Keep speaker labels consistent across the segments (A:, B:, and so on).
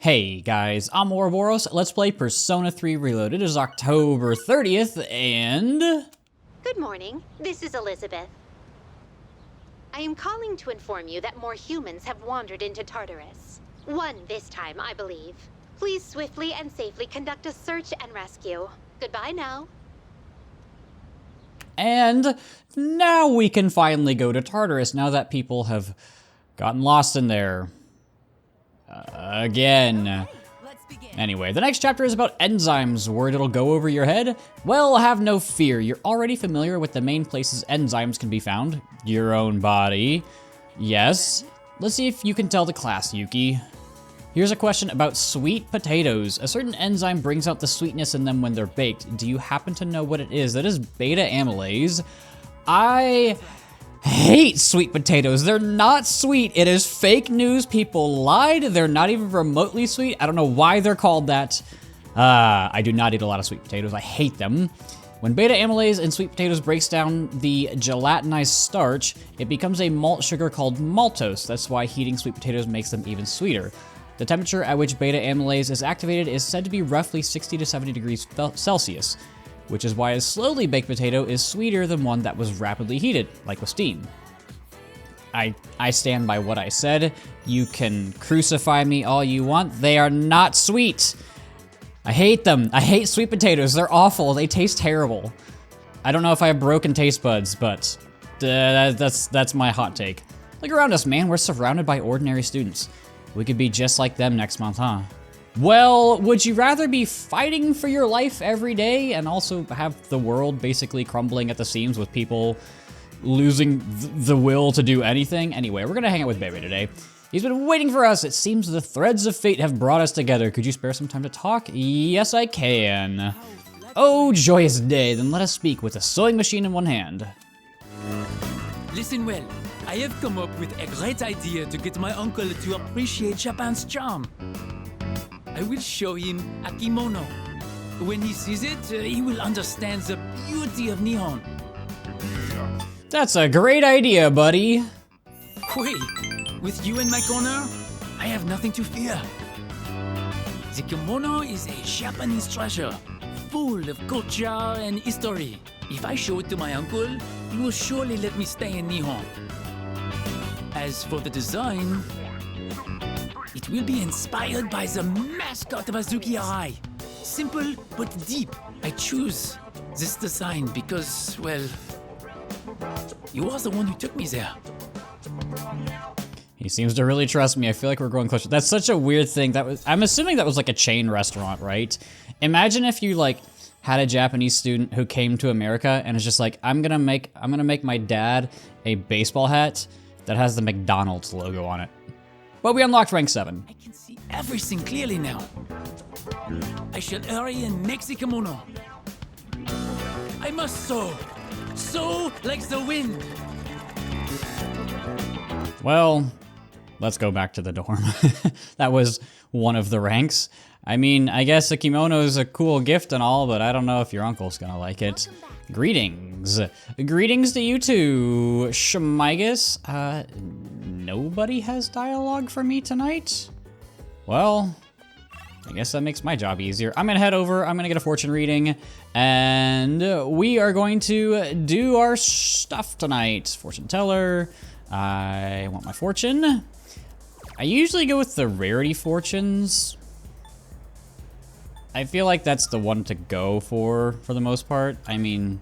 A: Hey guys, I'm Ouroboros. Let's play Persona 3 Reloaded. It is October 30th, and...
B: Good morning. This is Elizabeth. I am calling to inform you that more humans have wandered into Tartarus. One this time, I believe. Please swiftly and safely conduct a search and rescue. Goodbye now.
A: And now we can finally go to Tartarus, now that people have gotten lost in there. Again. Anyway, the next chapter is about enzymes. Word it'll go over your head? Well, have no fear. You're already familiar with the main places enzymes can be found. Your own body. Yes. Let's see if you can tell the class, Yuki. Here's a question about sweet potatoes. A certain enzyme brings out the sweetness in them when they're baked. Do you happen to know what it is? That is beta amylase. I hate sweet potatoes. They're not sweet. It is fake news. People lied. They're not even remotely sweet. I don't know why they're called that. I do not eat a lot of sweet potatoes. I hate them. When beta amylase in sweet potatoes breaks down the gelatinized starch, it becomes a malt sugar called maltose. That's why heating sweet potatoes makes them even sweeter. The temperature at which beta amylase is activated is said to be roughly 60 to 70 degrees Celsius, which is why a slowly baked potato is sweeter than one that was rapidly heated, like with steam. I stand by what I said. You can crucify me all you want. They are not sweet. I hate them. I hate sweet potatoes. They're awful. They taste terrible. I don't know if I have broken taste buds, but that's my hot take. Look around us, man. We're surrounded by ordinary students. We could be just like them next month, huh? Well, would you rather be fighting for your life every day and also have the world basically crumbling at the seams with people losing the will to do anything? Anyway, we're gonna hang out with Bebe today. He's been waiting for us. It seems the threads of fate have brought us together. Could you spare some time to talk? Yes, I can. Oh, joyous day. Then let us speak with a sewing machine in one hand.
C: Listen well. I have come up with a great idea to get my uncle to appreciate Japan's charm. I will show him a kimono. When he sees it, he will understand the beauty of Nihon.
A: That's a great idea, buddy.
C: Wait, with you in my corner, I have nothing to fear. The kimono is a Japanese treasure, full of culture and history. If I show it to my uncle, he will surely let me stay in Nihon. As for the design, it will be inspired by the mascot of Azuki Arai. Simple but deep. I choose this design because, well, you are the one who took me there.
A: He seems to really trust me. I feel like we're growing closer. That's such a weird thing. I'm assuming that was like a chain restaurant, right? Imagine if you like had a Japanese student who came to America and is just like, I'm gonna make my dad a baseball hat that has the McDonald's logo on it. But we unlocked rank 7.
C: I can see everything clearly now. I shall hurry and make the kimono. I must sew. Sew like the wind.
A: Well, let's go back to the dorm. That was one of the ranks. I mean, I guess a kimono is a cool gift and all, but I don't know if your uncle's gonna like it. Greetings. Greetings to you too, Shmigus. Nobody has dialogue for me tonight? Well, I guess that makes my job easier. I'm gonna head over, I'm gonna get a fortune reading, and we are going to do our stuff tonight. Fortune teller. I want my fortune. I usually go with the rarity fortunes. I feel like that's the one to go for the most part. I mean,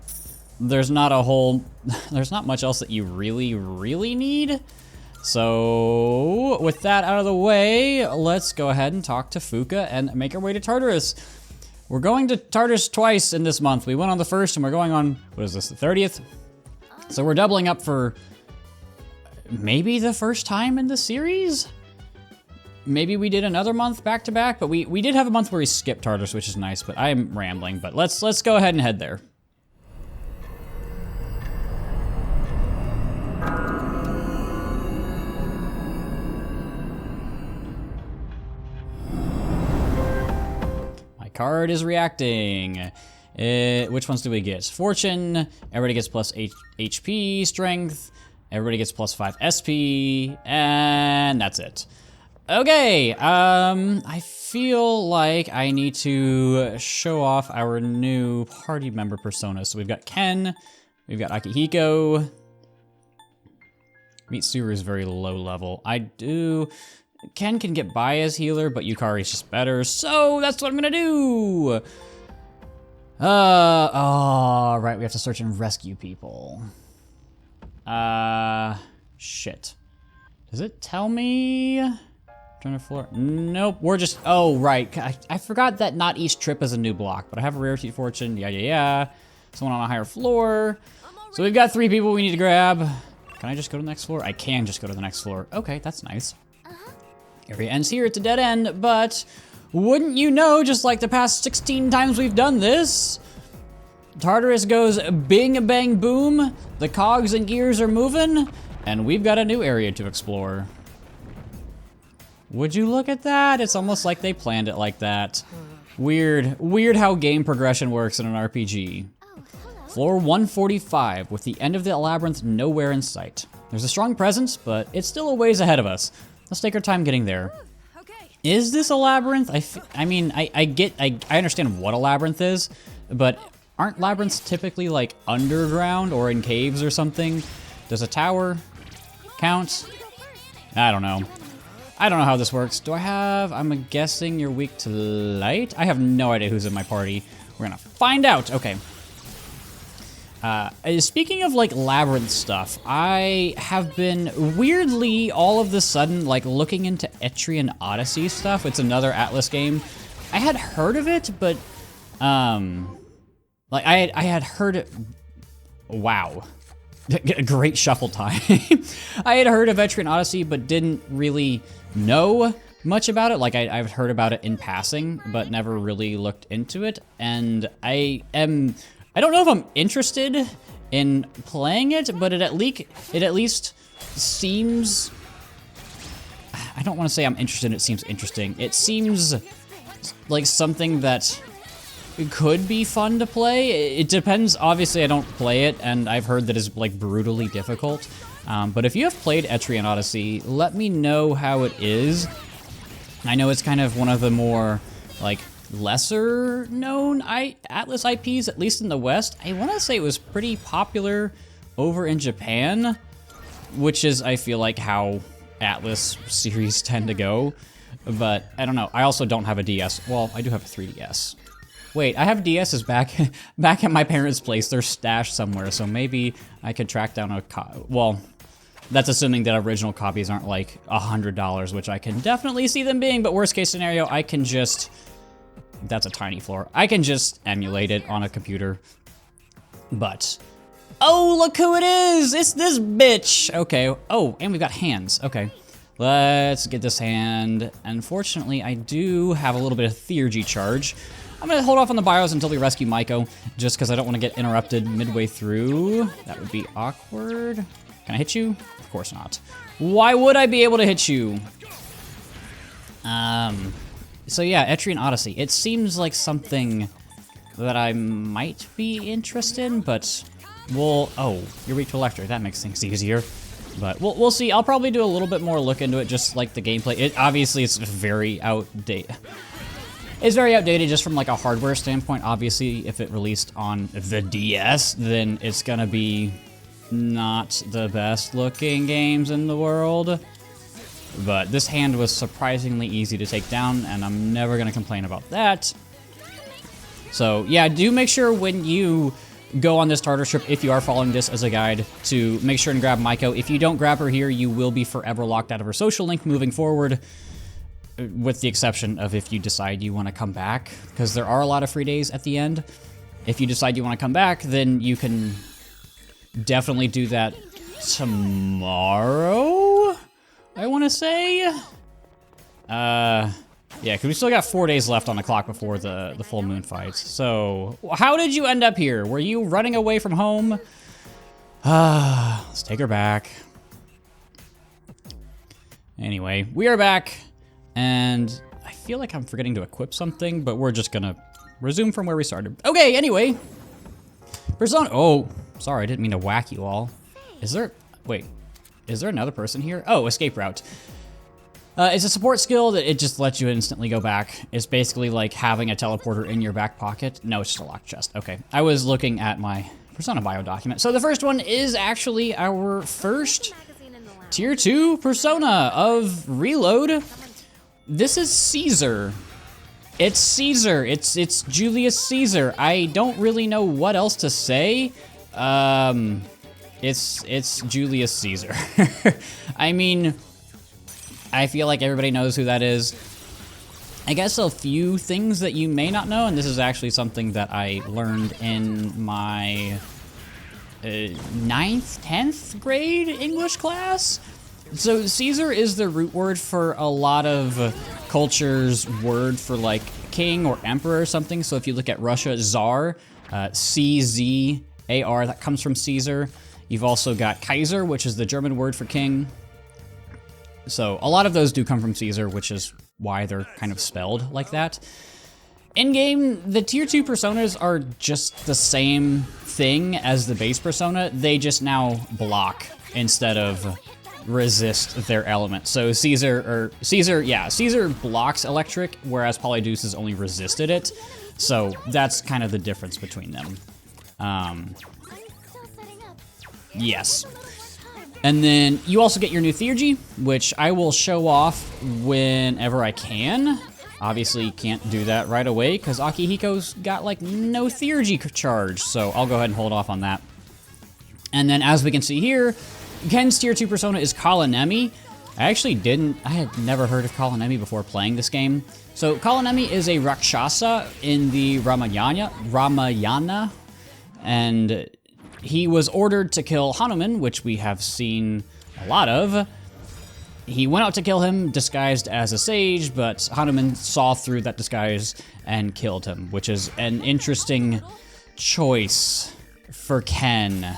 A: there's not much else that you really need. So with that out of the way, let's go ahead and talk to Fuka and make our way to Tartarus. We're going to Tartarus twice in this month. We went on the 1st and we're going on, what is this, the 30th? So we're doubling up for maybe the first time in the series? Maybe we did another month back to back, but we did have a month where we skipped Tartarus, which is nice, but I'm rambling, but let's go ahead and head there. My card is reacting. Which ones do we get? Fortune, everybody gets plus HP, strength, everybody gets plus 5 SP, and that's it. Okay, I feel like I need to show off our new party member persona. So we've got Ken, we've got Akihiko. Mitsuru is very low level. Ken can get by as healer, but Yukari's just better, so that's what I'm gonna do! Oh, right, we have to search and rescue people. Shit. Does it tell me? Turn the floor. Nope, we're just, oh, right. I forgot that not each trip is a new block, but I have a rarity fortune, yeah. Someone on a higher floor. So we've got 3 people we need to grab. Can I just go to the next floor? I can just go to the next floor. Okay, that's nice. Area ends here, it's a dead end, but wouldn't you know, just like the past 16 times we've done this, Tartarus goes bing bang boom, the cogs and gears are moving, and we've got a new area to explore. Would you look at that? It's almost like they planned it like that. Weird how game progression works in an RPG. Floor 145, with the end of the labyrinth nowhere in sight. There's a strong presence, but it's still a ways ahead of us. Let's take our time getting there. Is this a labyrinth? I mean, I understand what a labyrinth is, but aren't labyrinths typically like underground or in caves or something? Does a tower count? I don't know. I don't know how this works. I'm guessing you're weak to light? I have no idea who's in my party. We're gonna find out. Okay. Speaking of like labyrinth stuff, I have been weirdly all of the sudden like looking into Etrian Odyssey stuff. It's another Atlas game. I had heard of it, but like I had heard it. Wow. Great shuffle time. I had heard of Etrian Odyssey, but didn't really know much about it. Like I've heard about it in passing, but never really looked into it. And I don't know if I'm interested in playing it, but it at least seems, I don't want to say I'm interested, it seems interesting. It seems like something that could be fun to play. It depends, obviously I don't play it, and I've heard that it's like brutally difficult. But if you have played Etrian Odyssey, let me know how it is. I know it's kind of one of the more like lesser known Atlas IPs, at least in the West. I want to say it was pretty popular over in Japan, which is, I feel like, how Atlas series tend to go. But I don't know. I also don't have a DS. Well, I do have a 3DS. Wait, I have DSs back at my parents' place. They're stashed somewhere, so maybe I could track down a well, that's assuming that original copies aren't like $100, which I can definitely see them being, but worst case scenario, I can just, that's a tiny floor. I can just emulate it on a computer. But, oh, look who it is! It's this bitch! Okay, oh, and we've got hands, okay. Let's get this hand. Unfortunately, I do have a little bit of theurgy charge. I'm gonna hold off on the bios until we rescue Maiko, just because I don't want to get interrupted midway through. That would be awkward. Can I hit you? Of course not. Why would I be able to hit you? So yeah, Etrian Odyssey. It seems like something that I might be interested in, but oh, you're weak to electric. That makes things easier. But we'll see. I'll probably do a little bit more look into it, just like the gameplay. Obviously, it's very outdated. It's very outdated just from like a hardware standpoint. Obviously, if it released on the DS, then it's gonna be not the best looking games in the world. But this hand was surprisingly easy to take down, and I'm never gonna complain about that. So yeah, do make sure when you go on this Tartarus trip, if you are following this as a guide, to make sure and grab Maiko. If you don't grab her here, you will be forever locked out of her social link moving forward, with the exception of if you decide you want to come back, because there are a lot of free days at the end. If you decide you want to come back, then you can definitely do that tomorrow, I want to say. Yeah, because we still got 4 days left on the clock before the full moon fights. So, how did you end up here? Were you running away from home? Let's take her back. Anyway, we are back, and I feel like I'm forgetting to equip something, but we're just gonna resume from where we started. Okay, anyway. Persona, oh, sorry, I didn't mean to whack you all. Is there, wait, is there another person here? Oh, escape route. It's a support skill that it just lets you instantly go back. It's basically like having a teleporter in your back pocket. No, it's just a locked chest. Okay, I was looking at my Persona bio document. So the first one is actually our first Tier 2 Persona of Reload. This is Caesar. It's Caesar. It's Julius Caesar. I don't really know what else to say. It's Julius Caesar. I mean, I feel like everybody knows who that is. I guess a few things that you may not know, and this is actually something that I learned in my 9th, 10th grade English class. So Caesar is the root word for a lot of cultures' word for like king or emperor or something. So if you look at Russia, Tsar, C-Z-A-R, that comes from Caesar. You've also got Kaiser, which is the German word for king. So a lot of those do come from Caesar, which is why they're kind of spelled like that. In-game, the Tier 2 Personas are just the same thing as the base Persona. They just now block instead of resist their element. So Caesar blocks electric, whereas Polydeuces only resisted it. So that's kind of the difference between them. Yes. And then you also get your new Theurgy, which I will show off whenever I can. Obviously, you can't do that right away because Akihiko's got like no Theurgy charge, so I'll go ahead and hold off on that. And then as we can see here, Ken's Tier 2 Persona is Kalanemi. I had never heard of Kalanemi before playing this game. So Kalanemi is a Rakshasa in the Ramayana, and he was ordered to kill Hanuman, which we have seen a lot of. He went out to kill him disguised as a sage, but Hanuman saw through that disguise and killed him, which is an interesting choice for Ken.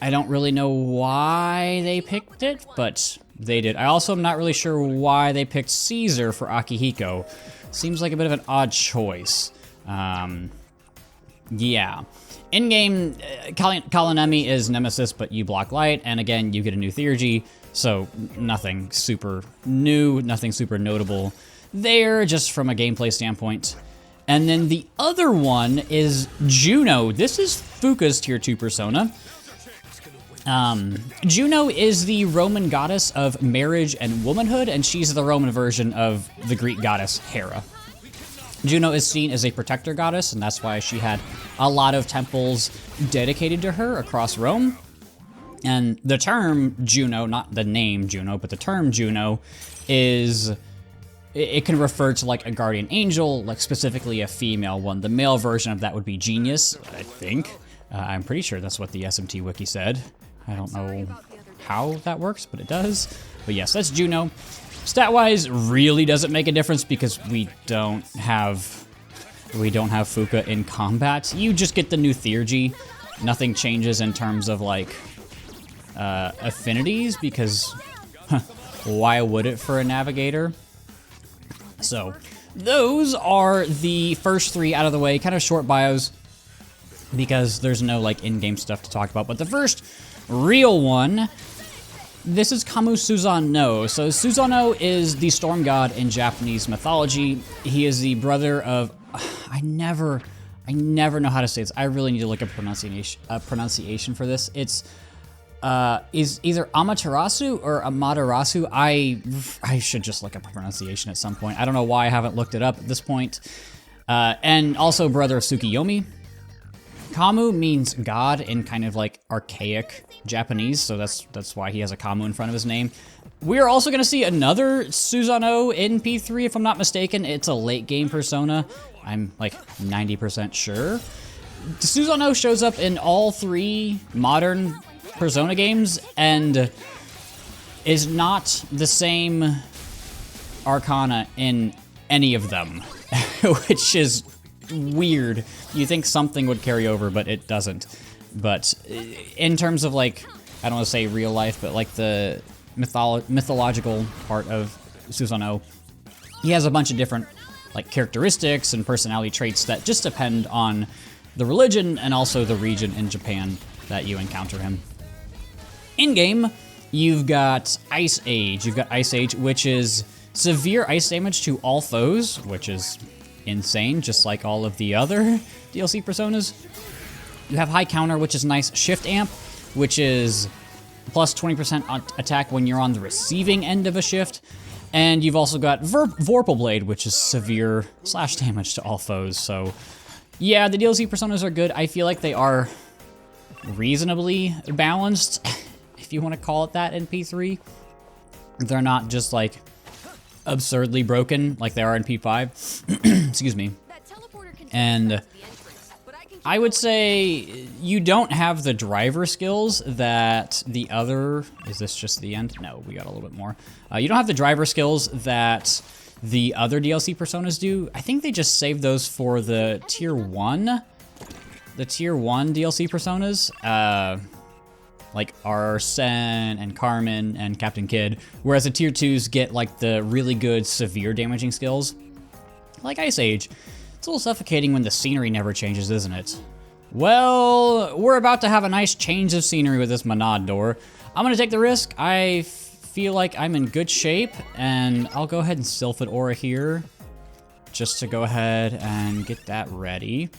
A: I don't really know why they picked it, but they did. I also am not really sure why they picked Caesar for Akihiko. Seems like a bit of an odd choice. Yeah. In-game, Kalanemi is Nemesis, but you block light, and again, you get a new Theurgy, so nothing super new, nothing super notable there, just from a gameplay standpoint. And then the other one is Juno. This is Fuuka's Tier 2 Persona. Juno is the Roman goddess of marriage and womanhood, and she's the Roman version of the Greek goddess Hera. Juno is seen as a protector goddess, and that's why she had a lot of temples dedicated to her across Rome. And the term Juno, not the name Juno, but the term Juno is, it can refer to like a guardian angel, like specifically a female one. The male version of that would be Genius, I think. I'm pretty sure that's what the SMT wiki said. I don't know how that works, but it does. But yes, that's Juno. Stat-wise, really doesn't make a difference because we don't have Fuuka in combat. You just get the new Theurgy. Nothing changes in terms of like affinities because why would it for a navigator? So those are the first three out of the way. Kind of short bios because there's no like in-game stuff to talk about. But the first real one. This is Kamu Susanoo. So Susanoo is the storm god in Japanese mythology. He is the brother of... I never know how to say this. I really need to look up pronunciation for this. It's is either Amaterasu or Amaterasu. I should just look up a pronunciation at some point. I don't know why I haven't looked it up at this point. And also brother of Tsukiyomi. Kamu means god in kind of like archaic Japanese, so that's why he has a Kamu in front of his name. We're also going to see another Susanoo in P3, if I'm not mistaken. It's a late game persona. I'm like 90% sure. Susanoo shows up in all three modern Persona games and is not the same arcana in any of them, which is weird. You think something would carry over, but it doesn't. But in terms of like, I don't want to say real life, but like the mythological part of Susanoo, he has a bunch of different like characteristics and personality traits that just depend on the religion and also the region in Japan that you encounter him. In game, You've got Ice Age. You've got Ice Age, which is severe ice damage to all foes, which is insane, just like all of the other DLC personas. You have High Counter, which is nice. Shift Amp, which is plus 20% attack when you're on the receiving end of a shift. And you've also got Vorpal Blade, which is severe slash damage to all foes. So, yeah, the DLC personas are good. I feel like they are reasonably balanced, if you want to call it that, in P3. They're not just, like, absurdly broken like they are in P5. Excuse me. And I would say you don't have the driver skills that the other... Is this just the end? No, we got a little bit more. You don't have the driver skills that the other DLC personas do. I think they just saved those for the Tier 1. The Tier 1 DLC personas. Like Arsene and Carmen and Captain Kidd. Whereas the Tier 2s get like the really good severe damaging skills. Like Ice Age. It's a little suffocating when the scenery never changes, isn't it? Well, we're about to have a nice change of scenery with this Monad door. I'm gonna take the risk. I feel like I'm in good shape, and I'll go ahead and Sylphid Aura here, just to go ahead and get that ready.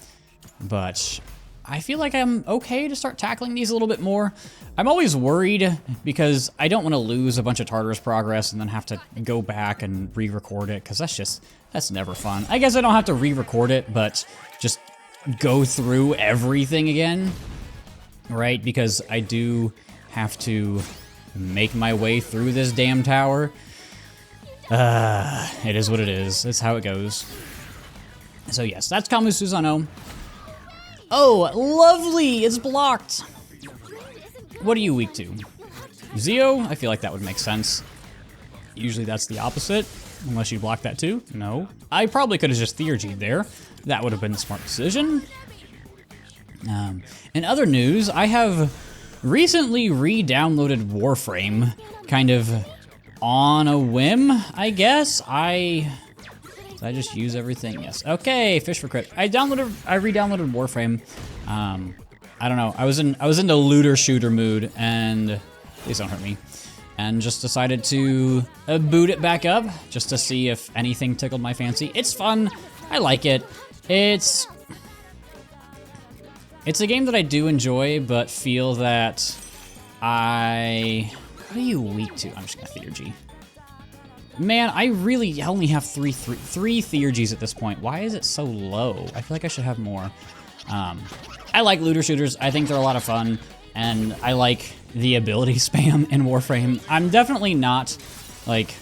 A: But I feel like I'm okay to start tackling these a little bit more. I'm always worried because I don't want to lose a bunch of Tartarus progress and then have to go back and re-record it, because that's never fun. I guess I don't have to re-record it, but just go through everything again, right? Because I do have to make my way through this damn tower. It is what it is. It's how it goes. So yes, that's Kamu Susano. Oh, lovely! It's blocked! What are you weak to? Zeo? I feel like that would make sense. Usually that's the opposite, unless you block that too. No. I probably could have just Theurgied there. That would have been the smart decision. In other news, I have recently re-downloaded Warframe, kind of on a whim, I guess. Did I just use everything? Yes. Okay, fish for crit. I re-downloaded Warframe. I don't know. I was into looter shooter mood, and please don't hurt me. And just decided to boot it back up just to see if anything tickled my fancy. It's fun. I like it. It's a game that I do enjoy, but feel that what are you weak to? I'm just gonna Theurgy. Man, I really only have three Theurgies at this point. Why is it so low? I feel like I should have more. I like looter shooters. I think they're a lot of fun, and I like the ability spam in Warframe. I'm definitely not, like,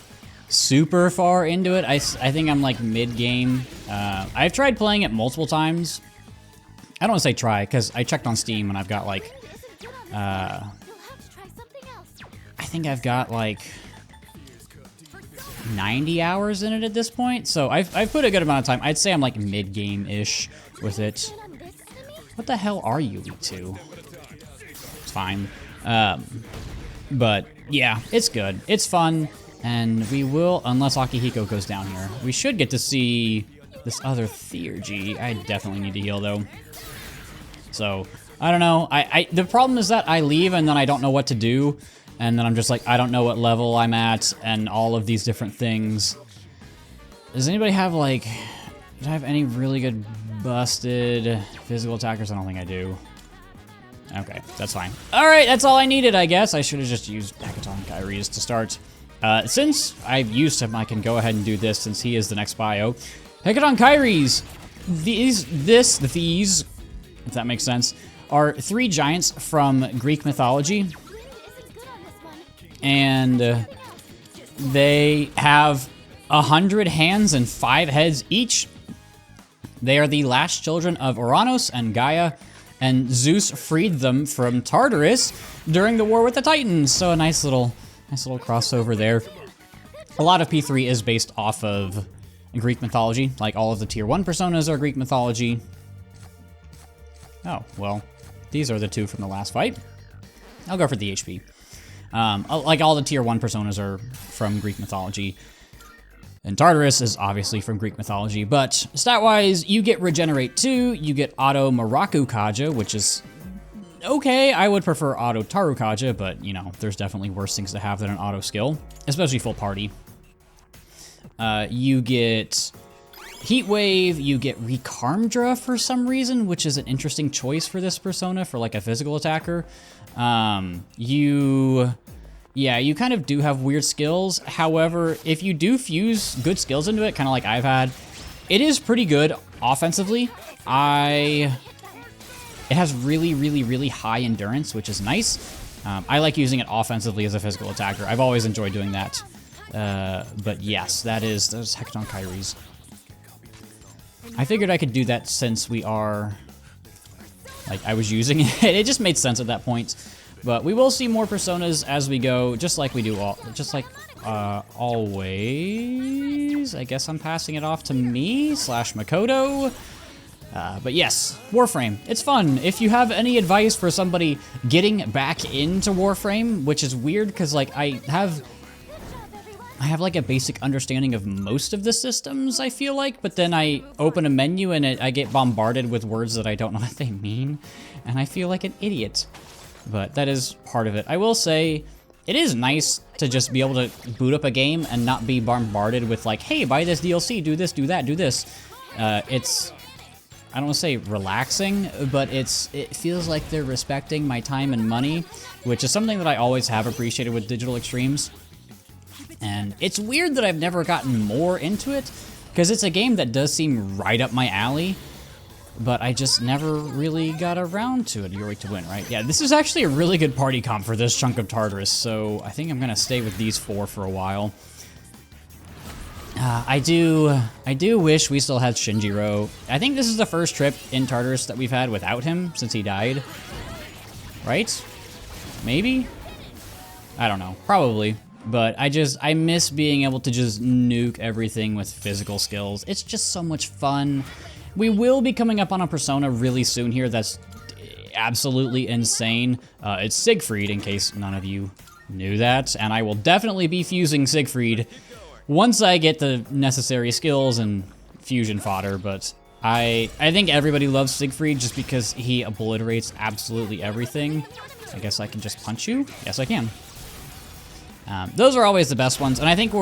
A: super far into it. I think I'm, like, mid-game. I've tried playing it multiple times. I don't want to say try, because I checked on Steam, and I've got, like, I think I've got, like, 90 hours in it at this point, so I've put a good amount of time. I'd say I'm like mid-game-ish with it. What the hell are you weak to? It's fine. But yeah, it's good. It's fun, and we will, unless Akihiko goes down here, we should get to see this other Theurgy. I definitely need to heal though. So I don't know. The problem is that I leave and then I don't know what to do. And then I'm just like, I don't know what level I'm at, and all of these different things. Does anybody have, like, do I have any really good busted physical attackers? I don't think I do. Okay, that's fine. All right, that's all I needed, I guess. I should have just used Hecaton Kyries to start. Since I've used him, I can go ahead and do this since he is the next bio. Hecaton Kyries! These, if that makes sense, are 3 giants from Greek mythology. And they have 100 hands and 5 heads each. They are the last children of Uranus and Gaia, and Zeus freed them from Tartarus during the war with the Titans. So a nice little crossover there. A lot of P3 is based off of Greek mythology, like all of the Tier 1 personas are Greek mythology. Oh, well, these are the 2 from the last fight. I'll go for the HP. Like all the Tier 1 personas are from Greek mythology. And Tartarus is obviously from Greek mythology, but stat-wise, you get Regenerate 2, you get Auto Maraku Kaja, which is okay. I would prefer auto Tarukaja, but, you know, there's definitely worse things to have than an auto skill, especially full party. You get Heat Wave, you get Rekarmdra for some reason, which is an interesting choice for this persona for like a physical attacker. You kind of do have weird skills. However, if you do fuse good skills into it, kind of like I've had, it is pretty good offensively. It has really, really, really high endurance, which is nice. I like using it offensively as a physical attacker. I've always enjoyed doing that. But yes, those Hecaton Kairis. I figured I could do that since we are, like, I was using it. It just made sense at that point. But we will see more personas as we go, just like we do always. I guess I'm passing it off to me / Makoto. But yes, Warframe, it's fun. If you have any advice for somebody getting back into Warframe, which is weird because like I have like a basic understanding of most of the systems, I feel like, but then I open a menu and I get bombarded with words that I don't know what they mean, and I feel like an idiot. But that is part of it. I will say, it is nice to just be able to boot up a game and not be bombarded with like, hey, buy this DLC, do this, do that, do this. It's, I don't want to say relaxing, but it feels like they're respecting my time and money, which is something that I always have appreciated with Digital Extremes. And it's weird that I've never gotten more into it, because it's a game that does seem right up my alley, but I just never really got around to it. You're weak to win, right? Yeah, this is actually a really good party comp for this chunk of Tartarus, so I think I'm going to stay with these 4 for a while. I do wish we still had Shinjiro. I think this is the first trip in Tartarus that we've had without him since he died. Right? Maybe? I don't know. Probably. But I miss being able to just nuke everything with physical skills. It's just so much fun. We will be coming up on a persona really soon here that's absolutely insane. It's Siegfried, in case none of you knew that. And I will definitely be fusing Siegfried once I get the necessary skills and fusion fodder. But I think everybody loves Siegfried just because he obliterates absolutely everything. I guess I can just punch you? Yes, I can. Those are always the best ones, and I think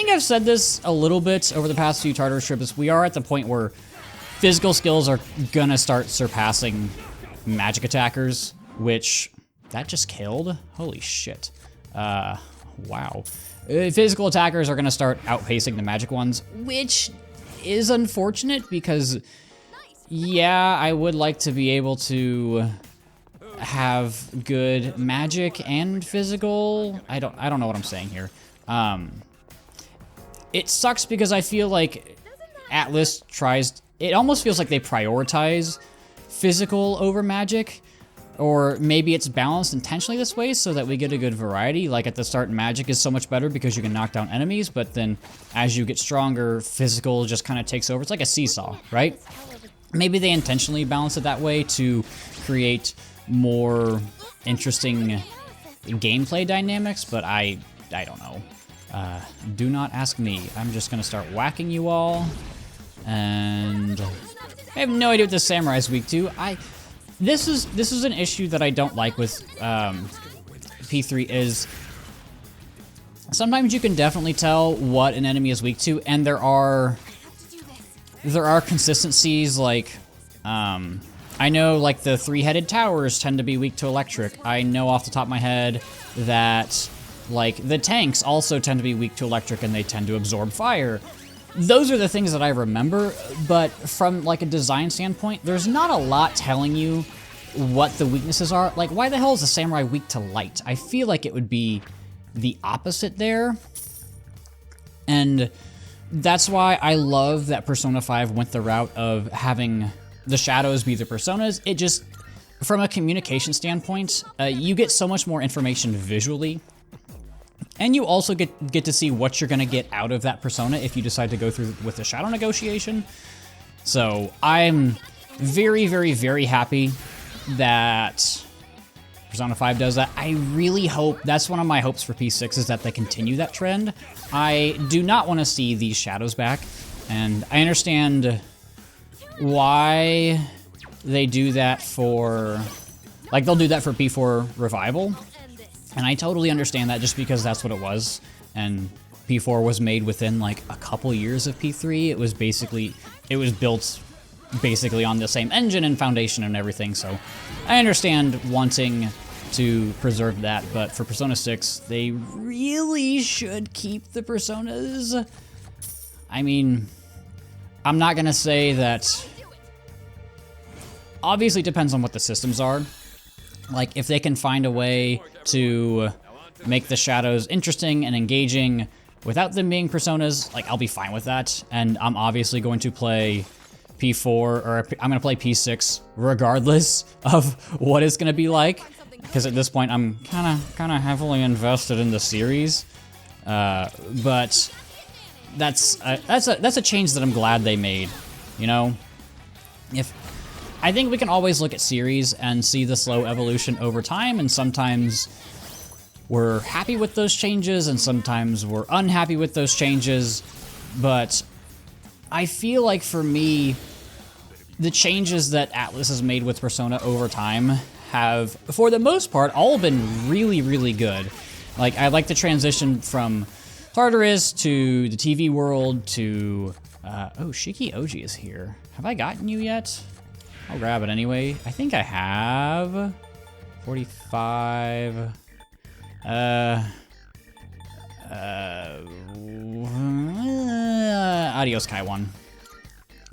A: I've said this a little bit over the past few Tartarus trips. We are at the point where physical skills are gonna start surpassing magic attackers, which that just killed. Holy shit! Wow. Physical attackers are gonna start outpacing the magic ones, which is unfortunate because, yeah, I would like to be able to have good magic and physical. I don't know what I'm saying here. It sucks because I feel like Atlus it almost feels like they prioritize physical over magic, or maybe it's balanced intentionally this way so that we get a good variety. Like at the start, magic is so much better because you can knock down enemies, but then as you get stronger, physical just kind of takes over. It's like a seesaw, right? Maybe they intentionally balance it that way to create more interesting gameplay dynamics, but I don't know. Do not ask me. I'm just gonna start whacking you all, and I have no idea what this samurai is weak to. This is an issue that I don't like with P3 is sometimes you can definitely tell what an enemy is weak to, and there are consistencies like I know like the 3-headed towers tend to be weak to electric. I know off the top of my head that like the tanks also tend to be weak to electric and they tend to absorb fire. Those are the things that I remember, but from like a design standpoint, there's not a lot telling you what the weaknesses are. Like, why the hell is a samurai weak to light? I feel like it would be the opposite there. And that's why I love that Persona 5 went the route of having the shadows be the personas. It just, from a communication standpoint, you get so much more information visually, and you also get to see what you're gonna get out of that persona if you decide to go through with the shadow negotiation. So I'm very, very, very happy that Persona 5 does that. I really hope, that's one of my hopes for P6, is that they continue that trend. I do not want to see these shadows back, and I understand why they do that for Like, they'll do that for P4 Revival, and I totally understand that just because that's what it was, and P4 was made within, like, a couple years of P3. It was built basically on the same engine and foundation and everything, so I understand wanting to preserve that, but for Persona 6, they really should keep the Personas. I mean, I'm not gonna say that... Obviously, it depends on what the systems are. Like, if they can find a way to make the shadows interesting and engaging without them being Personas, like, I'll be fine with that. And I'm obviously going to play P4, or I'm going to play P6 regardless of what it's going to be like. Because at this point, I'm kind of heavily invested in the series. But that's a change that I'm glad they made, you know? I think we can always look at series and see the slow evolution over time, and sometimes we're happy with those changes, and sometimes we're unhappy with those changes, but I feel like for me, the changes that Atlus has made with Persona over time have, for the most part, all been really, really good. Like, I like the transition from Tartarus to the TV world to... oh, Shiki Oji is here. Have I gotten you yet? I'll grab it anyway. I think I have 45. Adios, Kaiwan.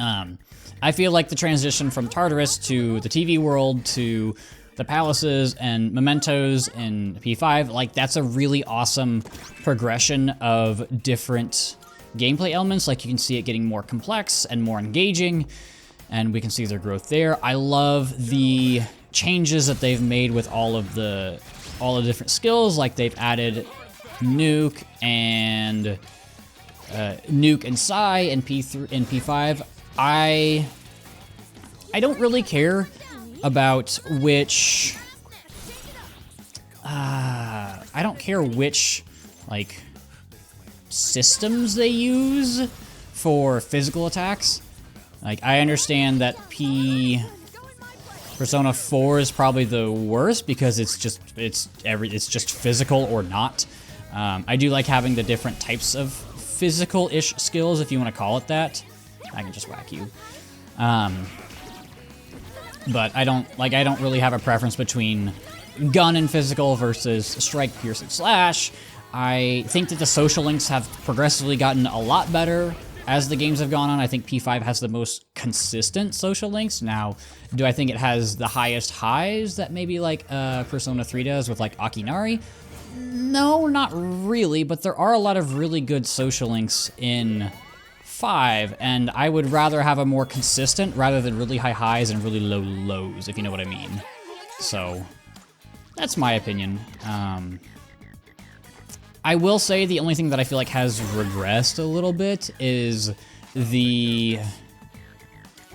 A: I feel like the transition from Tartarus to the TV world to the palaces and mementos in P5, like, that's a really awesome progression of different gameplay elements. Like, you can see it getting more complex and more engaging, and we can see their growth there. I love the changes that they've made with all the different skills. Like, they've added Nuke and Sai in P3 and P5. I don't really care about which I don't care which, like, systems they use for physical attacks. Like, I understand that Persona 4 is probably the worst because it's just physical or not. I do like having the different types of physical-ish skills, if you want to call it that. I can just whack you. But I don't really have a preference between gun and physical versus strike, pierce, and slash. I think that the social links have progressively gotten a lot better as the games have gone on. I think P5 has the most consistent social links. Now, do I think it has the highest highs that maybe like Persona 3 does with like Akinari? No, not really, but there are a lot of really good social links in 5, and I would rather have a more consistent rather than really high highs and really low lows, if you know what I mean. So, that's my opinion. I will say the only thing that I feel like has regressed a little bit is the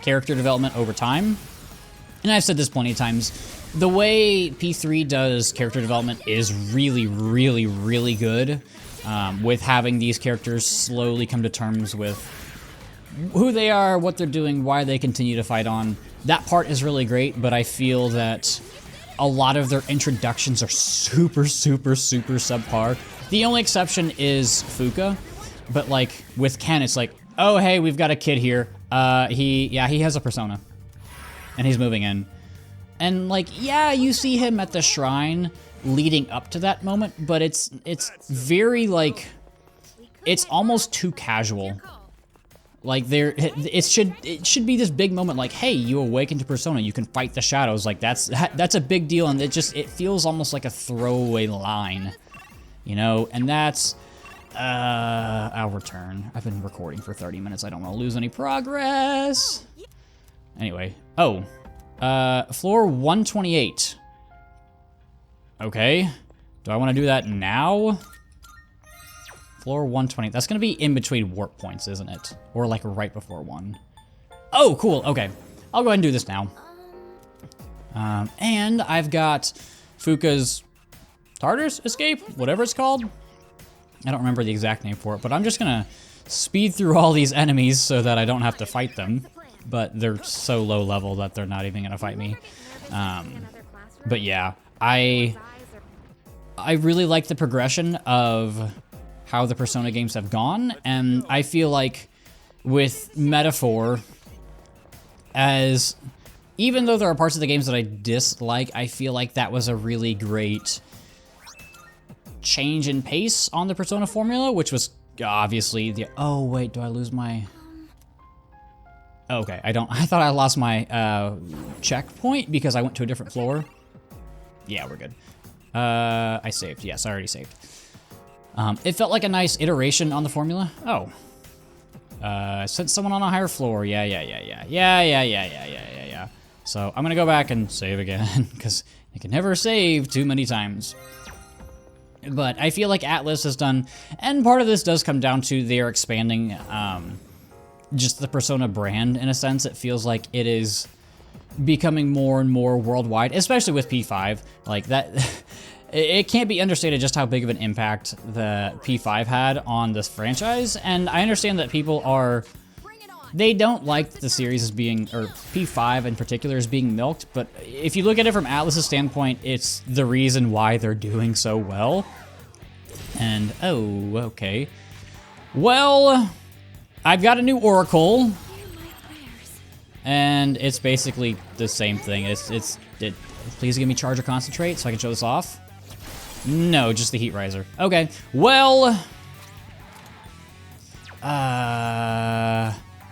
A: character development over time. And I've said this plenty of times. The way P3 does character development is really, really, really good, with having these characters slowly come to terms with who they are, what they're doing, why they continue to fight on. That part is really great, but I feel that a lot of their introductions are super, super, super subpar. The only exception is Fuka, but like with Ken, it's like, oh hey, we've got a kid here. He has a persona, and he's moving in, and like, yeah, you see him at the shrine leading up to that moment, but it's very like, it's almost too casual. Like it should be this big moment, like, hey, you awaken to Persona, you can fight the shadows. Like that's a big deal, and it feels almost like a throwaway line, you know. And that's I'll return. I've been recording for 30 minutes. I don't want to lose any progress. Anyway, floor 128. Okay, do I want to do that now? Floor 120. That's going to be in between warp points, isn't it? Or like right before one. Oh, cool. Okay. I'll go ahead and do this now. And I've got Fuka's Tartarus Escape, whatever it's called. I don't remember the exact name for it, but I'm just going to speed through all these enemies so that I don't have to fight them. But they're so low level that they're not even going to fight me. But yeah, I really like the progression of how the Persona games have gone, and I feel like with Metaphor, as even though there are parts of the games that I dislike, I feel like that was a really great change in pace on the Persona formula, which was obviously the... Oh, wait, do I lose my... Okay, I thought I lost my checkpoint because I went to a different floor. Yeah, we're good. I saved. Yes, I already saved. It felt like a nice iteration on the formula. Oh. Sent someone on a higher floor. Yeah. So I'm gonna go back and save again, because you can never save too many times. But I feel like Atlas has done, and part of this does come down to their expanding just the Persona brand, in a sense. It feels like it is becoming more and more worldwide, especially with P5. Like that, it can't be understated just how big of an impact the P5 had on this franchise. And I understand that people they don't like the series as being, or P5 in particular, as being milked, but if you look at it from Atlas's standpoint, it's the reason why they're doing so well. And, oh, okay. Well, I've got a new Oracle, and it's basically the same thing. Please give me Charge or Concentrate so I can show this off. No, just the Heat Riser. Okay, well,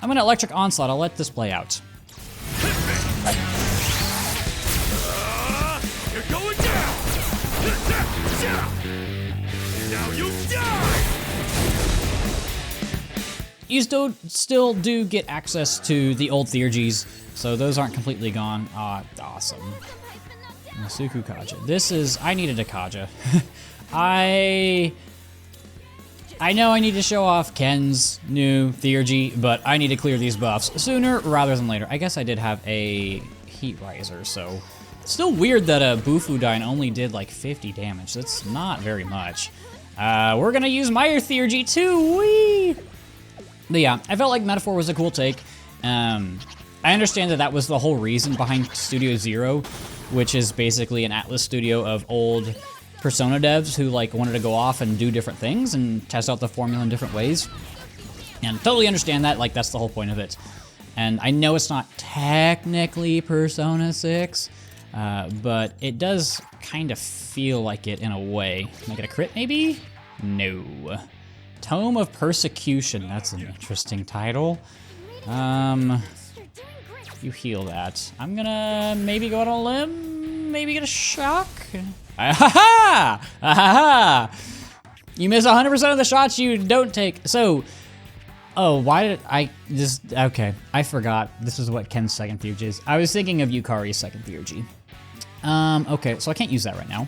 A: I'm gonna Electric Onslaught. I'll let this play out.
D: You're going down! Now you die!
A: You still do get access to the old Theurgies, so those aren't completely gone. Awesome. Masuku Kaja. I needed a Kaja. I know I need to show off Ken's new Theurgy, but I need to clear these buffs sooner rather than later. I guess I did have a Heat Riser, so... Still weird that a Bufudyne only did like 50 damage. That's not very much. We're gonna use my Theurgy too, whee! But yeah, I felt like Metaphor was a cool take. I understand that was the whole reason behind Studio Zero, which is basically an Atlas studio of old Persona devs who like wanted to go off and do different things and test out the formula in different ways. And totally understand that, like that's the whole point of it. And I know it's not technically Persona 6, but it does kind of feel like it in a way. Can I get a crit maybe? No. Tome of Persecution, that's an interesting title. You heal that. I'm gonna maybe go on a limb, maybe get a shock. Ahaha! Ahaha! You miss 100% of the shots you don't take. So, oh, why did I just, okay, I forgot. This is what Ken's second Theurgy is. I was thinking of Yukari's second Theurgy. Okay, so I can't use that right now.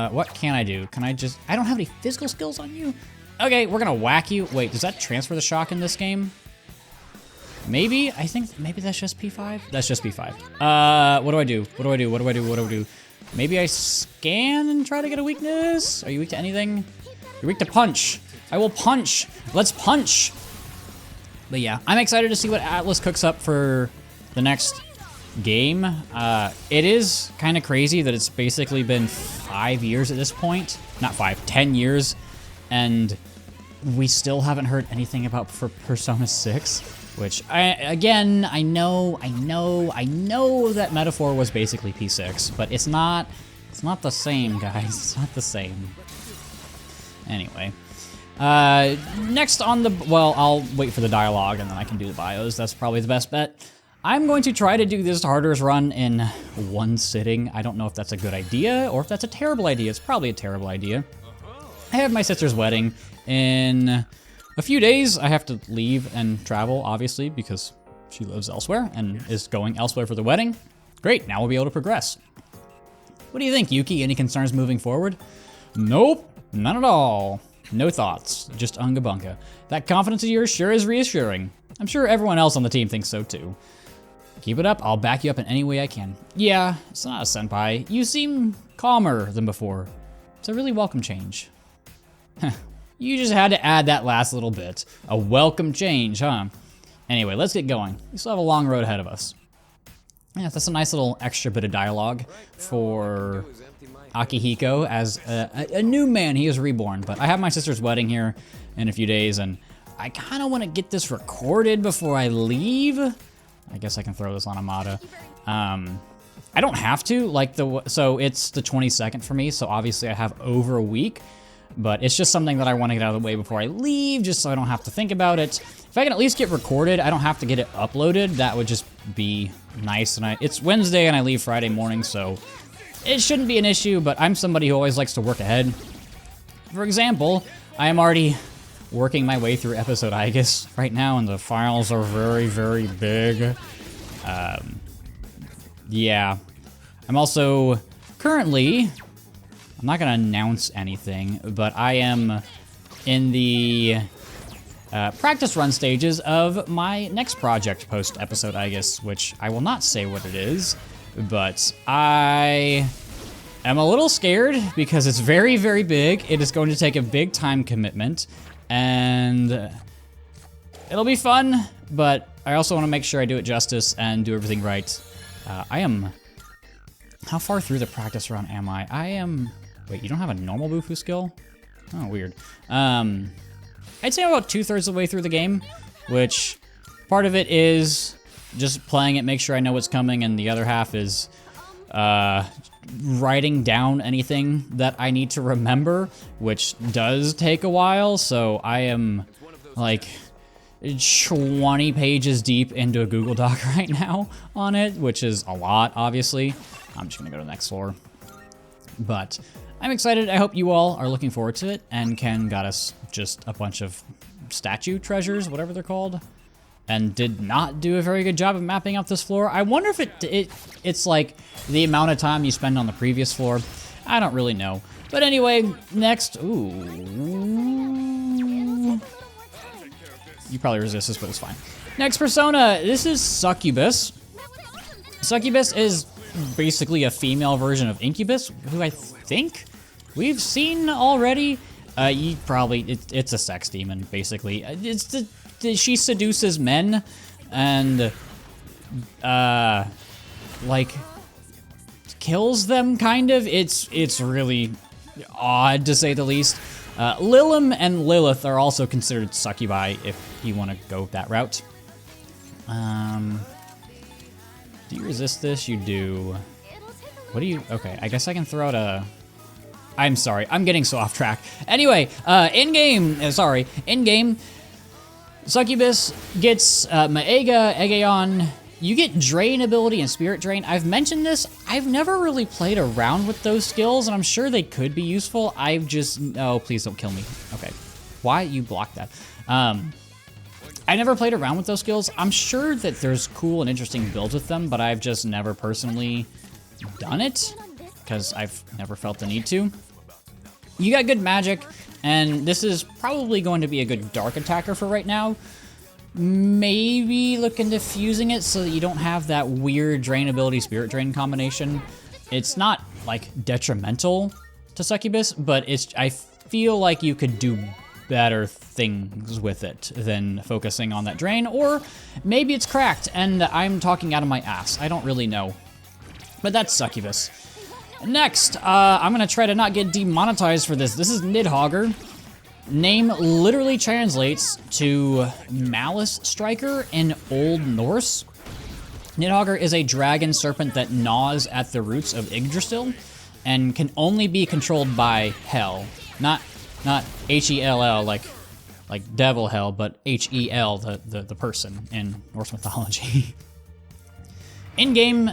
A: What can I do? Can I just, I don't have any physical skills on you. Okay, we're gonna whack you. Wait, does that transfer the shock in this game? Maybe, I think, maybe that's just P5? That's just P5. What do I do? What do I do? What do I do? What do I do? Maybe I scan and try to get a weakness? Are you weak to anything? You're weak to punch. I will punch. Let's punch. But yeah, I'm excited to see what Atlas cooks up for the next game. It is kind of crazy that it's basically been 5 years at this point. Not 5, 10 years. And we still haven't heard anything about for Persona 6. Which, I know that Metaphor was basically P6, but it's not the same, guys. It's not the same. Anyway. Next on the, well, I'll wait for the dialogue and then I can do the bios. That's probably the best bet. I'm going to try to do this Tartarus run in one sitting. I don't know if that's a good idea or if that's a terrible idea. It's probably a terrible idea. I have my sister's wedding in a few days. I have to leave and travel, obviously, because she lives elsewhere and is going elsewhere for the wedding. Great, now we'll be able to progress. What do you think, Yuki? Any concerns moving forward? Nope, none at all. No thoughts, just unga bunga. That confidence of yours sure is reassuring. I'm sure everyone else on the team thinks so too. Keep it up, I'll back you up in any way I can. Yeah, it's not a senpai. You seem calmer than before. It's a really welcome change. You just had to add that last little bit. A welcome change, huh? Anyway, let's get going. We still have a long road ahead of us. Yeah, that's a nice little extra bit of dialogue for Akihiko as a new man. He is reborn. But I have my sister's wedding here in a few days, and I kind of want to get this recorded before I leave. I guess I can throw this on Amada. I don't have to, so it's the 22nd for me, so obviously I have over a week, but it's just something that I want to get out of the way before I leave, just so I don't have to think about it. If I can at least get recorded, I don't have to get it uploaded, that would just be nice. And it's Wednesday and I leave Friday morning, so it shouldn't be an issue, but I'm somebody who always likes to work ahead. For example, I am already working my way through episode Aegis right now, and the files are very, very big. Yeah. I'm also currently, I'm not going to announce anything, but I am in the practice run stages of my next project post episode Aegis, which I will not say what it is, but I am a little scared because it's very, very big. It is going to take a big time commitment, and it'll be fun, but I also want to make sure I do it justice and do everything right. I am... How far through the practice run am I? I am... Wait, you don't have a normal Bufu skill? Oh, weird. I'd say I'm about 2/3 of the way through the game, which part of it is just playing it, make sure I know what's coming, and the other half is writing down anything that I need to remember, which does take a while, so I am like 20 pages deep into a Google Doc right now on it, which is a lot, obviously. I'm just gonna go to the next floor. But I'm excited. I hope you all are looking forward to it, and Ken got us just a bunch of statue treasures, whatever they're called, and did not do a very good job of mapping out this floor. I wonder if it's like the amount of time you spend on the previous floor. I don't really know. But anyway, next, ooh. You probably resist this, but it's fine. Next persona, this is Succubus. Succubus is basically a female version of Incubus, who I think we've seen already. You probably, it's a sex demon, basically. She seduces men and, like, kills them, kind of. It's really odd, to say the least. Lilim and Lilith are also considered succubi, if you want to go that route. Do you resist this? You do. What do you... Okay, I guess I can throw out a... I'm sorry, I'm getting so off track. Anyway, in-game, Succubus gets Maega, Aegeon. You get Drain ability and Spirit Drain. I've mentioned this. I've never really played around with those skills, and I'm sure they could be useful. I've just... Oh, please don't kill me. Okay. Why? You blocked that. I never played around with those skills. I'm sure that there's cool and interesting builds with them, but I've just never personally done it, because I've never felt the need to. You got good magic, and this is probably going to be a good dark attacker for right now. Maybe look into fusing it so that you don't have that weird Drain ability, Spirit Drain combination. It's not, like, detrimental to Succubus, but I feel like you could do better things with it than focusing on that Drain, or maybe it's cracked and I'm talking out of my ass. I don't really know. But that's Succubus. Next, I'm gonna try to not get demonetized for this. This is Nidhogger. Name literally translates to Malice Striker in Old Norse. Nidhogger is a dragon serpent that gnaws at the roots of Yggdrasil and can only be controlled by Hel. Not H-E-L-L, like devil hell, but H-E-L, the person in Norse mythology. In-game,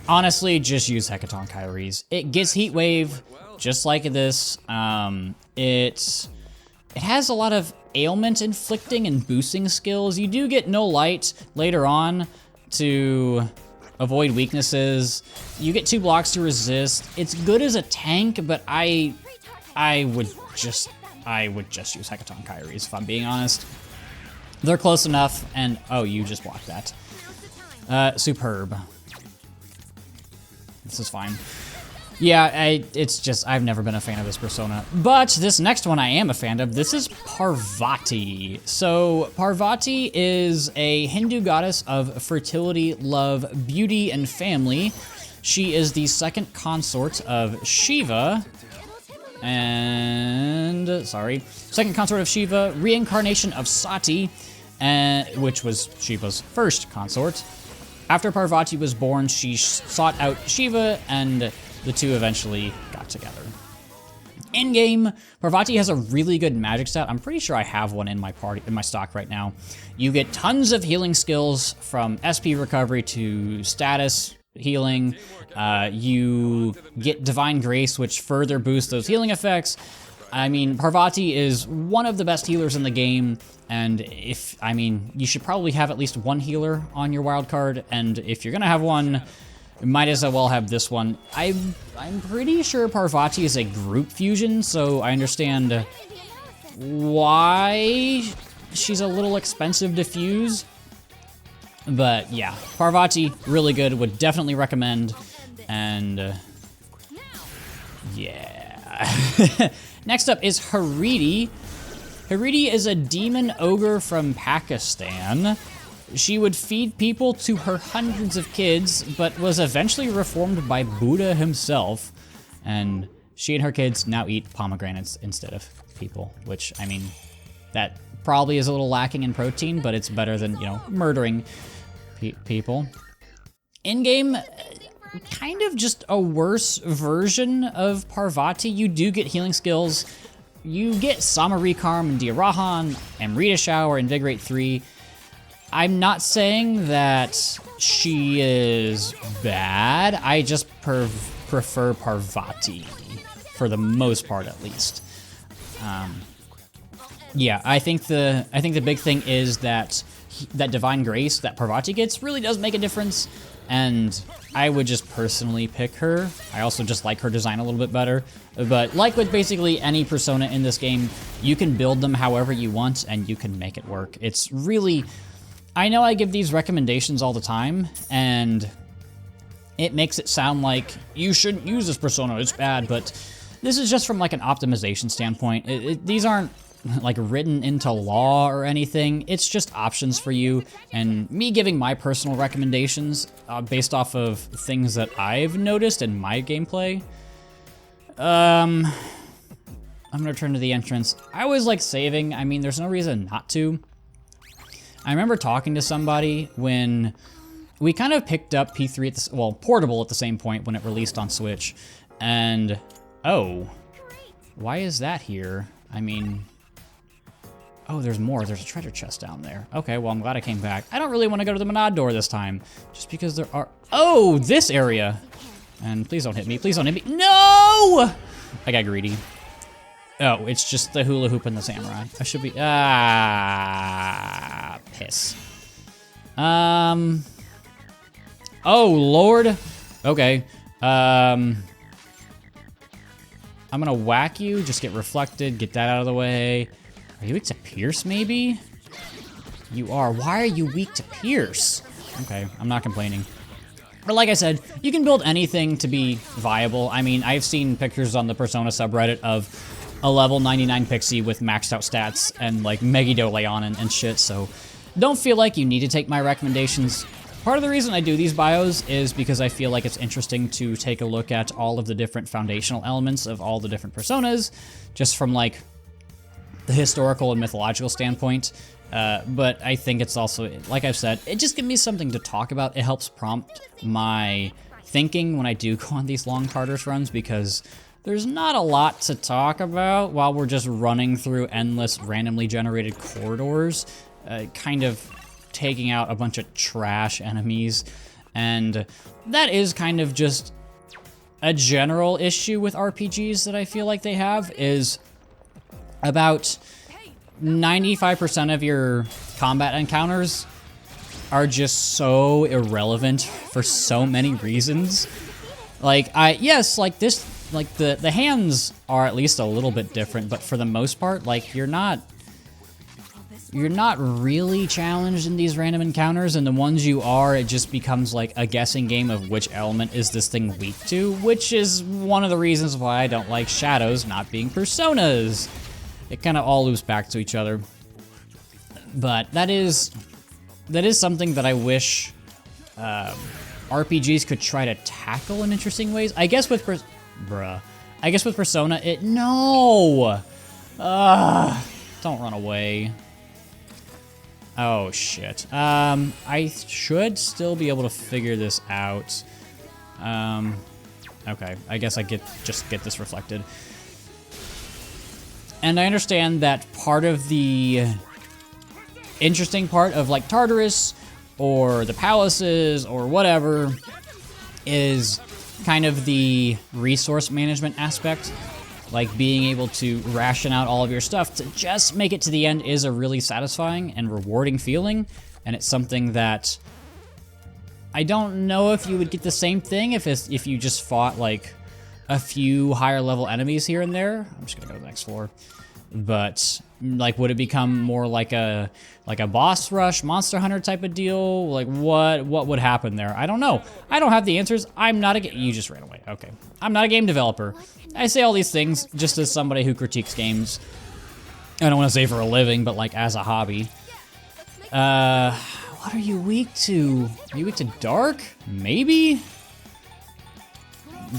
A: honestly, just use Hecaton Kyries. It gets Heat Wave, just like this. It has a lot of ailment inflicting and boosting skills. You do get No Light later on to avoid weaknesses. You get 2 blocks to resist. It's good as a tank, but I would just use Hecaton Kyries, if I'm being honest. They're close enough, and oh, you just blocked that. Superb. This is fine. Yeah, it's just, I've never been a fan of this persona. But this next one I am a fan of. This is Parvati. So Parvati is a Hindu goddess of fertility, love, beauty, and family. She is the second consort of Shiva. Second consort of Shiva, reincarnation of Sati, which was Shiva's first consort. After Parvati was born, she sought out Shiva, and the two eventually got together. In-game, Parvati has a really good magic stat. I'm pretty sure I have one in my stock right now. You get tons of healing skills, from SP recovery to status healing. You get Divine Grace, which further boosts those healing effects. I mean, Parvati is one of the best healers in the game, and you should probably have at least one healer on your wildcard, and if you're gonna have one, you might as well have this one. I'm pretty sure Parvati is a group fusion, so I understand why she's a little expensive to fuse. But yeah, Parvati, really good, would definitely recommend, and yeah. Next up is Haridi. Haridi is a demon ogre from Pakistan. She would feed people to her hundreds of kids, but was eventually reformed by Buddha himself, and she and her kids now eat pomegranates instead of people, which, I mean, that probably is a little lacking in protein, but it's better than, murdering people. In-game, kind of just a worse version of Parvati. You do get healing skills. You get Samarekarm and Dirahan, Amrita Shower, Invigorate 3. I'm not saying that she is bad. I just prefer Parvati, for the most part, at least. Yeah, I think the big thing is that Divine Grace that Parvati gets really does make a difference, and I would just personally pick her. I also just like her design a little bit better. But like with basically any persona in this game, you can build them however you want, and you can make it work. It's really... I know I give these recommendations all the time, and it makes it sound like you shouldn't use this persona, it's bad, but this is just from like an optimization standpoint. These aren't like written into law or anything. It's just options for you, and me giving my personal recommendations based off of things that I've noticed in my gameplay. I'm gonna turn to the entrance. I always like saving. I mean, there's no reason not to. I remember talking to somebody when we kind of picked up P3 Portable at the same point when it released on Switch, and oh, why is that here? I mean, oh, there's more. There's a treasure chest down there. Okay, well, I'm glad I came back. I don't really want to go to the Monad door this time, just because there are... Oh, this area! And please don't hit me. Please don't hit me. No! I got greedy. Oh, it's just the hula hoop and the samurai. I should be... piss. Oh, Lord. Okay. I'm gonna whack you, just get reflected, get that out of the way. Are you weak to Pierce, maybe? You are. Why are you weak to Pierce? Okay, I'm not complaining. But like I said, you can build anything to be viable. I mean, I've seen pictures on the Persona subreddit of a level 99 Pixie with maxed out stats and like Megiddo and shit, so don't feel like you need to take my recommendations. Part of the reason I do these bios is because I feel like it's interesting to take a look at all of the different foundational elements of all the different personas, just from like the historical and mythological standpoint. But I think it's also, like I've said, it just gives me something to talk about. It helps prompt my thinking when I do go on these long Tartarus runs, because there's not a lot to talk about while we're just running through endless randomly generated corridors, kind of taking out a bunch of trash enemies. And that is kind of just a general issue with RPGs that I feel like they have, is about 95% of your combat encounters are just so irrelevant for so many reasons. Like, the hands are at least a little bit different, but for the most part, like, you're not you're not really challenged in these random encounters, and the ones you are, it just becomes like a guessing game of which element is this thing weak to, which is one of the reasons why I don't like shadows not being personas. It kind of all loops back to each other. But that is something that I wish RPGs could try to tackle in interesting ways. I guess with Persona, no! Don't run away. Oh, shit. I should still be able to figure this out. Okay, I guess I just get this reflected. And I understand that part of the interesting part of like Tartarus or the palaces or whatever is kind of the resource management aspect. Like being able to ration out all of your stuff to just make it to the end is a really satisfying and rewarding feeling. And it's something that I don't know if you would get the same thing if you just fought like a few higher level enemies here and there. I'm just gonna go to the next floor. But like, would it become more like a boss rush, Monster Hunter type of deal? Like, what would happen there? I don't know. I don't have the answers. I'm not a you just ran away. Okay. I'm not a game developer. I say all these things just as somebody who critiques games. I don't want to say for a living, but like as a hobby. What are you weak to? Are you weak to dark? Maybe?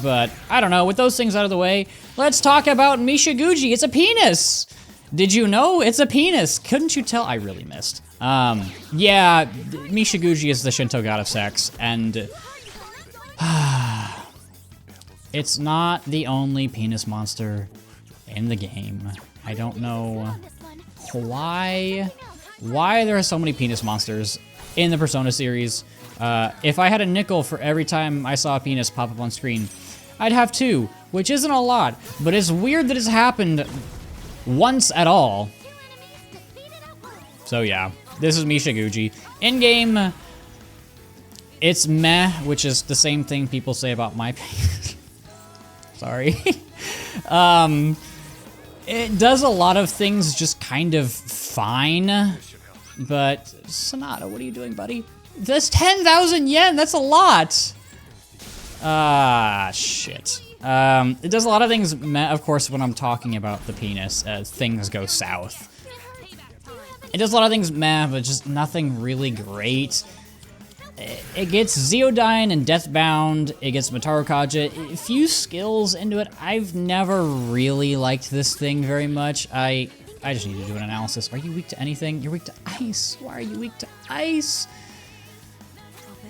A: But I don't know. With those things out of the way, let's talk about Mishaguji. It's a penis. Did you know it's a penis? Couldn't you tell? I really missed. Yeah, Mishaguji is the Shinto god of sex, and it's not the only penis monster in the game. I don't know why there are so many penis monsters in the Persona series. If I had a nickel for every time I saw a penis pop up on screen, I'd have 2, which isn't a lot, but it's weird that it's happened once at all. So yeah, this is Mishaguji. In-game, it's meh, which is the same thing people say about my penis. Sorry. It does a lot of things just kind of fine, but Sonata, what are you doing, buddy? That's 10,000 yen, that's a lot! Shit. It does a lot of things, of course, when I'm talking about the penis, things go south. It does a lot of things meh, but just nothing really great. It gets Zeodyne and Deathbound, it gets Mataru Kaja, a few skills into it. I've never really liked this thing very much. I just need to do an analysis. Are you weak to anything? You're weak to ice. Why are you weak to ice?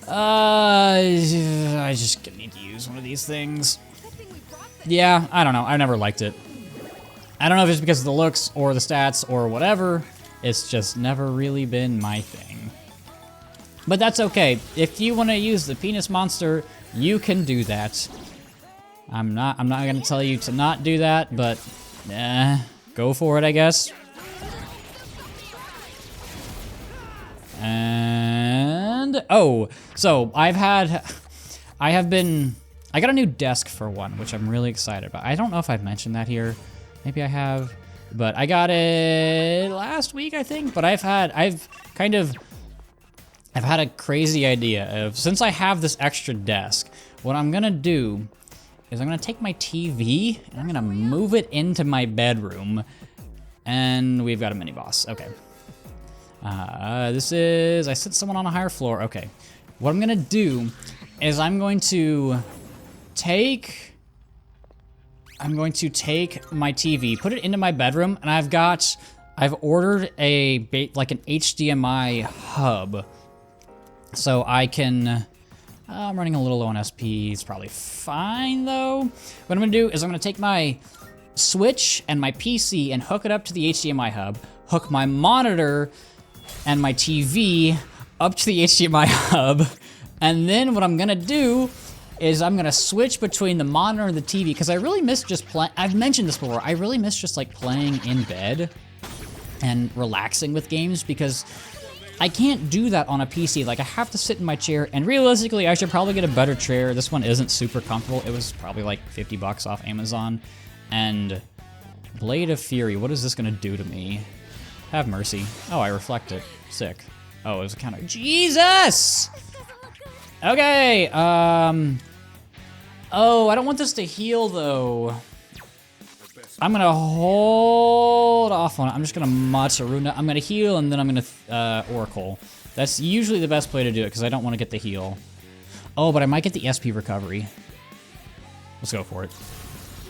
A: I just need to use one of these things. Yeah, I don't know. I never liked it. I don't know if it's because of the looks or the stats or whatever. It's just never really been my thing. But that's okay. If you want to use the penis monster, you can do that. I'm not going to tell you to not do that, but go for it, I guess. And oh, so I got a new desk for one, which I'm really excited about. I don't know if I've mentioned that here. Maybe I have, but I got it last week, I think. But I've had a crazy idea of, since I have this extra desk, what I'm gonna do is I'm gonna take my TV and I'm gonna move it into my bedroom, and we've got a mini boss. Okay. I sent someone on a higher floor. Okay. What I'm gonna do is I'm going to take my TV, put it into my bedroom, and I've ordered like an HDMI hub. So I can, I'm running a little low on SP, it's probably fine though. What I'm gonna do is I'm gonna take my Switch and my PC and hook it up to the HDMI hub, hook my monitor and my TV up to the HDMI hub, and then what I'm gonna do is I'm gonna switch between the monitor and the TV, because I really miss just playing. I've mentioned this before, I really miss just like playing in bed and relaxing with games, because I can't do that on a PC. Like, I have to sit in my chair, and realistically, I should probably get a better chair. This one isn't super comfortable. It was probably like 50 bucks off Amazon. And Blade of Fury, what is this gonna do to me? Have mercy. Oh, I reflect it. Sick. Oh, it was a counter. Jesus! Okay, oh, I don't want this to heal, though. I'm gonna hold off on it. I'm just gonna Matsaruna. I'm gonna heal, and then I'm gonna Oracle. That's usually the best way to do it, because I don't want to get the heal. Oh, but I might get the SP recovery. Let's go for it.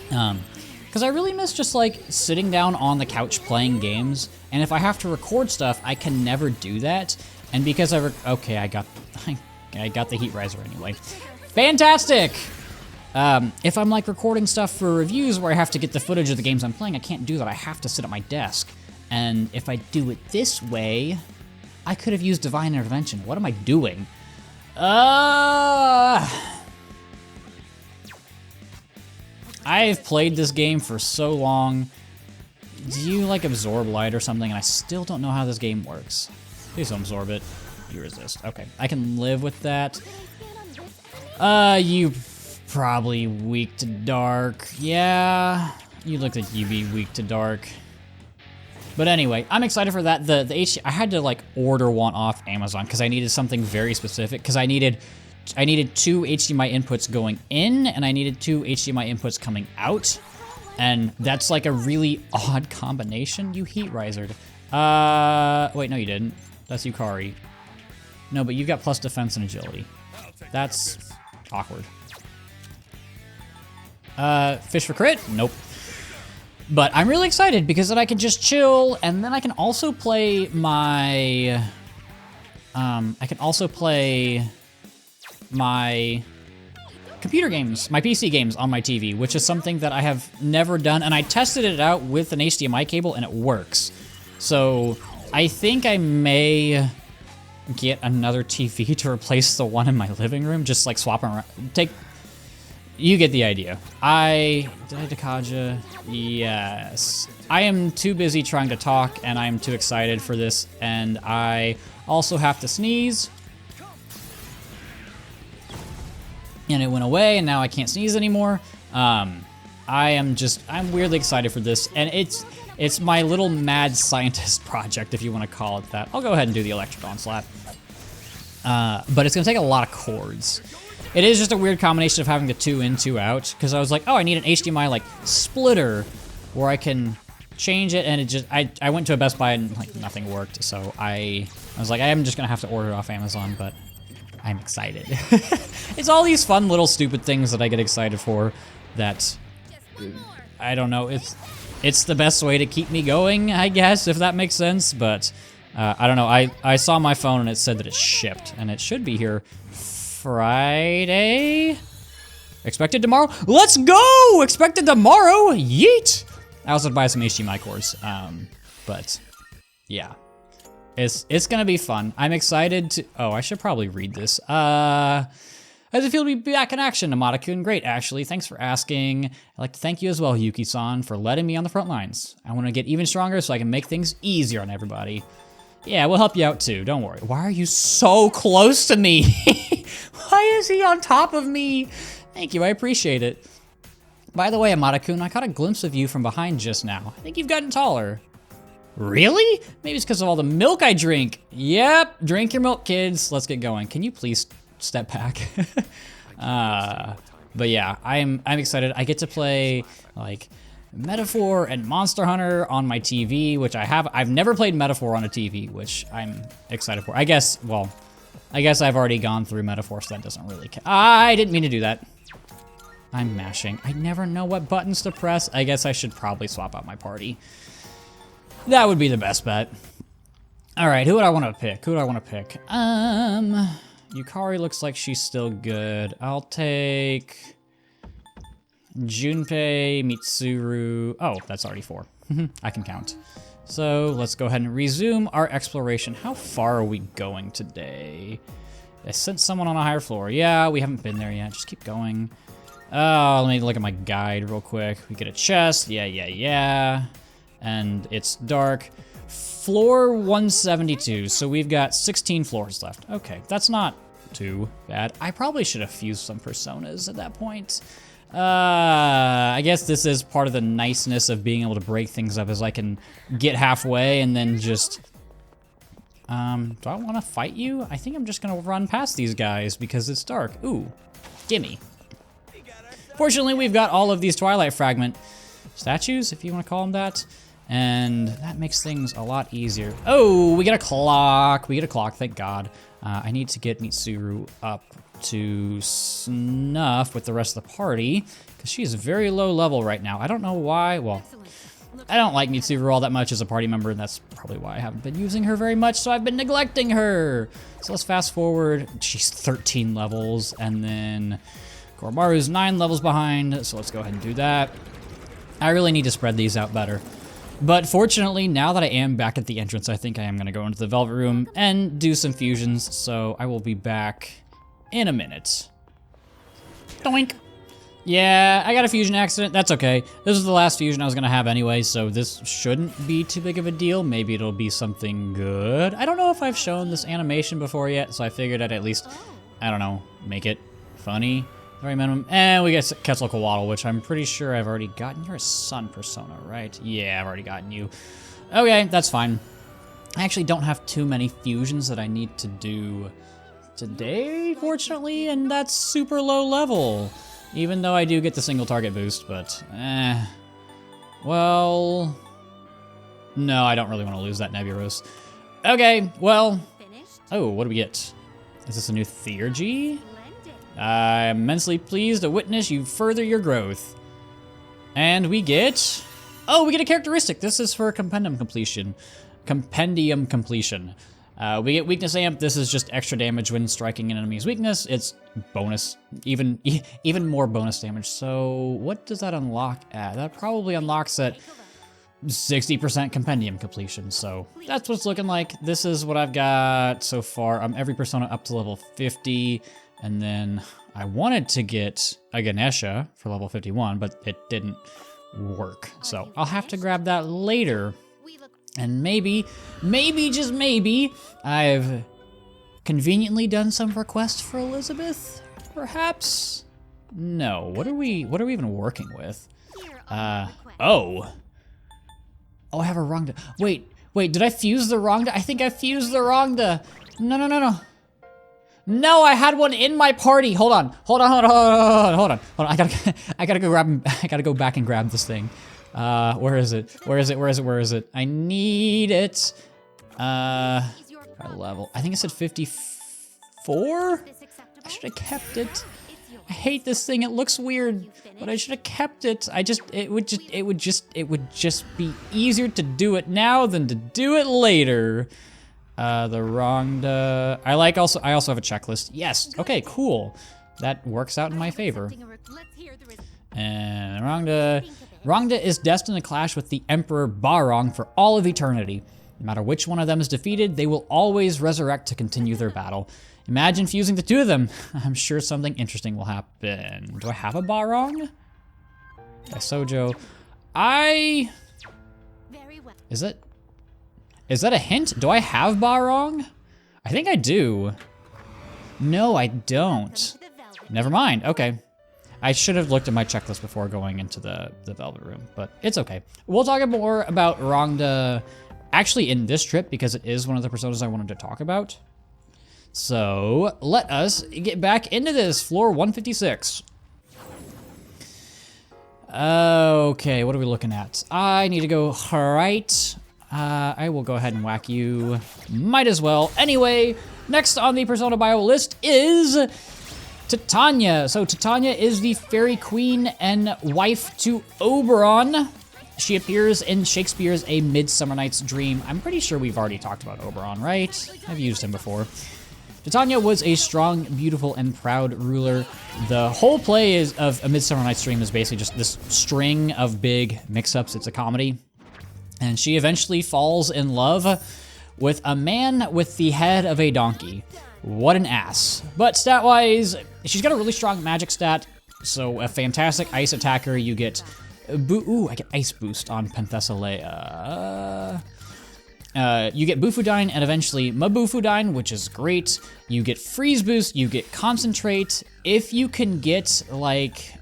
A: Because I really miss just, like, sitting down on the couch playing games, and if I have to record stuff, I can never do that. And because okay, I got the Heat Riser anyway. Fantastic! If I'm, like, recording stuff for reviews where I have to get the footage of the games I'm playing, I can't do that. I have to sit at my desk. And if I do it this way, I could have used Divine Intervention. What am I doing? I've played this game for so long. Do you, like, absorb light or something? And I still don't know how this game works. Please don't absorb it. You resist. Okay, I can live with that. You probably weak to dark. Yeah, you look like you'd be weak to dark. But anyway, I'm excited for that. I had to, like, order one off Amazon because I needed something very specific. Because I needed 2 HDMI inputs going in, and I needed 2 HDMI inputs coming out. And that's like a really odd combination. You Heat Risered. Wait, no you didn't. That's Yukari. No, but you've got plus defense and agility. That's awkward. Fish for crit? Nope. But I'm really excited because then I can just chill, and then I can also play my... my computer games, my PC games on my TV, which is something that I have never done, and I tested it out with an HDMI cable, and it works. So I think I may get another TV to replace the one in my living room, just like swap them around. You get the idea. Did I Dakaja? Yes. I am too busy trying to talk, and I am too excited for this, and I also have to sneeze. And it went away, and now I can't sneeze anymore. I'm weirdly excited for this, and it's my little mad scientist project, if you want to call it that. I'll go ahead and do the electric onslaught. But it's gonna take a lot of chords. It is just a weird combination of having the 2 in, 2 out, because I was like, oh, I need an HDMI like splitter where I can change it, and it just I went to a Best Buy and like nothing worked, so I was like, I am just gonna have to order it off Amazon, but I'm excited. It's all these fun little stupid things that I get excited for that, I don't know, it's the best way to keep me going, I guess, if that makes sense, but I don't know, I saw my phone and it said that it shipped, and it should be here Friday? Expected tomorrow? Let's go! Expected tomorrow! Yeet! I also buy some HDMI cords, but yeah. It's gonna be fun. I'm excited to... Oh, I should probably read this. How does it feel to be back in action, Amada-kun? Great, actually. Thanks for asking. I'd like to thank you as well, Yuki-san, for letting me on the front lines. I want to get even stronger so I can make things easier on everybody. Yeah, we'll help you out too, don't worry. Why are you so close to me? Why is he on top of me? Thank you, I appreciate it. By the way, Amada-kun, I caught a glimpse of you from behind just now. I think you've gotten taller. Really? Maybe it's because of all the milk I drink. Yep, drink your milk, kids. Let's get going. Can you please step back? But yeah, I'm excited. I get to play like Metaphor and Monster Hunter on my TV, which I've never played Metaphor on a TV, which I'm excited for. I guess I've already gone through Metaphor, so that doesn't really count. I didn't mean to do that. I'm mashing. I never know what buttons to press. I guess I should probably swap out my party. That would be the best bet. All right, who would I want to pick? Yukari looks like she's still good. I'll take Junpei, Mitsuru. Oh, that's already 4. I can count. So let's go ahead and resume our exploration. How far are we going today? I sent someone on a higher floor. Yeah, we haven't been there yet. Just keep going. Oh, let me look at my guide real quick. We get a chest. Yeah. And it's dark. Floor 172, so we've got 16 floors left. Okay, that's not too bad. I probably should have fused some personas at that point. I guess this is part of the niceness of being able to break things up, is I can get halfway and then just... do I want to fight you? I think I'm just gonna run past these guys because it's dark. Ooh, gimme. Fortunately, we've got all of these Twilight Fragment statues, if you want to call them that, and that makes things a lot easier. Oh, we get a clock. We get a clock, thank God. I need to get Mitsuru up to snuff with the rest of the party, because she is very low level right now. I don't know why. Well, I don't like Mitsuru all that much as a party member, and that's probably why I haven't been using her very much, so I've been neglecting her. So let's fast forward. She's 13 levels, and then Koromaru's 9 levels behind, so let's go ahead and do that. I really need to spread these out better. But fortunately, now that I am back at the entrance, I think I am going to go into the Velvet Room and do some fusions, so I will be back in a minute. Doink! Yeah, I got a fusion accident. That's okay. This is the last fusion I was going to have anyway, so this shouldn't be too big of a deal. Maybe it'll be something good. I don't know if I've shown this animation before yet, so I figured I'd at least, I don't know, make it funny. Very minimum. And we get Quetzalcoatl, which I'm pretty sure I've already gotten. You're a sun persona, right? Yeah, I've already gotten you. Okay, that's fine. I actually don't have too many fusions that I need to do today, fortunately, and that's super low level. Even though I do get the single target boost, but well, no, I don't really want to lose that Nebulos. Okay, well, oh, what do we get? Is this a new Theurgy? I'm immensely pleased to witness you further your growth. And we get, oh, we get a characteristic. This is for compendium completion. We get weakness amp. This is just extra damage when striking an enemy's weakness. It's bonus, even more bonus damage. So what does that unlock at? That probably unlocks at 60% compendium completion. So that's what it's looking like. This is what I've got so far. I'm every persona up to level 50. And then I wanted to get a Ganesha for level 51, but it didn't work. So I'll have to grab that later. And maybe, just maybe, I've conveniently done some requests for Elizabeth, perhaps? No, what are we even working with? Oh, I have a Rongda. Wait, did I fuse the Rongda? I think I fused the Rongda. No. No, I had one in my party. Hold on. I gotta go grab him. I gotta go back and grab this thing. Where is it? I need it. Level. I think it said 54? I should have kept it. I hate this thing. It looks weird, but I should have kept it. It would just be easier to do it now than to do it later. The Rongda. I also have a checklist. Yes. Okay, cool. That works out in my favor. And Rongda is destined to clash with the Emperor Barong for all of eternity. No matter which one of them is defeated, they will always resurrect to continue their battle. Imagine fusing the two of them. I'm sure something interesting will happen. Do I have a Barong? Sojo. Is that a hint? Do I have Barong? I think I do. No, I don't. Never mind. Okay. I should have looked at my checklist before going into the Velvet Room, but it's okay. We'll talk more about Rongda actually in this trip because it is one of the personas I wanted to talk about. So let us get back into this. Floor 156. Okay, what are we looking at? I need to go right. I will go ahead and whack you. Might as well. Anyway, next on the persona bio list is Titania. So Titania is the fairy queen and wife to Oberon. She appears in Shakespeare's A Midsummer Night's Dream. I'm pretty sure we've already talked about Oberon, right? I've used him before. Titania was a strong, beautiful, and proud ruler. The whole play of A Midsummer Night's Dream is basically just this string of big mix-ups. It's a comedy. And she eventually falls in love with a man with the head of a donkey. What an ass. But stat-wise, she's got a really strong magic stat. So a fantastic ice attacker. You get... I get ice boost on Penthesilea. You get Bufudine and eventually Mabufudine, which is great. You get freeze boost, you get concentrate. If you can get like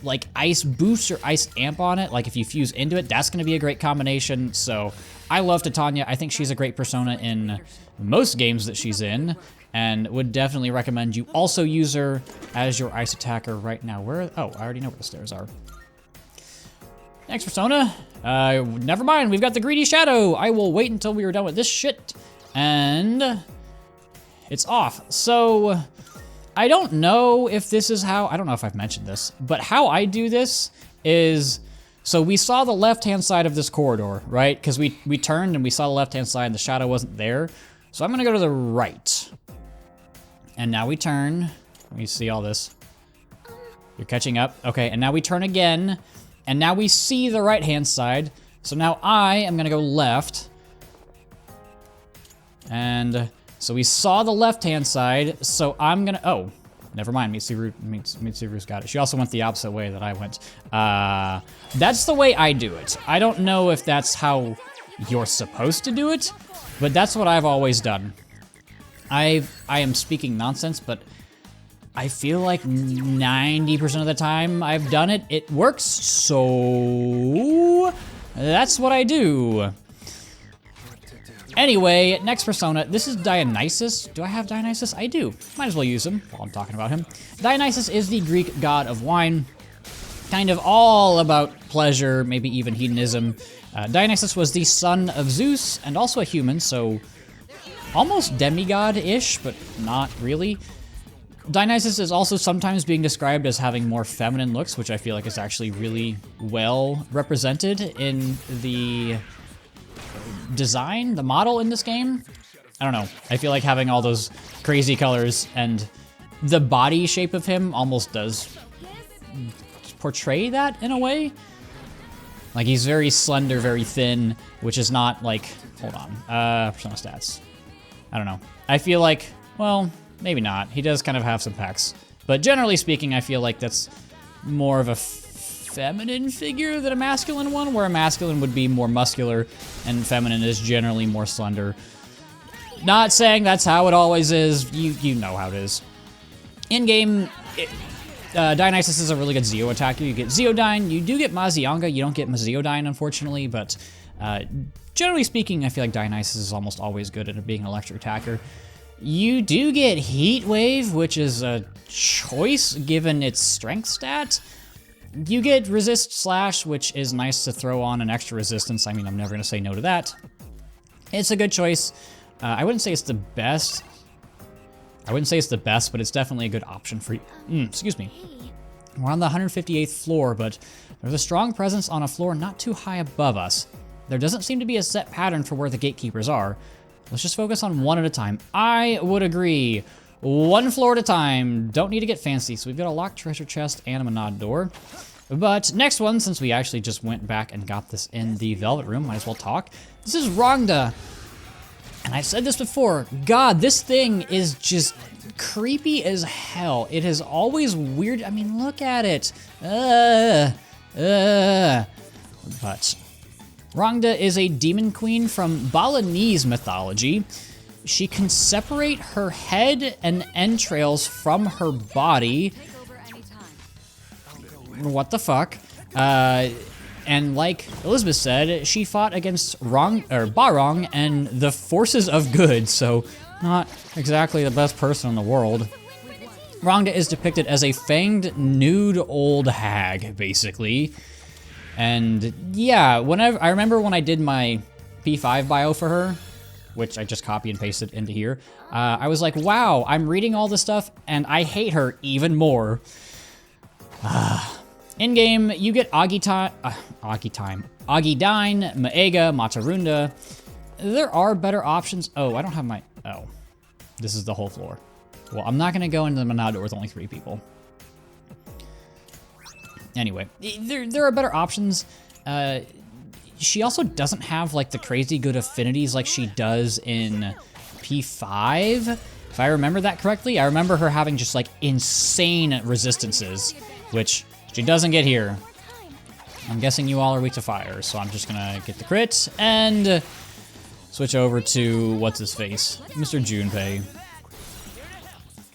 A: like ice boost or ice amp on it, like if you fuse into it, that's gonna be a great combination. So I love Titania. I think she's a great persona in most games that she's in, and would definitely recommend you also use her as your ice attacker right now. Where, oh, I already know where the stairs are. Next persona, never mind, we've got the Greedy Shadow. I will wait until we are done with this shit, and it's off. So, I don't know if this is how, I don't know if I've mentioned this, but how I do this is, so we saw the left-hand side of this corridor, right? Because we turned and we saw the left-hand side and the shadow wasn't there. So I'm gonna go to the right. And now we turn, let me see all this. You're catching up, okay, and now we turn again, and now we see the right-hand side. So now I am gonna go left. And so we saw the left-hand side, so I'm gonna, oh, never mind, Mitsuru's got it. She also went the opposite way that I went. That's the way I do it. I don't know if that's how you're supposed to do it, but that's what I've always done. I am speaking nonsense, but I feel like 90% of the time I've done it, it works, so that's what I do. Anyway, next persona, this is Dionysus. Do I have Dionysus? I do. Might as well use him while I'm talking about him. Dionysus is the Greek god of wine, kind of all about pleasure, maybe even hedonism. Dionysus was the son of Zeus and also a human, so almost demigod-ish, but not really. Dionysus is also sometimes being described as having more feminine looks, which I feel like is actually really well represented in the design, the model in this game. I don't know. I feel like having all those crazy colors and the body shape of him almost does portray that in a way. Like he's very slender, very thin, which is not like, hold on, persona stats. I don't know. I feel like, well, maybe not. He does kind of have some pecs. But generally speaking, I feel like that's more of a feminine figure than a masculine one, where a masculine would be more muscular and feminine is generally more slender. Not saying that's how it always is. You know how it is. In-game, Dionysus is a really good Zeo attacker. You get Zeodyne. You do get Mazianga. You don't get Maziodyne, unfortunately, but generally speaking, I feel like Dionysus is almost always good at being an electric attacker. You do get Heat Wave, which is a choice given its strength stat. You get Resist Slash, which is nice to throw on an extra resistance. I mean, I'm never going to say no to that. It's a good choice. I wouldn't say it's the best. But it's definitely a good option for you. Excuse me. We're on the 158th floor, but there's a strong presence on a floor not too high above us. There doesn't seem to be a set pattern for where the gatekeepers are. Let's just focus on one at a time. I would agree. One floor at a time. Don't need to get fancy. So we've got a locked treasure chest and a Menad door. But next one, since we actually just went back and got this in the Velvet Room, might as well talk. This is Rhongda. And I've said this before. God, this thing is just creepy as hell. It is always weird. I mean, look at it. But Rhongda is a demon queen from Balinese mythology. She can separate her head and entrails from her body. What the fuck? And like Elizabeth said, she fought against Barong and the forces of good, so not exactly the best person in the world. Rhongda is depicted as a fanged, nude old hag, basically. And yeah, whenever I remember when I did my P5 bio for her, which I just copy and pasted into here, I was like, wow, I'm reading all this stuff and I hate her even more. In-game, you get Augidine, Maega, Matarunda. There are better options. Oh, I don't have my, oh. This is the whole floor. Well, I'm not gonna go into the Menad door with only 3 people. Anyway, there are better options. She also doesn't have like the crazy good affinities like she does in P5. If I remember that correctly, I remember her having just like insane resistances, which she doesn't get here. I'm guessing you all are weak to fire, so I'm just gonna get the crit and switch over to what's his face, Mr. Junpei.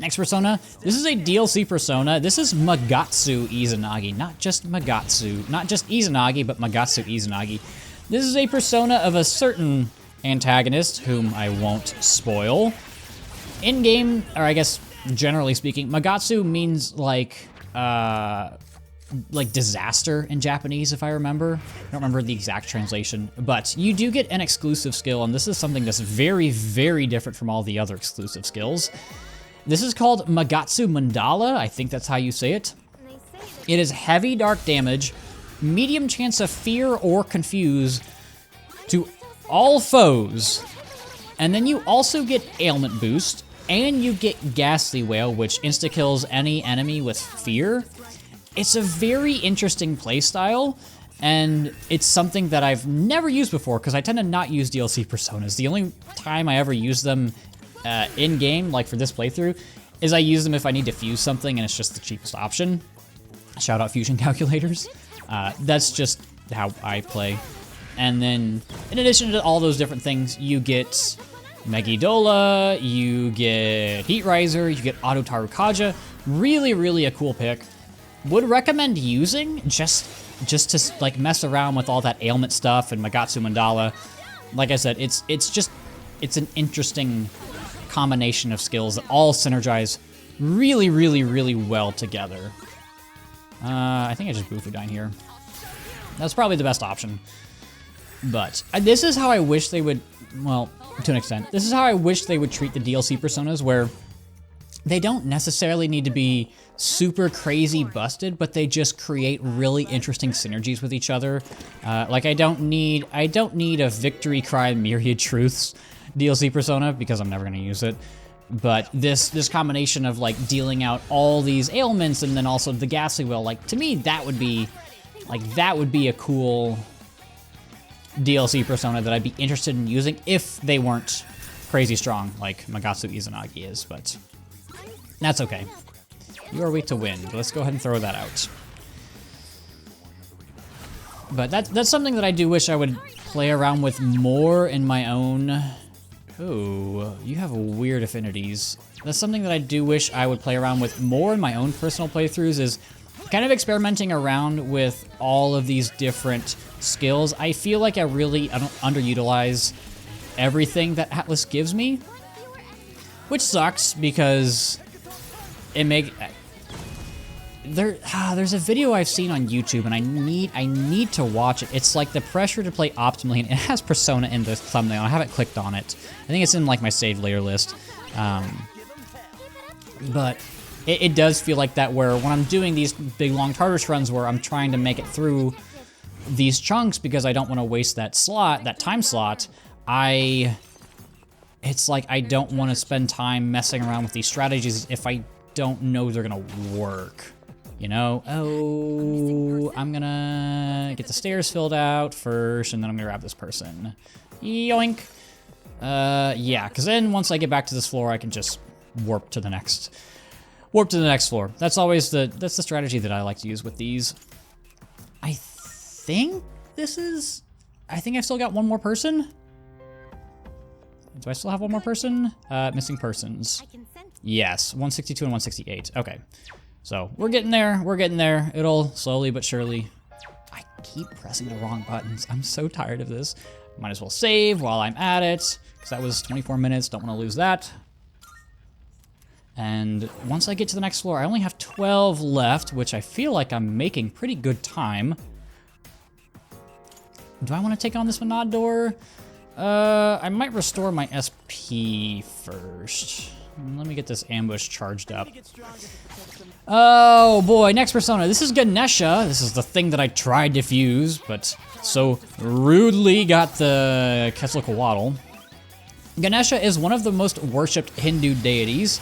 A: Next persona, this is a DLC persona. This is Magatsu Izanagi, not just Magatsu, not just Izanagi, but Magatsu Izanagi. This is a persona of a certain antagonist, whom I won't spoil. In-game, or I guess generally speaking, Magatsu means like disaster in Japanese, if I remember. I don't remember the exact translation, but you do get an exclusive skill, and this is something that's very, very different from all the other exclusive skills. This is called Magatsu Mandala, I think that's how you say it. It is heavy dark damage, medium chance of fear or confuse to all foes, and then you also get ailment boost, and you get Ghastly Wail, which insta-kills any enemy with fear. It's a very interesting playstyle, and it's something that I've never used before, because I tend to not use DLC personas. The only time I ever use them in-game, like for this playthrough, is I use them if I need to fuse something and it's just the cheapest option. Shout out fusion calculators. That's just how I play. And then, in addition to all those different things, you get Megidola, you get Heat Riser, you get Auto Tarukaja. Really, really a cool pick. Would recommend using just to like mess around with all that ailment stuff and Magatsu Mandala. Like I said, it's an interesting combination of skills that all synergize really, really, really well together. I think I just Bufudyne here. That's probably the best option. But this is how I wish they would, well, to an extent, this is how I wish they would treat the DLC personas, where they don't necessarily need to be super crazy busted, but they just create really interesting synergies with each other. Like I don't need a Victory Cry Myriad Truths DLC persona, because I'm never going to use it. But this combination of like dealing out all these ailments and then also the Ghastly Wail, like to me that would be a cool DLC persona that I'd be interested in using if they weren't crazy strong like Magatsu Izanagi is, but that's okay. You are weak to wind. Let's go ahead and throw that out. But that's something that I do wish I would play around with more in my own. Oh, you have weird affinities. That's something that I do wish I would play around with more in my own personal playthroughs, is kind of experimenting around with all of these different skills. I feel like I don't underutilize everything that Atlas gives me, which sucks because there's a video I've seen on YouTube and I need to watch it. It's like the pressure to play optimally, and it has Persona in the thumbnail. I haven't clicked on it. I think it's in like my saved later list. But it does feel like that, where when I'm doing these big long Tartarus runs where I'm trying to make it through these chunks because I don't want to waste that time slot, it's like I don't want to spend time messing around with these strategies if I don't know they're gonna work. You know, oh, I'm gonna get the stairs filled out first, and then I'm gonna grab this person. Yoink. Yeah, because then once I get back to this floor, I can just warp to the next floor. That's always that's the strategy that I like to use with these. I think I've still got one more person. Do I still have one more person? Missing persons. Yes, 162 and 168. Okay. So, we're getting there. It'll slowly but surely. I keep pressing the wrong buttons. I'm so tired of this. Might as well save while I'm at it, because that was 24 minutes. Don't want to lose that. And once I get to the next floor, I only have 12 left, which I feel like I'm making pretty good time. Do I want to take on this Monador? I might restore my SP first. Let me get this ambush charged up. Oh boy, next persona. This is Ganesha. This is the thing that I tried to fuse, but so rudely got the Quetzalcoatl. Ganesha is one of the most worshipped Hindu deities.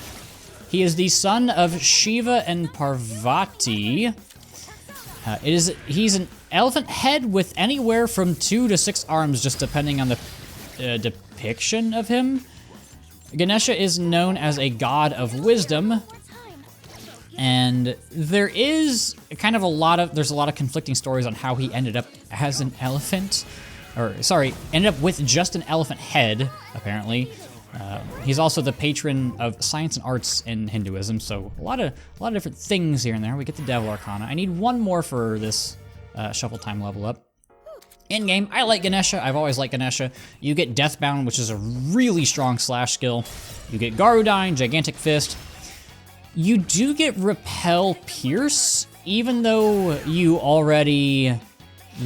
A: He is the son of Shiva and Parvati. He's an elephant head with anywhere from 2 to 6 arms, just depending on the depiction of him. Ganesha is known as a god of wisdom, and there's a lot of conflicting stories on how he ended up as an elephant, ended up with just an elephant head, apparently. He's also the patron of science and arts in Hinduism, so a lot of different things here and there. We get the Devil Arcana. I need one more for this Shuffle Time level up. In game, I like Ganesha. I've always liked Ganesha. You get Deathbound, which is a really strong slash skill. You get Garudine, Gigantic Fist. You do get Repel Pierce, even though you already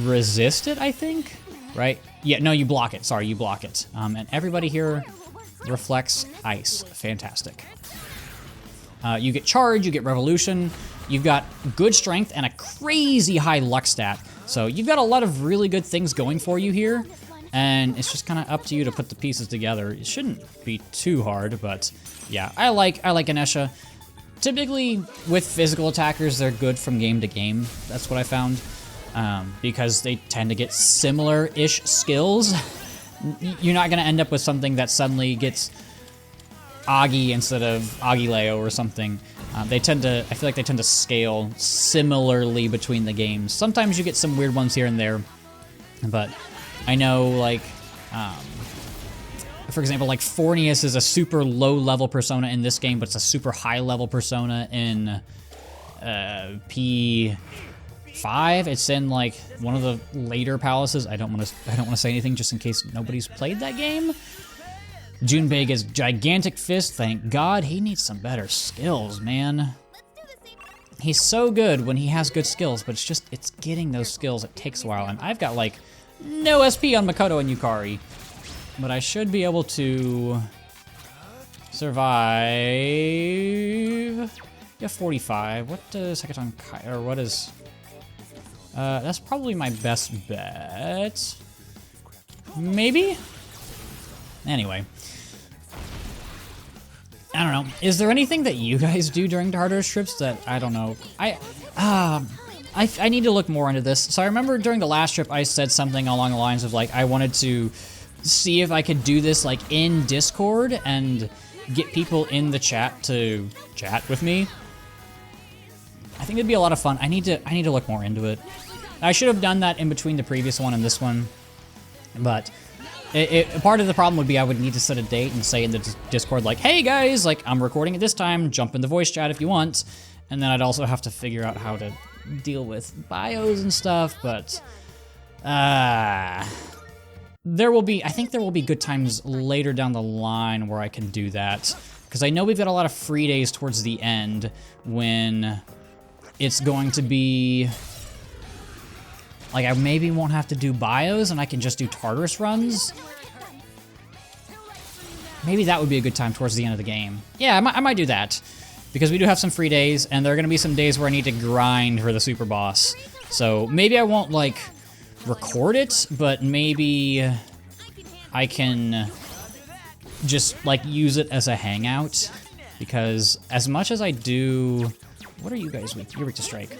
A: resist it, I think, right? Yeah, no, you block it. Sorry, you block it. And everybody here reflects ice. Fantastic. You get Charge, you get Revolution. You've got good strength and a crazy high luck stat. So you've got a lot of really good things going for you here, and it's just kind of up to you to put the pieces together. It shouldn't be too hard, but yeah, I like Ganesha. Typically, with physical attackers, they're good from game to game. That's what I found, because they tend to get similar-ish skills. You're not going to end up with something that suddenly gets Agi instead of Agileo or something. I feel like they tend to scale similarly between the games. Sometimes you get some weird ones here and there, but I know, like, for example, like Fornius is a super low-level persona in this game, but it's a super high-level persona in P5. It's in like one of the later palaces. I don't want to say anything just in case nobody's played that game. Junbei is Gigantic Fist, thank God. He needs some better skills, man. He's so good when he has good skills, but it's getting those skills. It takes a while, and I've got like no SP on Makoto and Yukari, but I should be able to survive. Yeah, 45. What does Hecaton Kai, or what is? That's probably my best bet. Maybe? Anyway. I don't know. Is there anything that you guys do during Tartarus trips that I don't know? I need to look more into this. So I remember during the last trip I said something along the lines of like I wanted to see if I could do this like in Discord and get people in the chat to chat with me. I think it'd be a lot of fun. I need to look more into it. I should have done that in between the previous one and this one, but part of the problem would be I would need to set a date and say in the Discord, like, hey guys, like, I'm recording at this time, jump in the voice chat if you want. And then I'd also have to figure out how to deal with bios and stuff, but I think there will be good times later down the line where I can do that. Because I know we've got a lot of free days towards the end when it's going to be like I maybe won't have to do bios and I can just do Tartarus runs. Maybe that would be a good time towards the end of the game. Yeah, I might do that. Because we do have some free days, and there are going to be some days where I need to grind for the super boss. So maybe I won't, like, record it, but maybe I can just, like, use it as a hangout. Because as much as I do... What are you guys weak? You're weak to strike.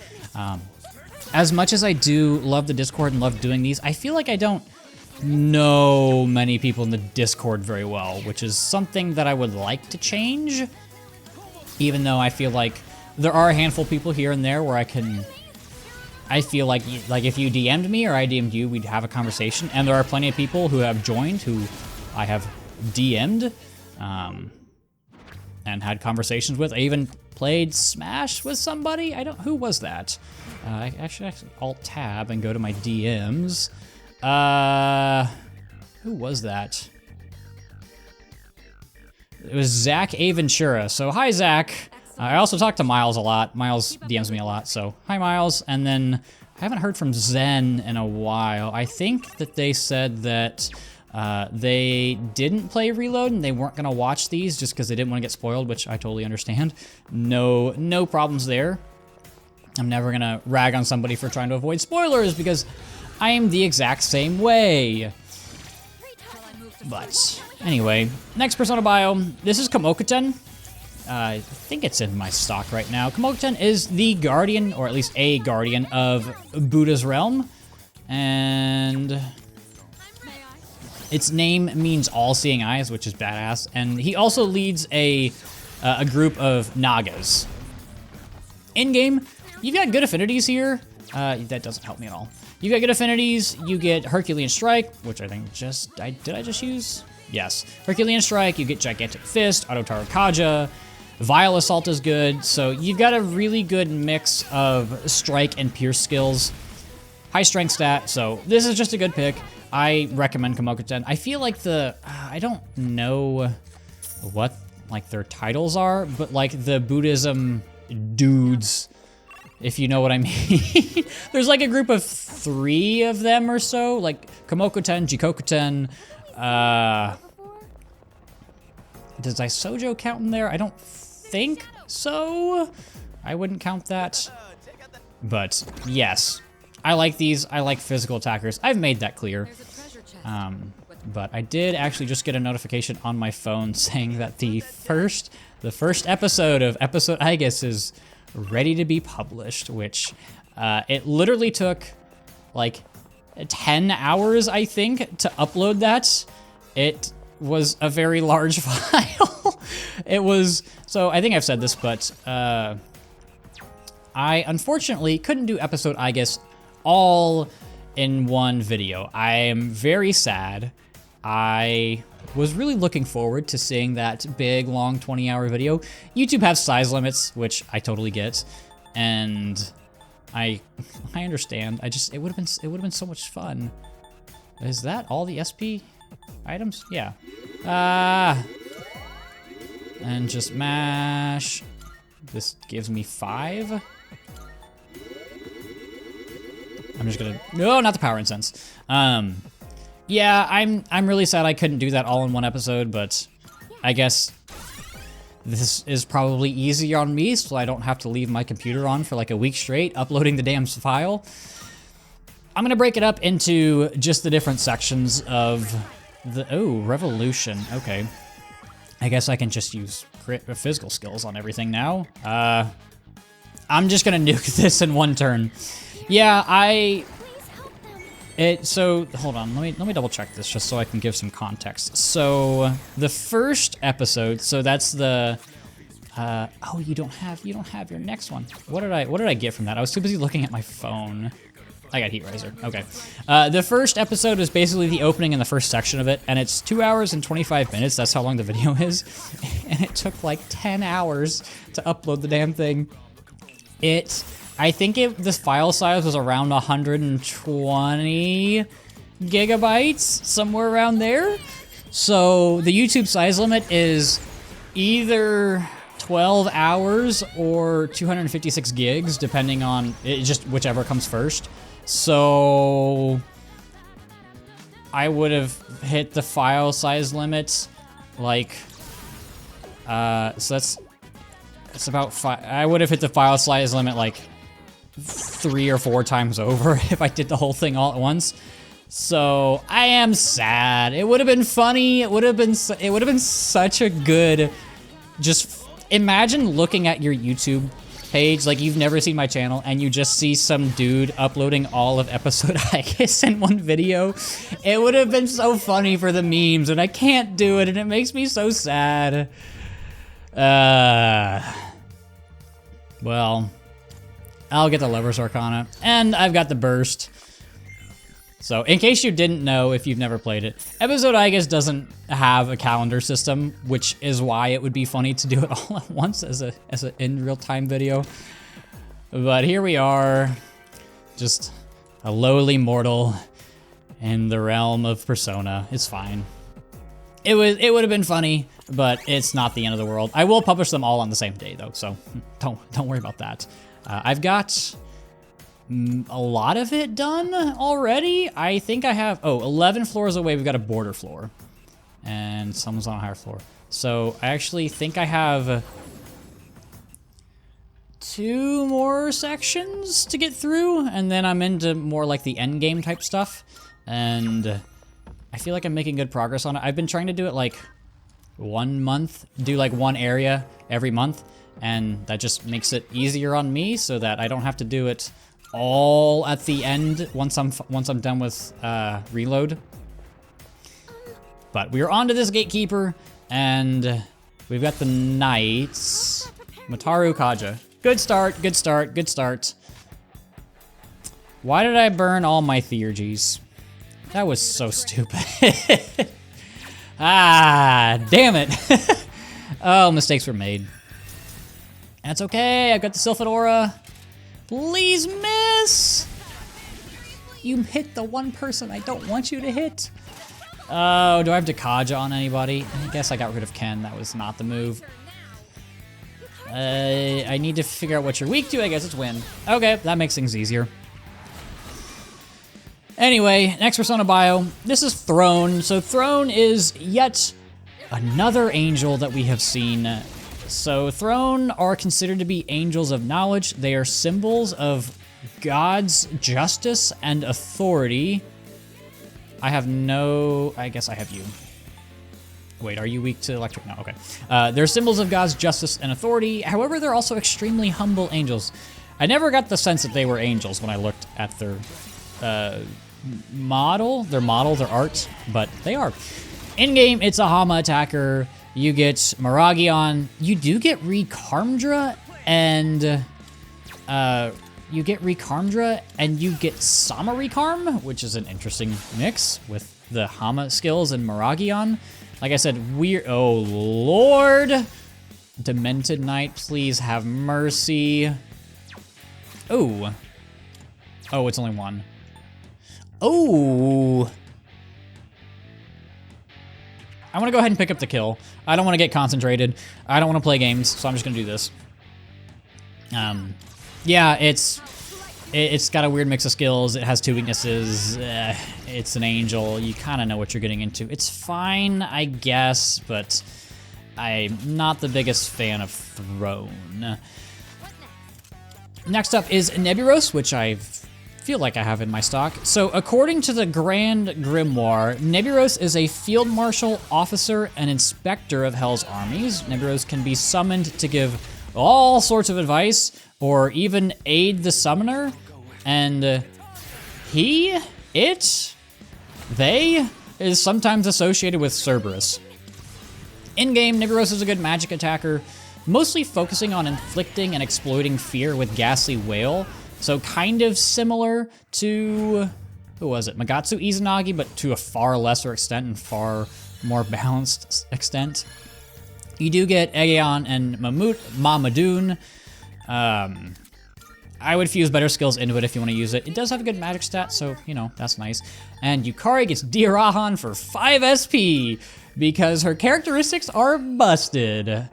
A: As much as I do love the Discord and love doing these, I feel like I don't know many people in the Discord very well, which is something that I would like to change. Even though I feel like there are a handful of people here and there where I feel like if you DM'd me or I DM'd you, we'd have a conversation. And there are plenty of people who have joined who I have DM'd and had conversations with. I even played Smash with somebody. Who was that? I should actually Alt-Tab and go to my DMs. Who was that? It was Zach Aventura. So hi, Zach. I also talk to Miles a lot. Miles DMs me a lot, so hi, Miles. And then I haven't heard from Zen in a while. I think that they said that they didn't play Reload and they weren't gonna watch these just because they didn't want to get spoiled, which I totally understand. No problems there. I'm never gonna rag on somebody for trying to avoid spoilers because I am the exact same way. But anyway, next Persona bio. This is Kamokuten. I think it's in my stock right now. Kamokuten is the guardian, or at least a guardian, of Buddha's realm. And its name means all-seeing eyes, which is badass. And he also leads a group of Nagas. In-game, you've got good affinities here. That doesn't help me at all. You got good affinities, you get Herculean Strike, which I think did I just use? Yes. Herculean Strike, you get Gigantic Fist, Auto Tarakaja, Vile Assault is good, so you've got a really good mix of strike and pierce skills. High strength stat, so this is just a good pick. I recommend Komokoten. I feel like I don't know what like their titles are, but like the Buddhism dudes, if you know what I mean. There's like a group of 3 of them or so, like Komokoten, Jikokoten, does Isojo count in there? I don't think so. I wouldn't count that. But yes, I like these. I like physical attackers. I've made that clear. But I did actually just get a notification on my phone saying that the first episode of Episode Aigis is ready to be published, which it literally took like 10 hours, I think, to upload that. It was a very large file. It was, so I think I've said this, but I unfortunately couldn't do Episode Aigis all in one video. I am very sad. I was really looking forward to seeing that big, long 20-hour video. YouTube has size limits, which I totally get, and I understand. It would have been so much fun. Is that all the SP items? Yeah. And just mash. This gives me 5. I'm just gonna, no, not the power incense. Yeah, I'm really sad I couldn't do that all in one episode, but I guess this is probably easier on me, so I don't have to leave my computer on for like a week straight uploading the damn file. I'm gonna break it up into just the different sections of the, oh, Revolution, okay. I guess I can just use physical skills on everything now. I'm just gonna nuke this in one turn. Yeah, so hold on, let me double check this just so I can give some context. So the first episode, so that's the oh, you don't have your next one. What did I get from that? I was too busy looking at my phone. I got Heat Riser. Okay. The first episode is basically the opening and the first section of it, and it's 2 hours and 25 minutes. That's how long the video is. And it took like 10 hours to upload the damn thing. I think this file size was around 120 gigabytes, somewhere around there. So the YouTube size limit is either 12 hours or 256 gigs, depending on it, just whichever comes first. So I would have hit the file size limit like so it's about 5. I would have hit the file size limit like 3 or 4 times over if I did the whole thing all at once. So I am sad. It would have been funny. It would have been such a good, just imagine looking at your YouTube page like you've never seen my channel and you just see some dude uploading all of Episode Aigis in one video. It would have been so funny for the memes, and I can't do it, and it makes me so sad. Well, I'll get the Lover's Arcana, and I've got the Burst. So, in case you didn't know, if you've never played it, Episode Aigis doesn't have a calendar system, which is why it would be funny to do it all at once as a in real-time video. But here we are, just a lowly mortal in the realm of Persona. It's fine. It would have been funny, but it's not the end of the world. I will publish them all on the same day, though, so don't worry about that. I've got a lot of it done already. I think I have, 11 floors away, we've got a border floor. And someone's on a higher floor. So I actually think I have 2 more sections to get through, and then I'm into more like the end game type stuff. And I feel like I'm making good progress on it. I've been trying to do it like 1 month, do like one area every month, and that just makes it easier on me so that I don't have to do it all at the end once I'm done with reload. But we're on to this gatekeeper, and we've got the knights. Mataru Kaja. Good start, good start, good start. Why did I burn all my theurgies? That was so stupid. Ah, damn it. Oh, mistakes were made. That's okay, I've got the Sylphid Aura. Please miss! You hit the one person I don't want you to hit. Oh, do I have Dekaja on anybody? I guess I got rid of Ken, that was not the move. I need to figure out what you're weak to, I guess it's Wind. Okay, that makes things easier. Anyway, next Persona bio. This is Throne. So Throne is yet another angel that we have seen. So Throne are considered to be angels of knowledge. They are symbols of God's justice and authority. I guess I have you. Wait, are you weak to electric? No, okay. They're symbols of God's justice and authority. However, they're also extremely humble angels. I never got the sense that they were angels when I looked at their their art, but they are. In-game, it's a Hama attacker. You get Miragion. You do get Recarmdra, and you get Sama Recarm, which is an interesting mix with the Hama skills and Miragion. Like I said, oh Lord! Demented Knight, please have mercy. Oh, it's only one. Oh! I want to go ahead and pick up the kill. I don't want to get concentrated. I don't want to play games, so I'm just gonna do this. Yeah, it's got a weird mix of skills. It has two weaknesses. It's an angel. You kind of know what you're getting into. It's fine, I guess, but I'm not the biggest fan of Throne. Next up is Neburos, which I feel like I have in my stock. So according to the Grand Grimoire, Neburos is a field marshal, officer, and inspector of Hell's armies. Neburos can be summoned to give all sorts of advice or even aid the summoner. And they is sometimes associated with Cerberus. In-game, Neburos is a good magic attacker, mostly focusing on inflicting and exploiting fear with Ghastly Wail. So kind of similar to, who was it? Magatsu Izanagi, but to a far lesser extent and far more balanced extent. You do get Aeon and Mamadoon. I would fuse better skills into it if you want to use it. It does have a good magic stat, so, you know, that's nice. And Yukari gets Diarahan for 5 SP because her characteristics are busted.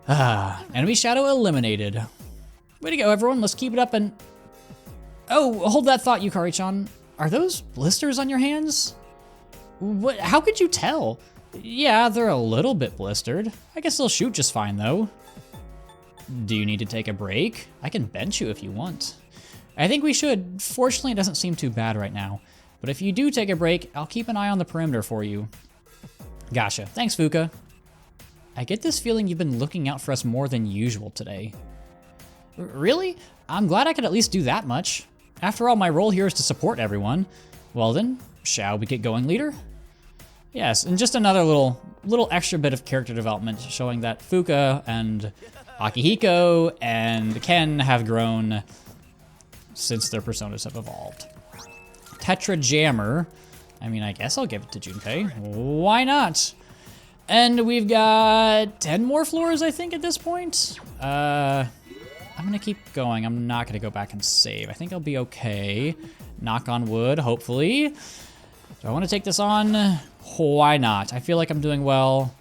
A: Enemy Shadow eliminated. Way to go, everyone. Let's keep it up and... Oh, hold that thought, Yukari-chan. Are those blisters on your hands? What? How could you tell? Yeah, they're a little bit blistered. I guess they'll shoot just fine, though. Do you need to take a break? I can bench you if you want. I think we should. Fortunately, it doesn't seem too bad right now. But if you do take a break, I'll keep an eye on the perimeter for you. Gotcha. Thanks, Fuka. I get this feeling you've been looking out for us more than usual today. Really? I'm glad I could at least do that much. After all, my role here is to support everyone. Well then, shall we get going, leader? Yes, and just another little extra bit of character development showing that Fuka and Akihiko and Ken have grown since their personas have evolved. Tetra Jammer. I mean, I guess I'll give it to Junpei. Why not? And we've got 10 more floors, I think, at this point. I'm gonna keep going. I'm not gonna go back and save. I think I'll be okay. Knock on wood, hopefully. Do I want to take this on? Why not? I feel like I'm doing well.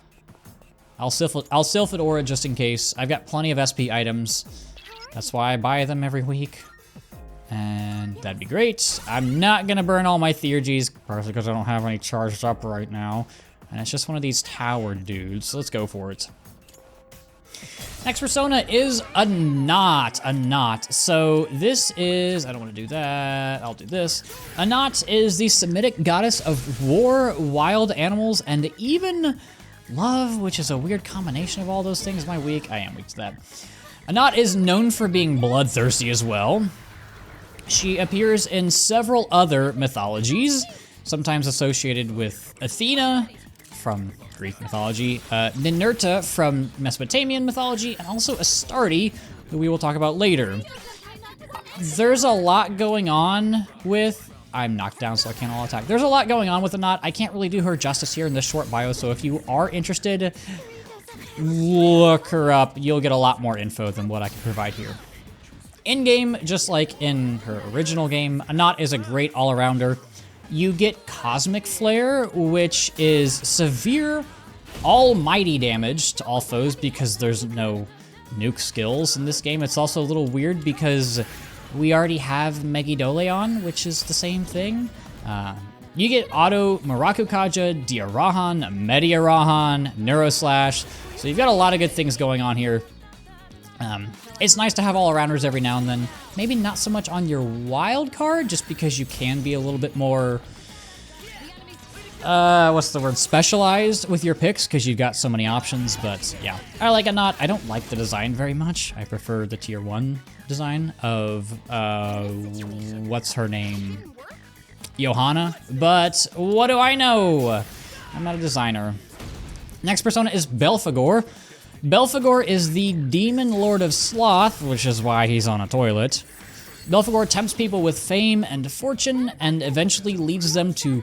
A: I'll Sylphid Aura just in case. I've got plenty of SP items. That's why I buy them every week. And that'd be great. I'm not gonna burn all my Theurgies, partially because I don't have any charged up right now. And it's just one of these tower dudes. So let's go for it. Next persona is Anat. So this is, I don't want to do that, I'll do this. Anat is the Semitic goddess of war, wild animals, and even love, which is a weird combination of all those things. Am I weak? I am weak to that. Anat is known for being bloodthirsty as well. She appears in several other mythologies, sometimes associated with Athena from Greek mythology, Ninurta from Mesopotamian mythology, and also Astarte, who we will talk about later. There's a lot going on with I'm knocked down, so I can't all attack. There's a lot going on with Anat. I can't really do her justice here in this short bio, so if you are interested, look her up. You'll get a lot more info than what I can provide here. In-game, just like in her original game, Anat is a great all-arounder. You get Cosmic Flare, which is severe almighty damage to all foes because there's no nuke skills in this game. It's also a little weird because we already have Megidoleon, which is the same thing. You get Auto Murakukaja, Diarahan, Mediarahan, Neuroslash. So you've got a lot of good things going on here. It's nice to have all-arounders every now and then. Maybe not so much on your wild card, just because you can be a little bit more, what's the word, specialized with your picks, because you've got so many options, but yeah. I like Anat. I don't like the design very much. I prefer the tier 1 design of, what's her name? Johanna. But what do I know? I'm not a designer. Next persona is Belphegor. Belphegor is the demon lord of sloth, which is why he's on a toilet. Belphegor tempts people with fame and fortune and eventually leads them to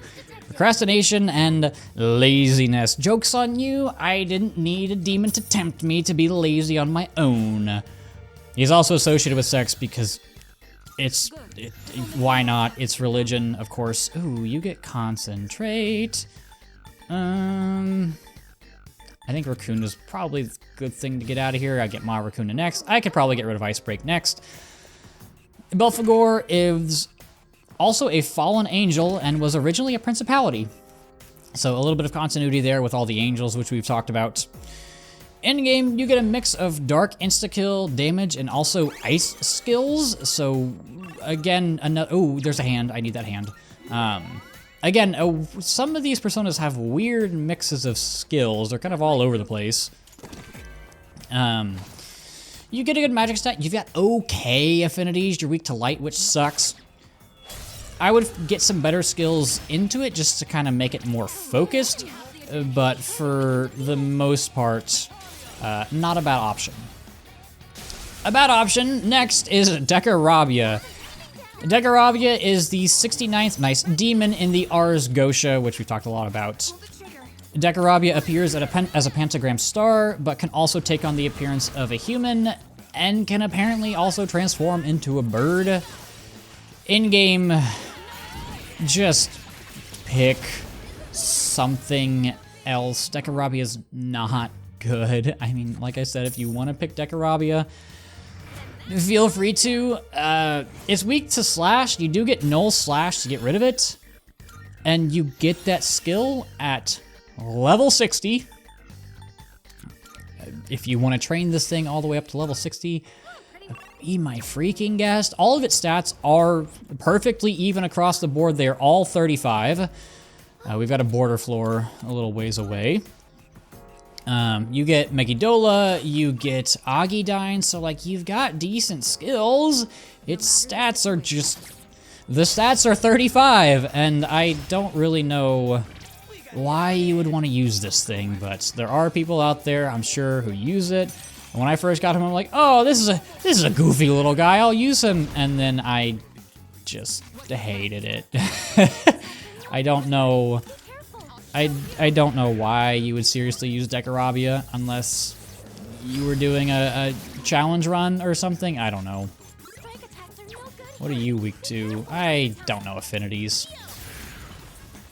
A: procrastination and laziness. Joke's on you, I didn't need a demon to tempt me to be lazy on my own. He's also associated with sex because why not? It's religion, of course. Ooh, you get concentrate. I think Raccoon is probably the good thing to get out of here. I get Ma Raccoon next. I could probably get rid of Ice Break next. Belphegor is also a fallen angel and was originally a principality. So a little bit of continuity there with all the angels, which we've talked about. In game, you get a mix of dark insta-kill damage and also ice skills. So again, oh, there's a hand. I need that hand. Again, some of these personas have weird mixes of skills. They're kind of all over the place. You get a good magic stat. You've got okay affinities. You're weak to light, which sucks. I would get some better skills into it just to kind of make it more focused. But for the most part, not a bad option. A bad option next is Decarabia. Decarabia is the 69th nice demon in the Ars Gotia, which we've talked a lot about. Decarabia appears as a pentagram star, but can also take on the appearance of a human, and can apparently also transform into a bird. In-game, just pick something else. Decarabia is not good. I mean, like I said, if you want to pick Decarabia, feel free to. It's weak to slash. You do get null slash to get rid of it. And you get that skill at level 60. If you want to train this thing all the way up to level 60, be my freaking guest. All of its stats are perfectly even across the board. They're all 35. We've got a border floor a little ways away. You get Megidola, you get Agidine, so like you've got decent skills. Its stats are just, the stats are 35, and I don't really know why you would want to use this thing, but there are people out there, I'm sure, who use it. And when I first got him, I'm like, oh, this is a goofy little guy, I'll use him, and then I just hated it. I don't know. I don't know why you would seriously use Decarabia unless you were doing a challenge run or something. I don't know. What are you weak to? I don't know affinities.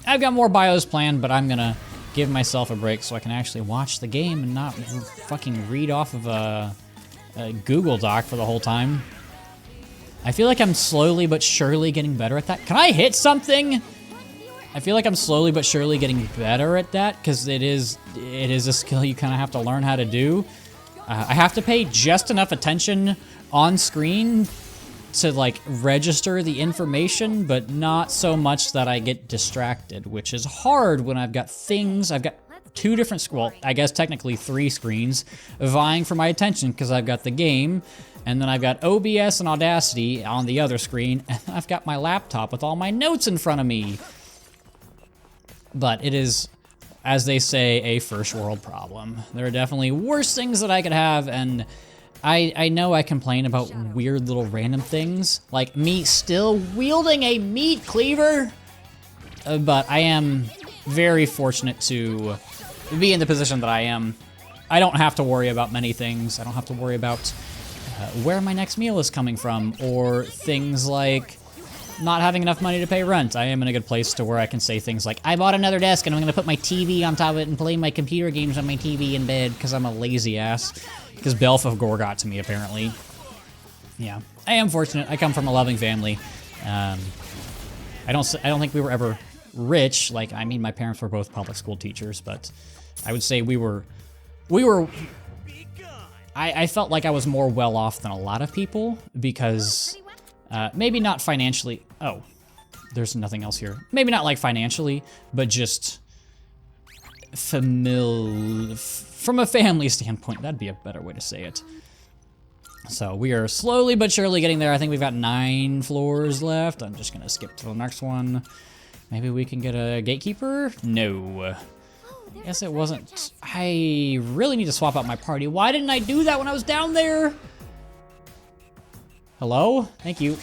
A: I've got more bios planned, but I'm gonna give myself a break so I can actually watch the game and not fucking read off of a Google Doc for the whole time. I feel like I'm slowly but surely getting better at that. Can I hit something? I feel like I'm slowly but surely getting better at that because it is a skill you kind of have to learn how to do. I have to pay just enough attention on screen to like register the information, but not so much that I get distracted, which is hard when I've got things. I've got two different, well, I guess technically 3 screens vying for my attention because I've got the game, and then I've got OBS and Audacity on the other screen, and I've got my laptop with all my notes in front of me. But it is, as they say, a first world problem. There are definitely worse things that I could have, and I know I complain about weird little random things, like me still wielding a meat cleaver, but I am very fortunate to be in the position that I am. I don't have to worry about many things. I don't have to worry about where my next meal is coming from, or things like not having enough money to pay rent. I am in a good place to where I can say things like, I bought another desk and I'm gonna put my TV on top of it and play my computer games on my TV in bed, because I'm a lazy ass. Because Belphegor got to me, apparently. Yeah, I am fortunate. I come from a loving family. I don't think we were ever rich. Like, I mean, my parents were both public school teachers, but I would say I felt like I was more well off than a lot of people, because maybe not financially. Oh, there's nothing else here. Maybe not like financially, but just from a family standpoint. That'd be a better way to say it. So we are slowly but surely getting there. I think we've got 9 floors left. I'm just gonna skip to the next one. Maybe we can get a gatekeeper? No. Guess it wasn't. I really need to swap out my party. Why didn't I do that when I was down there? Hello? Thank you.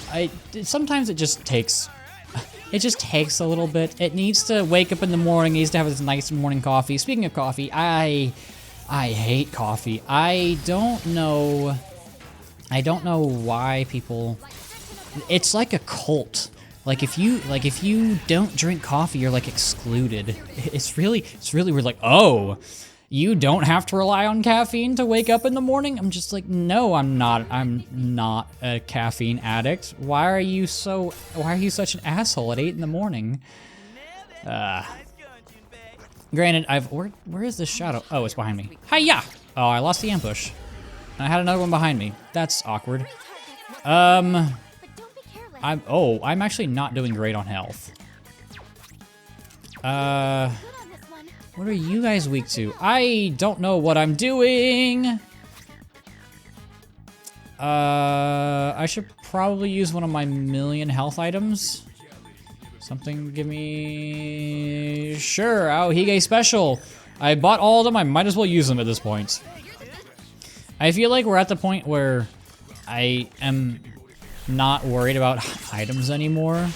A: Sometimes it just takes a little bit. It needs to wake up in the morning. It needs to have this nice morning coffee. Speaking of coffee, I hate coffee. I don't know why people. It's like a cult. Like if you don't drink coffee, you're like excluded. It's really weird. Like, oh, you don't have to rely on caffeine to wake up in the morning? I'm just like, no, I'm not a caffeine addict. Why are you such an asshole at 8 in the morning? Granted, where is this shadow? Oh, it's behind me. Hi-ya! Oh, I lost the ambush. And I had another one behind me. That's awkward. I'm actually not doing great on health. What are you guys weak to? I don't know what I'm doing. I should probably use one of my million health items. Something, give me... Sure, Aohige special. I bought all of them, I might as well use them at this point. I feel like we're at the point where I am not worried about items anymore.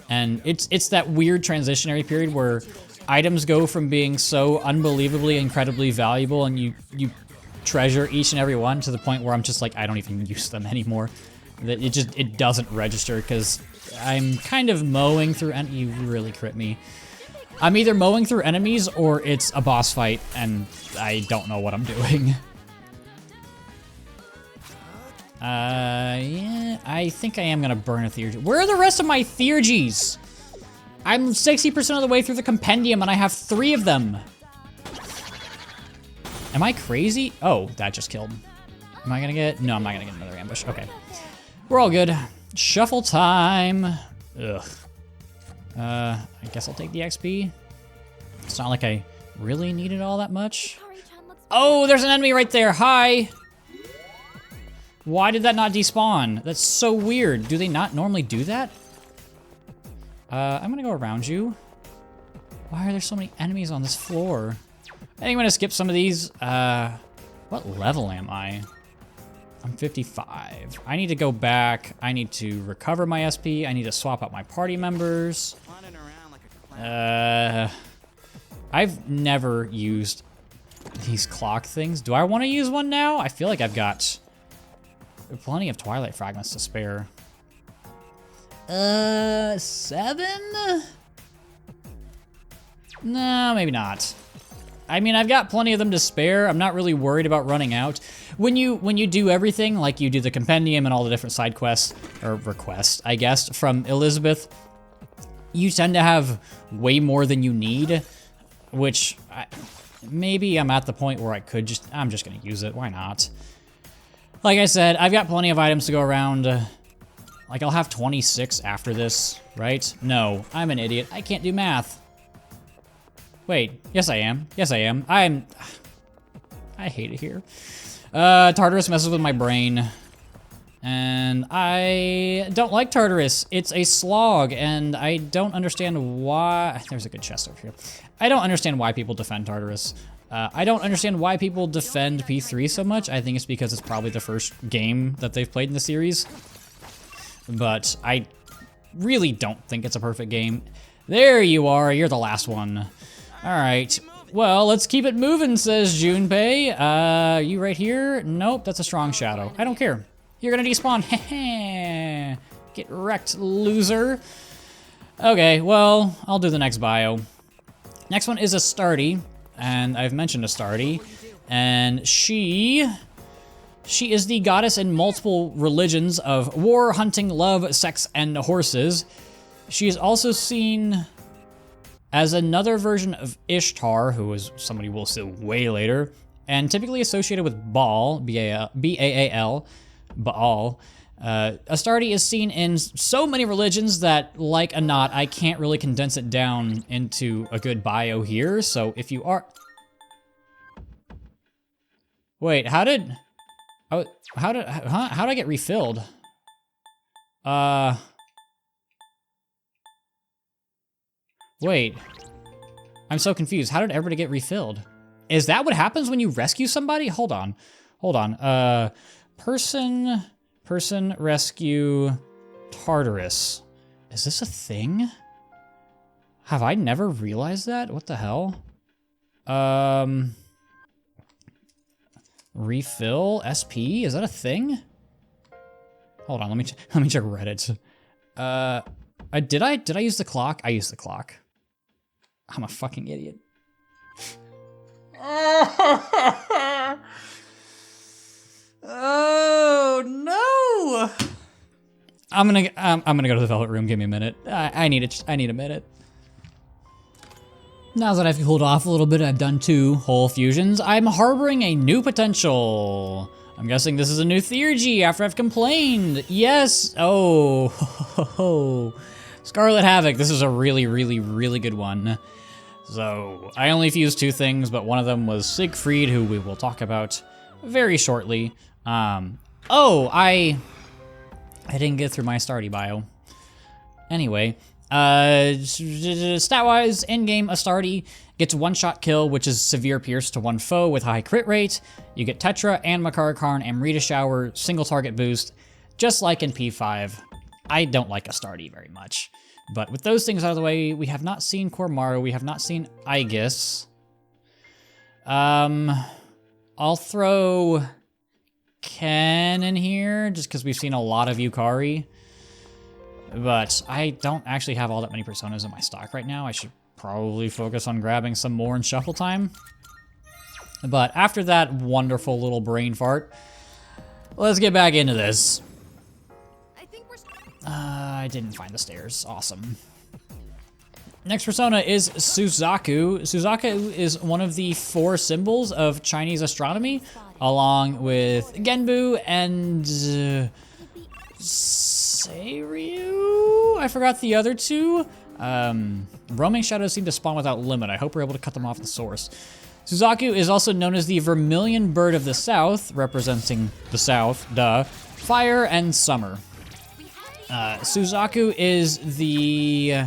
A: And it's that weird transitionary period where items go from being so unbelievably, incredibly valuable, and you treasure each and every one, to the point where I'm just like, I don't even use them anymore. That it doesn't register, because I'm kind of mowing through, and you really crit me. I'm either mowing through enemies or it's a boss fight, and I don't know what I'm doing. Yeah, I think I am gonna burn a Theurgy. Where are the rest of my Theurgies? I'm 60% of the way through the compendium and I have 3 of them. Am I crazy? Oh, that just killed. Am I gonna get? No, I'm not gonna get another ambush. Okay. We're all good. Shuffle time. Ugh. I guess I'll take the XP. It's not like I really needed all that much. Oh, there's an enemy right there. Hi. Why did that not despawn? That's so weird. Do they not normally do that? I'm gonna go around you. Why are there so many enemies on this floor? I think I'm gonna skip some of these. What level am I? I'm 55. I need to go back. I need to recover my SP. I need to swap out my party members. I've never used these clock things. Do I want to use one now? I feel like I've got plenty of Twilight Fragments to spare. 7? No, maybe not. I mean, I've got plenty of them to spare. I'm not really worried about running out. When you do everything, like you do the compendium and all the different side quests, or requests, I guess, from Elizabeth, you tend to have way more than you need, which maybe I'm at the point where I'm just gonna use it. Why not? Like I said, I've got plenty of items to go around. Like, I'll have 26 after this, right? No, I'm an idiot. I can't do math. Wait, yes I am. Yes I am. I hate it here. Tartarus messes with my brain. And I don't like Tartarus. It's a slog, and I don't understand why. There's a good chest over here. I don't understand why people defend Tartarus. I don't understand why people defend P3 so much. I think it's because it's probably the first game that they've played in the series. But I really don't think it's a perfect game. There you are, you're the last one. All right, well, let's keep it moving, says Junpei. You right here? Nope, that's a strong shadow. I don't care. You're gonna despawn. Get wrecked, loser. Okay, well, I'll do the next bio. Next one is Astarte, and I've mentioned Astarte, and she is the goddess in multiple religions of war, hunting, love, sex, and horses. She is also seen as another version of Ishtar, who is somebody we'll see way later, and typically associated with Baal, B-A-A-L, Baal. Astarte is seen in so many religions that, like a knot, I can't really condense it down into a good bio here, so if you are... Wait, how did I get refilled? Wait. I'm so confused. How did everybody get refilled? Is that what happens when you rescue somebody? Hold on. Person rescue Tartarus. Is this a thing? Have I never realized that? What the hell? Refill SP? Is that a thing? Hold on, let me check Reddit. Did I use the clock? I used the clock. I'm a fucking idiot. Oh no! I'm gonna go to the Velvet Room. Give me a minute. I need a minute. Now that I've cooled off a little bit, I've done 2 whole fusions. I'm harboring a new potential. I'm guessing this is a new Theurgy after I've complained. Yes. Oh, Scarlet Havoc. This is a really, really, really good one. So I only fused 2 things, but one of them was Siegfried, who we will talk about very shortly. I didn't get through my Astarte bio. Anyway, stat-wise, in-game Astarte gets 1-shot kill, which is severe pierce to 1 foe with high crit rate. You get Tetra and Makara Karn and Rita Shower, single target boost, just like in P5. I don't like Astarte very much. But with those things out of the way, we have not seen Kormaru, we have not seen Aegis. I'll throw Ken in here, just because we've seen a lot of Yukari. But I don't actually have all that many personas in my stock right now. I should probably focus on grabbing some more in shuffle time. But after that wonderful little brain fart, let's get back into this. I didn't find the stairs. Awesome. Next persona is Suzaku. Suzaku is one of the 4 symbols of Chinese astronomy, along with Genbu and Seiryu? I forgot the other 2. Roaming shadows seem to spawn without limit. I hope we're able to cut them off the source. Suzaku is also known as the Vermilion Bird of the South, representing the South, fire and summer. Suzaku is the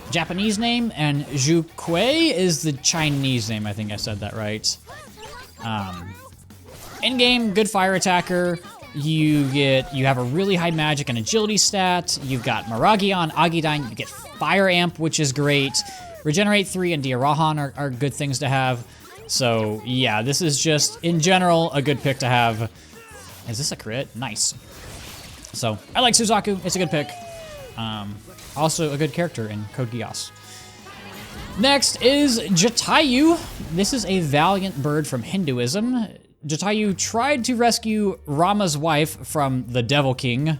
A: Japanese name, and Zhuquei is the Chinese name. I think I said that right. In-game, good fire attacker. You have a really high magic and agility stat. You've got Maragion, Agidyne. You get Fire Amp, which is great. Regenerate 3 and Diarahan are good things to have. So yeah, this is just, in general, a good pick to have. Is this a crit? Nice. So I like Suzaku. It's a good pick. Also a good character in Code Geass. Next is Jatayu. This is a valiant bird from Hinduism. Jatayu tried to rescue Rama's wife from the Devil King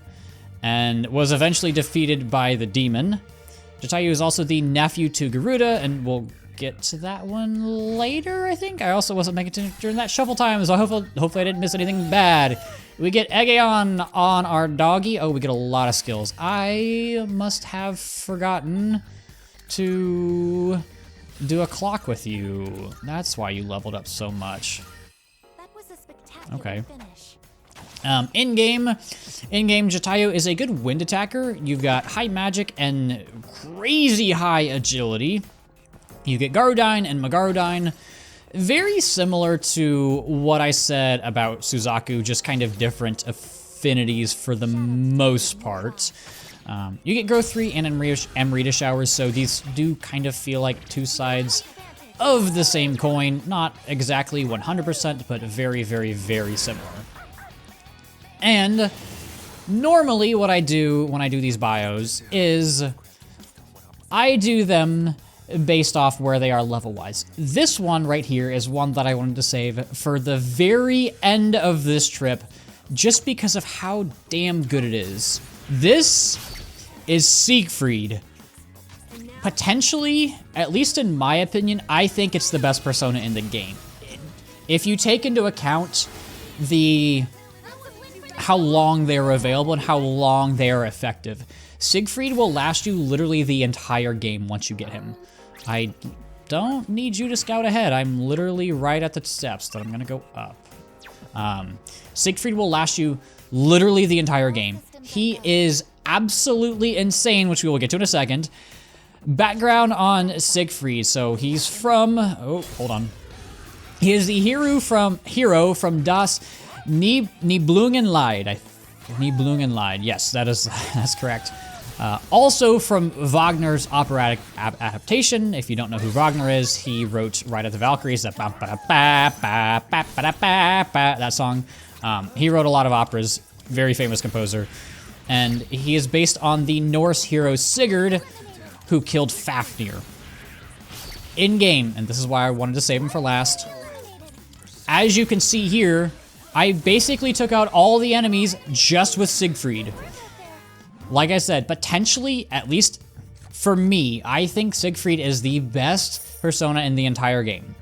A: and was eventually defeated by the demon. Jatayu is also the nephew to Garuda, and we'll get to that one later, I think. I also wasn't making it during that shuffle time, so hopefully I didn't miss anything bad. We get Egeon on our doggy. Oh, we get a lot of skills. I must have forgotten to do a clock with you. That's why you leveled up so much.
E: That was a spectacular
A: Okay.
E: finish.
A: In-game, Jatayu is a good wind attacker. You've got high magic and crazy high agility. You get Garudyne and Magarudyne. very similar to what I said about Suzaku, just kind of different affinities for the most part. You get Growth 3 and Amrita Showers, so these do kind of feel like two sides of the same coin. Not exactly 100%, but very, very, very similar. And normally what I do when I do these bios is I do them based off where they are level-wise. This one right here is one that I wanted to save for the very end of this trip, just because of how damn good it is. This is Siegfried. Potentially, at least in my opinion, I think it's the best persona in the game. If you take into account how long they're available and how long they are effective, Siegfried will last you literally the entire game once you get him. I don't need you to scout ahead. I'm literally right at the steps that I'm gonna go up. Siegfried will last you literally the entire game. He is absolutely insane, which we will get to in a second. Background on Siegfried. So he's from, oh, hold on. He is the hero from Das Nibelungenlied. Nibelungenlied. Yes, that's correct. Also from Wagner's operatic adaptation. If you don't know who Wagner is, he wrote Ride of the Valkyries, that song. He wrote a lot of operas, very famous composer. And he is based on the Norse hero Sigurd, who killed Fafnir. In-game, and this is why I wanted to save him for last. As you can see here, I basically took out all the enemies just with Siegfried. Like I said, potentially, at least for me, I think Siegfried is the best persona in the entire game.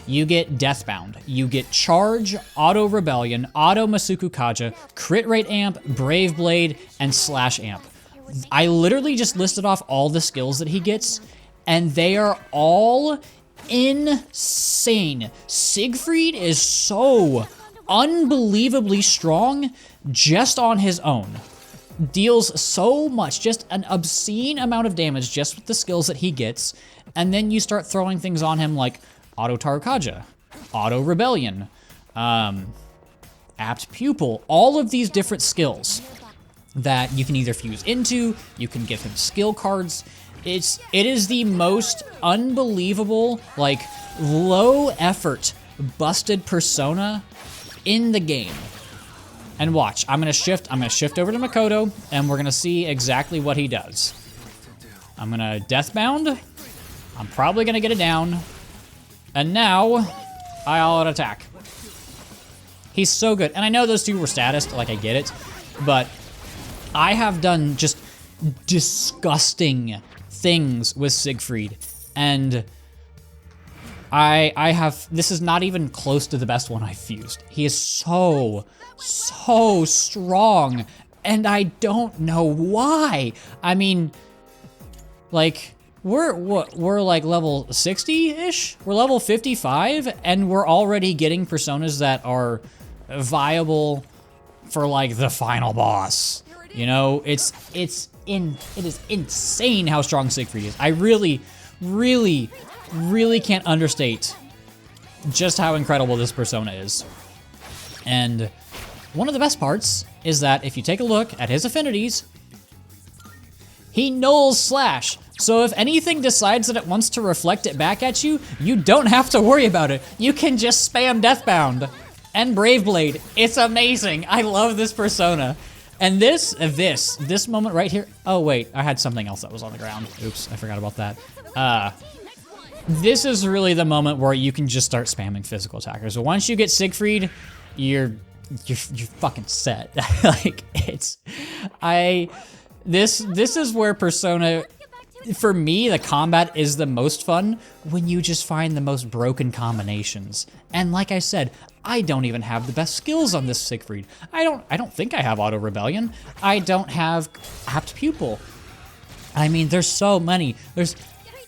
A: You get Deathbound, you get Charge, Auto Rebellion, Auto Masuku Kaja, Crit Rate Amp, Brave Blade, and Slash Amp. I literally just listed off all the skills that he gets, and they are all insane. Siegfried is so unbelievably strong just on his own. Deals so much, just an obscene amount of damage just with the skills that he gets, and then you start throwing things on him like Auto Tarukaja, Auto Rebellion, Apt Pupil, all of these different skills that you can either fuse into, you can give him skill cards. It is the most unbelievable, like, low effort, busted persona in the game. And watch, I'm gonna shift over to Makoto, and we're gonna see exactly what he does. I'm gonna Deathbound. I'm probably gonna get it down. And now, I all-out attack. He's so good. And I know those two were statused, like I get it, but I have done just disgusting things with Siegfried, and this is not even close to the best one I've fused. He is so strong, and I don't know why. I mean, like, we're like level 60-ish? We're level 55, and we're already getting personas that are viable for, like, the final boss. You know, it is insane how strong Siegfried is. I really can't understate just how incredible this persona is. And one of the best parts is that if you take a look at his affinities, he nulls Slash. So if anything decides that it wants to reflect it back at you, you don't have to worry about it. You can just spam Deathbound and Brave Blade. It's amazing. I love this persona. And this moment right here. Oh wait, I had something else that was on the ground. Oops, I forgot about that. This is really the moment where you can just start spamming physical attackers. So once you get Siegfried, you're fucking set. Like, this is where Persona, for me, the combat is the most fun when you just find the most broken combinations. And like I said, I don't even have the best skills on this Siegfried. I don't think I have Auto Rebellion. I don't have Apt Pupil. I mean, there's so many.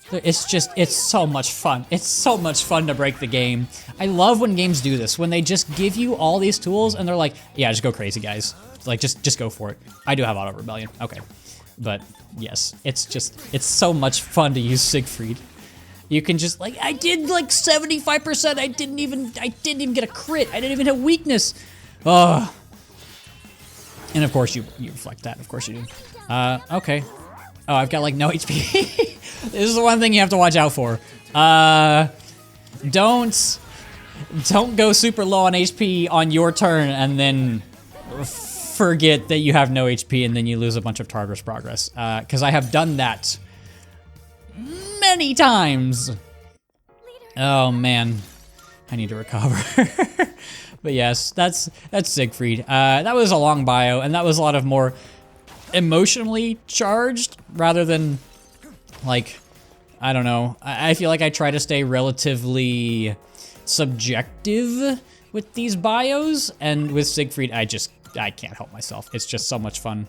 A: It's so much fun. It's so much fun to break the game. I love when games do this, when they just give you all these tools and they're like, yeah, just go crazy, guys. Like, just go for it. I do have Auto Rebellion. Okay. But yes, it's so much fun to use Siegfried. You can just like, I did like 75%. I didn't even get a crit. I didn't even have weakness. Oh. And of course you reflect that. Of course you do. Okay. Oh, I've got like no HP. This is the one thing you have to watch out for. Don't go super low on HP on your turn and then forget that you have no HP and then you lose a bunch of Tartarus progress. Because I have done that many times. Oh man, I need to recover. But yes, that's Siegfried. That was a long bio, and that was a lot of more emotionally charged rather than like, I don't know. I feel like I try to stay relatively subjective with these bios, and with Siegfried, I can't help myself. It's just so much fun.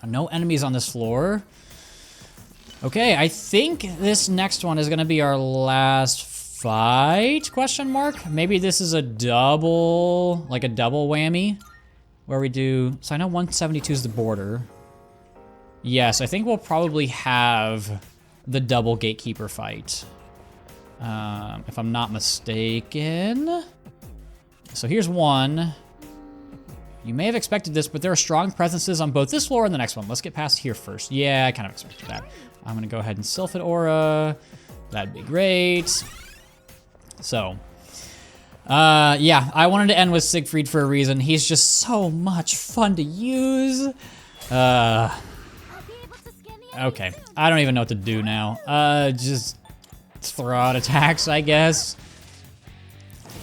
A: No enemies on this floor. Okay, I think this next one is gonna be our last fight, question mark? Maybe this is a double, like a double whammy, where we do, so I know 172 is the border. Yes, I think we'll probably have the double gatekeeper fight, if I'm not mistaken. So here's one. You may have expected this, but there are strong presences on both this floor and the next one. Let's get past here first. Yeah, I kind of expected that. I'm gonna go ahead and Sylphid Aura. That'd be great. So, yeah, I wanted to end with Siegfried for a reason. He's just so much fun to use. Okay, I don't even know what to do now. Just throw out attacks, I guess.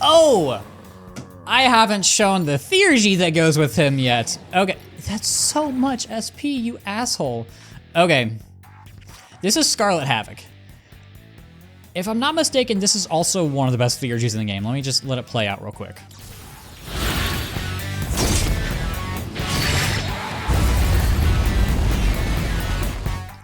A: Oh! I haven't shown the Theurgy that goes with him yet. Okay, that's so much SP, you asshole. Okay, this is Scarlet Havoc. If I'm not mistaken, this is also one of the best Theurgies in the game. Let me just let it play out real quick.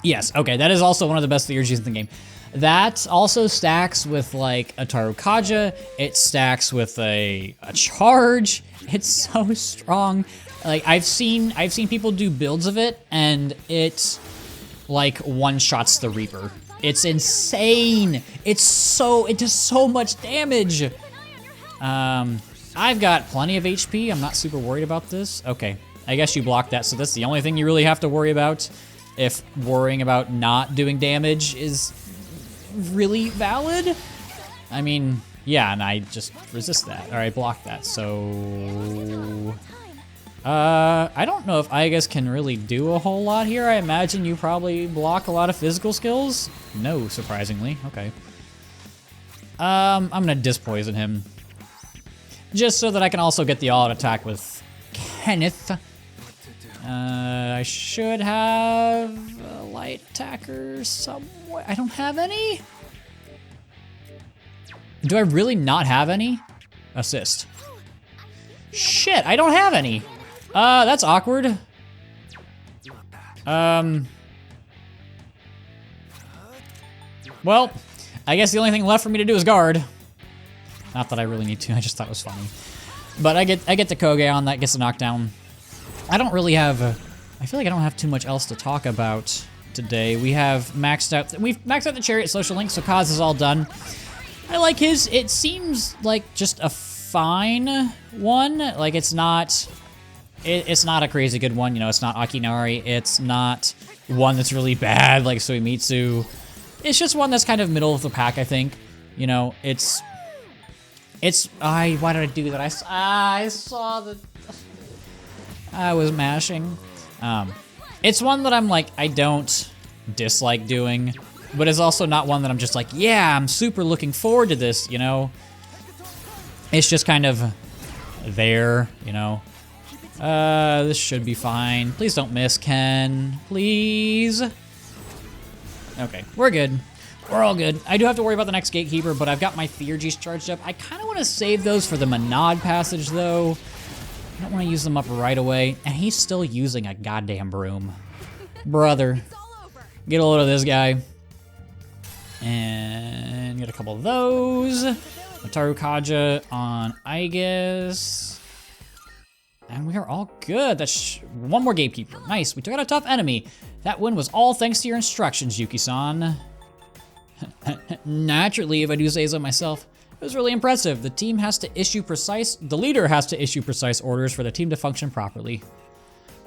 A: Yes, okay, that is also one of the best Theurgies in the game. That also stacks with like a Tarukaja. It stacks with a charge. It's so strong. Like I've seen people do builds of it, and it like one-shots the Reaper. It's insane. It does so much damage. I've got plenty of HP. I'm not super worried about this. Okay, I guess you blocked that, so that's the only thing you really have to worry about. If worrying about not doing damage is really valid. I mean, yeah, and I just resist that, or I block that, so... I don't know if Aigis can really do a whole lot here. I imagine you probably block a lot of physical skills. No, surprisingly, okay. I'm gonna Dispoison him. Just so that I can also get the all-out attack with Kenneth. I should have a light attacker somewhere. I don't have any? Do I really not have any? Assist. Shit, I don't have any. That's awkward. Well, I guess the only thing left for me to do is guard. Not that I really need to, I just thought it was funny. But I get the Koge on, that gets a knockdown. I don't really have, I feel like I don't have too much else to talk about today. We've maxed out the Chariot social link, so Kaz is all done. I like his, it seems like just a fine one. Like it's not a crazy good one, you know, it's not Akinari, it's not one that's really bad like Suimitsu. It's just one that's kind of middle of the pack, I think. You know, why did I do that? I saw the... I was mashing. It's one that I'm like, I don't dislike doing, but it's also not one that I'm just like, yeah, I'm super looking forward to this, you know? It's just kind of there, you know? This should be fine. Please don't miss, Ken. Please. Okay, we're good. We're all good. I do have to worry about the next Gatekeeper, but I've got my Theurgies charged up. I kind of want to save those for the Monad passage, though. I don't want to use them up right away. And he's still using a goddamn broom. Brother. Get a load of this guy. And get a couple of those. Tarukaja on Aigis. And we are all good. That's one more Gatekeeper. Nice. We took out a tough enemy. That win was all thanks to your instructions, Yuki-san. Naturally, if I do say so myself. It was really impressive. The leader has to issue precise orders for the team to function properly.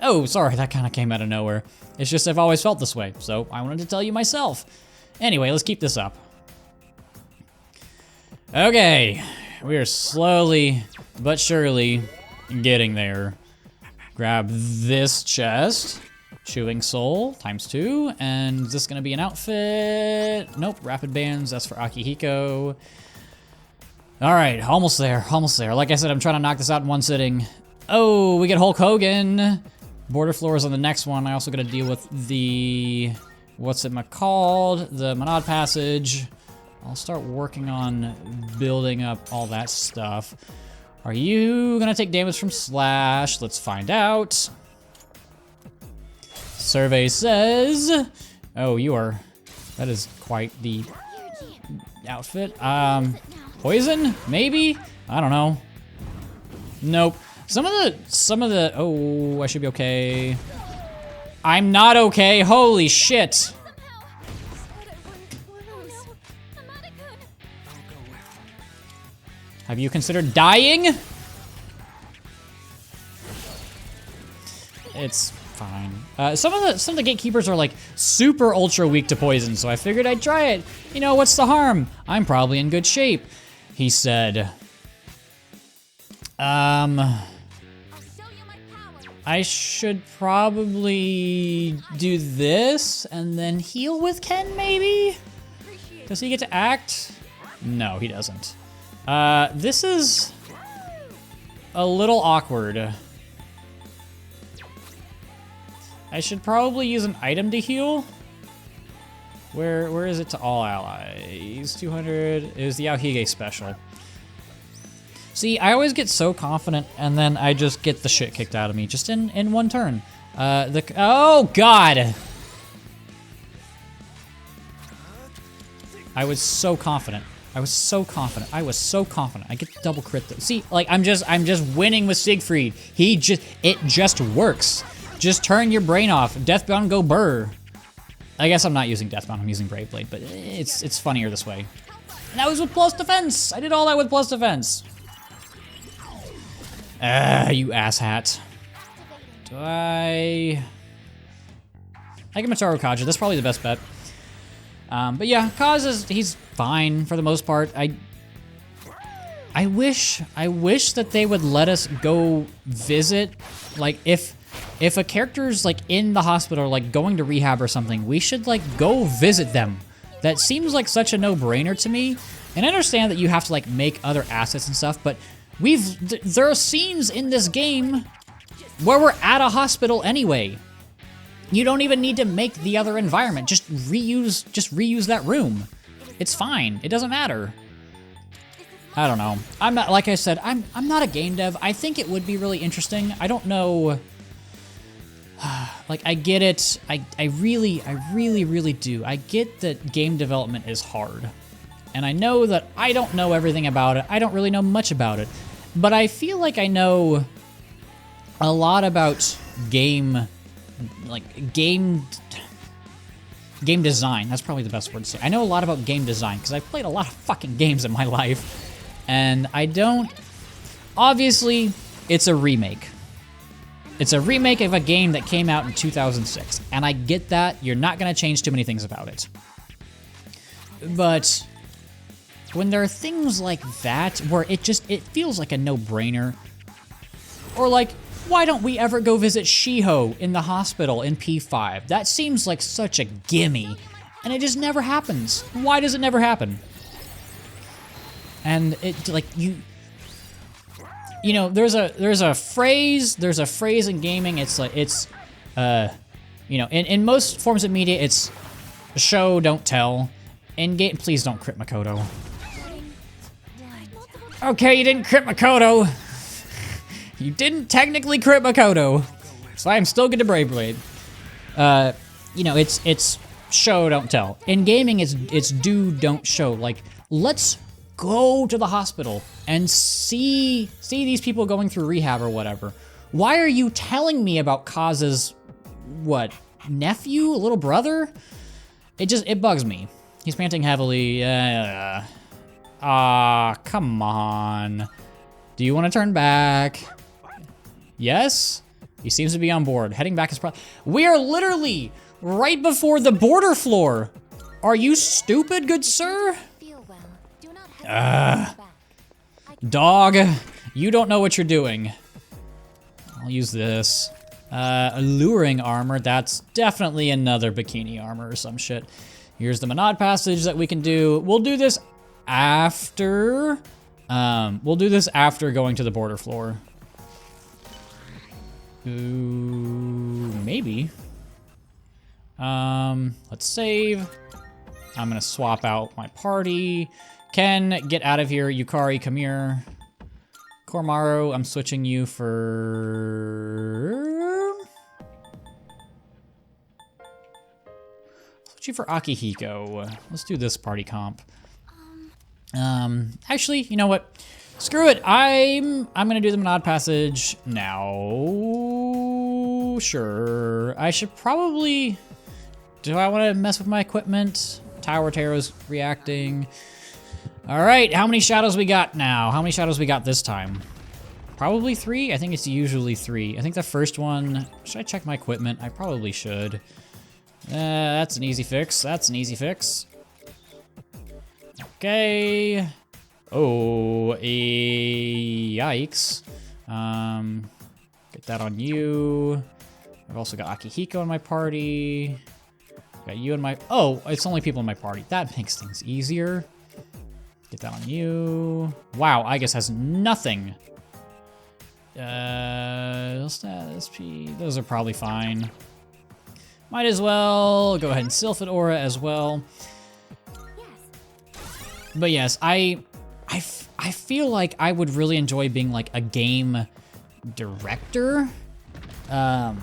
A: Oh, sorry, that kind of came out of nowhere. It's just I've always felt this way, so I wanted to tell you myself. Anyway, let's keep this up. Okay, we are slowly but surely getting there. Grab this chest. Chewing Soul ×2, and is this gonna be an outfit? Nope, Rapid Bands, that's for Akihiko. All right, almost there, almost there. Like I said, I'm trying to knock this out in one sitting. Oh, we get Hulk Hogan. Border floors on the next one. I also gotta deal with the, what's it called? The Monad Passage. I'll start working on building up all that stuff. Are you gonna take damage from Slash? Let's find out. Survey says, oh, you are, that is quite the outfit. Poison, maybe? I don't know. Nope. Some of the, oh, I should be okay. I'm not okay, holy shit. Have you considered dying? It's fine. Some of the gatekeepers are like super ultra weak to poison, so I figured I'd try it. You know, what's the harm? I'm probably in good shape, he said. I should probably do this and then heal with Ken, maybe? Does he get to act? No, he doesn't. This is a little awkward. I should probably use an item to heal. Where is it to all allies? 200 is the Aohige special. See, I always get so confident and then I just get the shit kicked out of me just in one turn. Oh God! I was so confident. I was so confident. I get the double crit though. See, like I'm just winning with Siegfried. It just works. Just turn your brain off. Deathbound, go burr. I guess I'm not using Deathbound, I'm using Brave Blade, but it's funnier this way. And that was with plus defense. I did all that with plus defense. You asshat. Do I give Mataru Kaja. That's probably the best bet. But yeah, Kaz he's fine for the most part. I wish that they would let us go visit, like if a character's like in the hospital or like going to rehab or something, we should like go visit them. That seems like such a no-brainer to me. And I understand that you have to like make other assets and stuff, but there are scenes in this game where we're at a hospital anyway. You don't even need to make the other environment. Just reuse that room. It's fine. It doesn't matter. I don't know. I'm not, like I said, I'm not a game dev. I think it would be really interesting. I don't know. Like, I get it. I really do. I get that game development is hard. And I know that I don't know everything about it. I don't really know much about it. But I feel like I know a lot about game design. That's probably the best word to say. I know a lot about game design because I've played a lot of fucking games in my life. And I don't... Obviously, it's a remake. It's a remake of a game that came out in 2006. And I get that. You're not going to change too many things about it. But when there are things like that where it feels like a no-brainer, or like, why don't we ever go visit Shiho in the hospital in P5? That seems like such a gimme, and it just never happens. Why does it never happen? And it, like, you know, there's a phrase in gaming. It's like, you know, in most forms of media, it's show, don't tell. In game, please don't crit Makoto. Okay, you didn't crit Makoto. You didn't technically crit Makoto, so I'm still good to Brave Blade. You know, it's show, don't tell. In gaming, it's do, don't show. Like, let's go to the hospital and see these people going through rehab or whatever. Why are you telling me about Kaz's, what, nephew, little brother? It bugs me. He's panting heavily. Come on. Do you want to turn back? Yes? He seems to be on board. Heading back is probably... We are literally right before the border floor. Are you stupid, good sir?
E: Feel well. Do not hesitate to come back.
A: Dog, you don't know what you're doing. I'll use this. Alluring armor. That's definitely another bikini armor or some shit. Here's the Monad passage that we can do. We'll do this after... we'll do this after going to the border floor. Ooh, maybe. Let's save. I'm gonna swap out my party. Ken, get out of here. Yukari, come here. Kormaru, I'm switching you for... Switch you for Akihiko. Let's do this party comp. Actually, you know what? Screw it. I'm gonna do the Monad passage now. Sure. I should probably... Do I want to mess with my equipment? Tower Terror's reacting. All right, how many shadows we got now? How many shadows we got this time? Probably 3? I think it's usually 3. I think the first one... Should I check my equipment? I probably should. That's an easy fix. That's an easy fix. Okay. Oh, yikes. Get that on you. I've also got Akihiko in my party. Got you in my... Oh, it's only people in my party. That makes things easier. Get that on you. Wow, Aegis has nothing. SP, those are probably fine. Might as well go ahead and Sylphid Aura as well. But yes, I feel like I would really enjoy being like a game director. Or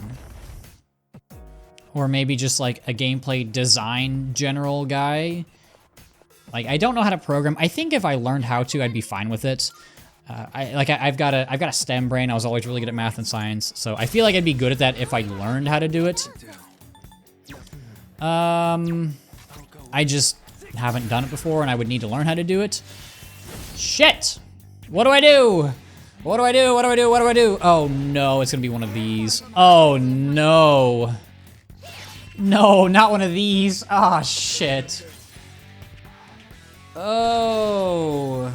A: maybe just like a gameplay design general guy. Like, I don't know how to program. I think if I learned how to, I'd be fine with it. I've got a STEM brain. I was always really good at math and science, so I feel like I'd be good at that if I learned how to do it. I just haven't done it before, and I would need to learn how to do it. Shit! What do I do? What do I do? What do I do? What do I do? Oh no, it's gonna be one of these. Oh no. No, not one of these. Ah, shit. Oh.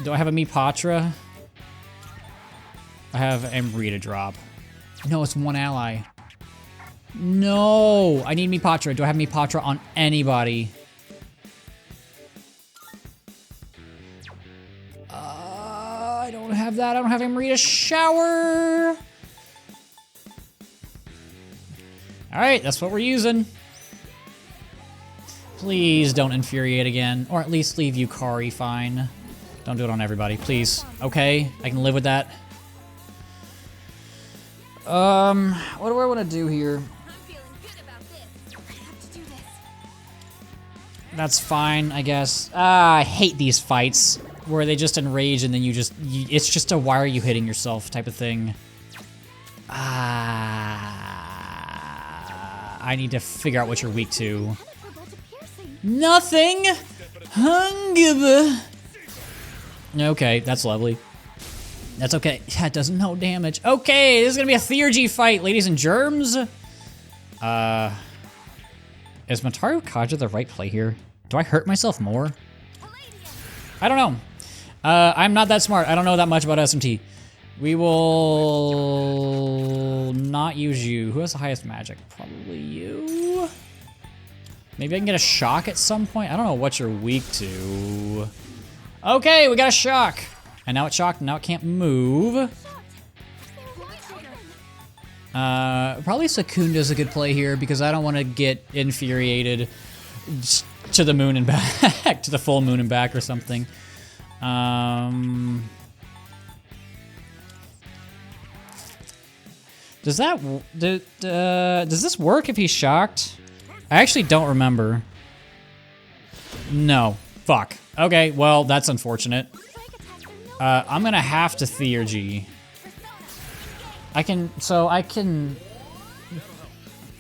A: Do I have a Mipatra? I have Amrita drop. No, it's one ally. No, I need Mipatra. Do I have Mipatra on anybody? I don't have that. I don't have Amrita shower. All right, that's what we're using. Please don't infuriate again, or at least leave Yukari fine. Don't do it on everybody, please. Okay, I can live with that. What do I want to do here? That's fine, I guess. I hate these fights where they just enrage and then it's just a why are you hitting yourself type of thing. I need to figure out what you're weak to. Nothing. Hunger. Okay, that's lovely. That's okay. That does no damage. Okay, this is gonna be a Theurgy fight, ladies and germs. Is Mataru Kaja the right play here? Do I hurt myself more? I don't know. I'm not that smart. I don't know that much about SMT. We will not use you. Who has the highest magic? Probably you. Maybe I can get a shock at some point. I don't know what you're weak to. Okay, we got a shock. And now it's shocked, and now it can't move. Probably Secunda's a good play here because I don't want to get infuriated to the moon and back, to the full moon and back or something. Does this work if he's shocked? I actually don't remember. No. Fuck. Okay, well, that's unfortunate. I'm gonna have to Theurgy. I can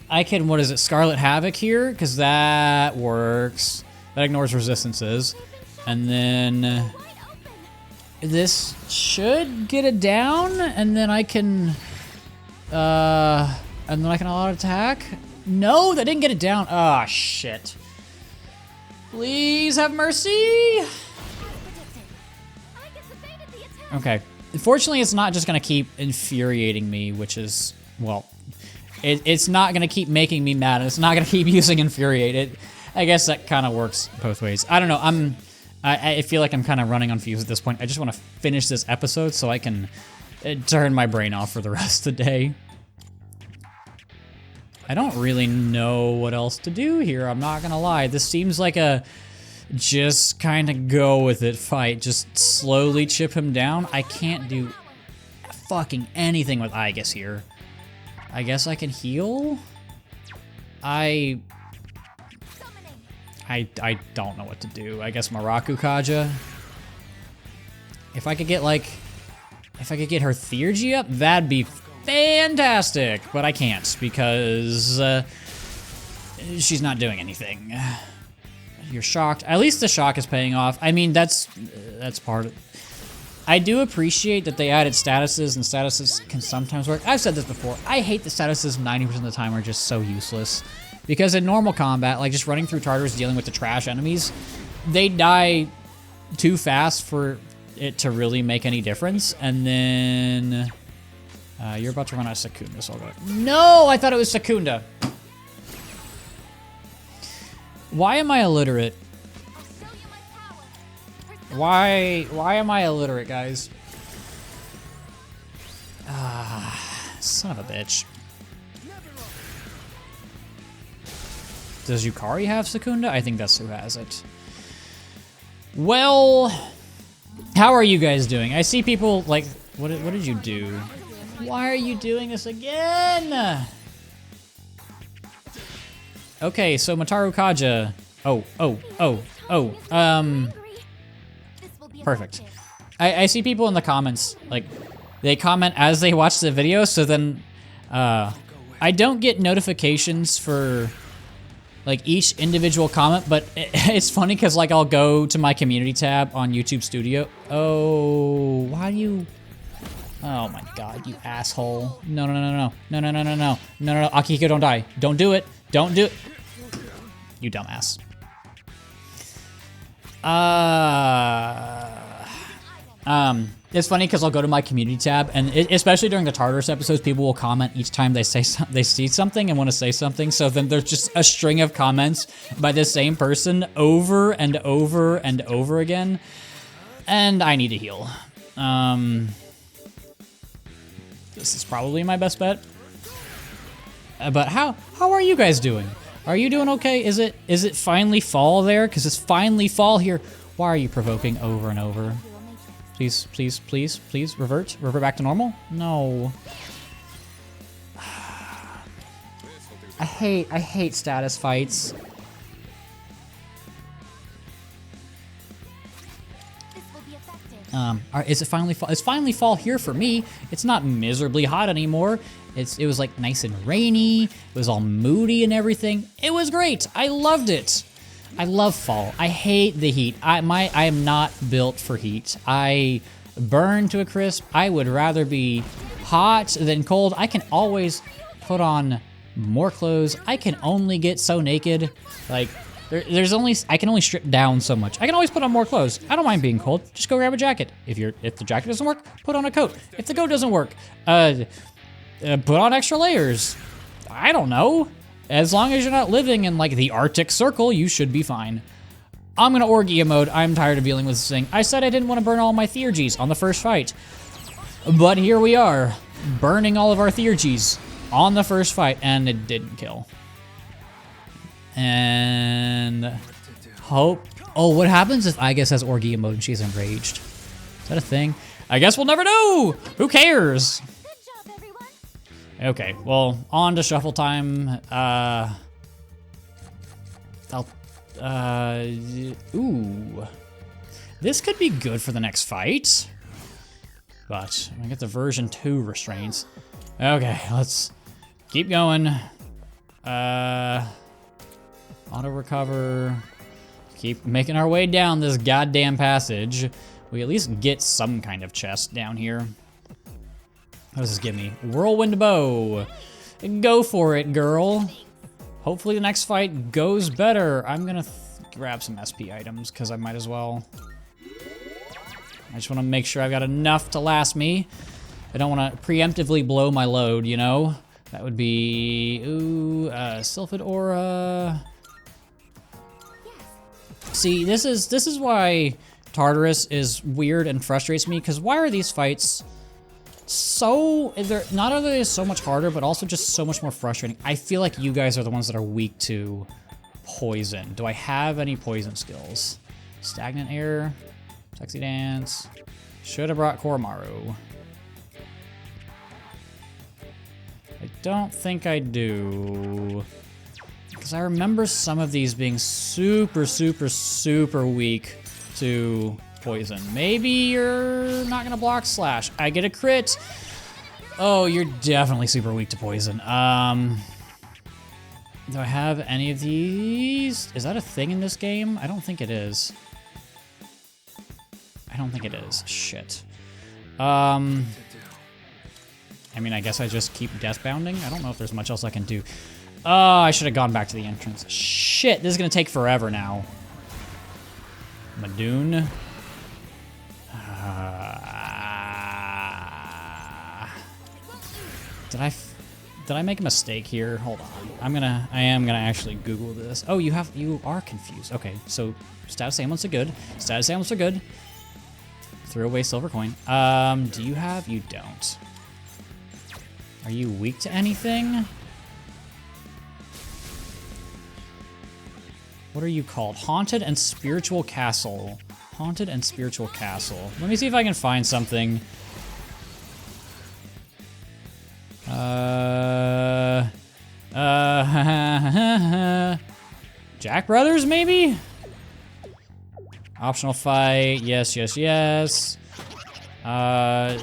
A: I can, what is it, Scarlet Havoc here? Because that works. That ignores resistances. And then this should get it down, and then I can, auto attack. No, that didn't get it down. Ah, shit. Please have mercy. Okay. Unfortunately, it's not just gonna keep infuriating me, which is, well, it's not gonna keep making me mad, and it's not gonna keep using infuriate. I guess that kind of works both ways. I don't know. I feel like I'm kind of running on fumes at this point. I just want to finish this episode so I can turn my brain off for the rest of the day. I don't really know what else to do here, I'm not gonna lie. This seems like a just kind of go with it fight. Just slowly chip him down. I can't do fucking anything with Aigis here. I guess I can heal? I don't know what to do. I guess Maraku Kaja. If I could get her Theurgy up, that'd be fantastic. But I can't because she's not doing anything. You're shocked. At least the shock is paying off. I mean, that's part of it. I do appreciate that they added statuses, and statuses can sometimes work. I've said this before. I hate that statuses 90% of the time are just so useless. Because in normal combat, like just running through Tartarus dealing with the trash enemies, they die too fast for it to really make any difference. And then you're about to run out of Secunda, so I'll go. No, I thought it was Secunda. Why am I illiterate? Why am I illiterate, guys? Son of a bitch. Does Yukari have Secunda? I think that's who has it. Well, how are you guys doing? I see people like, what did you do? Why are you doing this again? Okay, so Mataru Kaja. Perfect. I see people in the comments, like, they comment as they watch the video, so then, I don't get notifications for like each individual comment, but it's funny because like I'll go to my community tab on YouTube Studio. Oh, why do you? Oh my God, you asshole! No, Akihiko, don't die! Don't do it! Don't do it! You dumbass. It's funny because I'll go to my community tab, and especially during the Tartarus episodes, people will comment each time they see something and want to say something. So then there's just a string of comments by the same person over and over and over again, and I need to heal. This is probably my best bet. But how are you guys doing? Are you doing okay? Is it finally fall there? Because it's finally fall here. Why are you provoking over and over? Please, please, please, please, revert back to normal? No. I hate status fights. Is it finally fall? It's finally fall here for me. It's not miserably hot anymore. It was like nice and rainy. It was all moody and everything. It was great. I loved it. I love fall. I hate the heat. I am not built for heat. I burn to a crisp. I would rather be hot than cold. I can always put on more clothes. I can only get so naked. Like, I can only strip down so much. I can always put on more clothes. I don't mind being cold. Just go grab a jacket. If the jacket doesn't work, put on a coat. If the coat doesn't work, put on extra layers. I don't know. As long as you're not living in like the Arctic Circle, you should be fine. I'm gonna Orgia mode. I'm tired of dealing with this thing. I said I didn't want to burn all my Theurgies on the first fight, but here we are, burning all of our Theurgies on the first fight, and it didn't kill. And hope. Oh, what happens if Aigis has Orgia mode and she's enraged? Is that a thing? I guess we'll never know. Who cares? Okay, well, on to shuffle time. Ooh. This could be good for the next fight. But I'm gonna get the version 2 restraints. Okay, let's keep going. Auto recover. Keep making our way down this goddamn passage. We at least get some kind of chest down here. What does this give me? Whirlwind bow. Go for it, girl. Hopefully the next fight goes better. I'm gonna grab some SP items because I might as well. I just want to make sure I've got enough to last me. I don't want to preemptively blow my load, you know? That would be, ooh, Sylphid Aura. See, this is why Tartarus is weird and frustrates me, because why are these fights so, they're not only so much harder, but also just so much more frustrating. I feel like you guys are the ones that are weak to poison. Do I have any poison skills? Stagnant Air, Sexy Dance. Should have brought Koromaru. I don't think I do. Because I remember some of these being super, super, super weak to poison. Maybe you're not gonna block slash. I get a crit. Oh, you're definitely super weak to poison. Do I have any of these? Is that a thing in this game? I don't think it is. I don't think it is. Shit. I mean, I guess I just keep death bounding. I don't know if there's much else I can do. Oh, I should have gone back to the entrance. Shit, this is gonna take forever now. Madoon. Did I make a mistake here? Hold on. I am gonna actually Google this. Oh, you are confused. Okay, so status ailments are good. Status ailments are good. Threw away silver coin. Do you have? You don't. Are you weak to anything? What are you called? Haunted and Spiritual Castle. Haunted and Spiritual Castle. Let me see if I can find something. Jack Brothers, maybe? Optional fight. Yes, yes, yes. There'll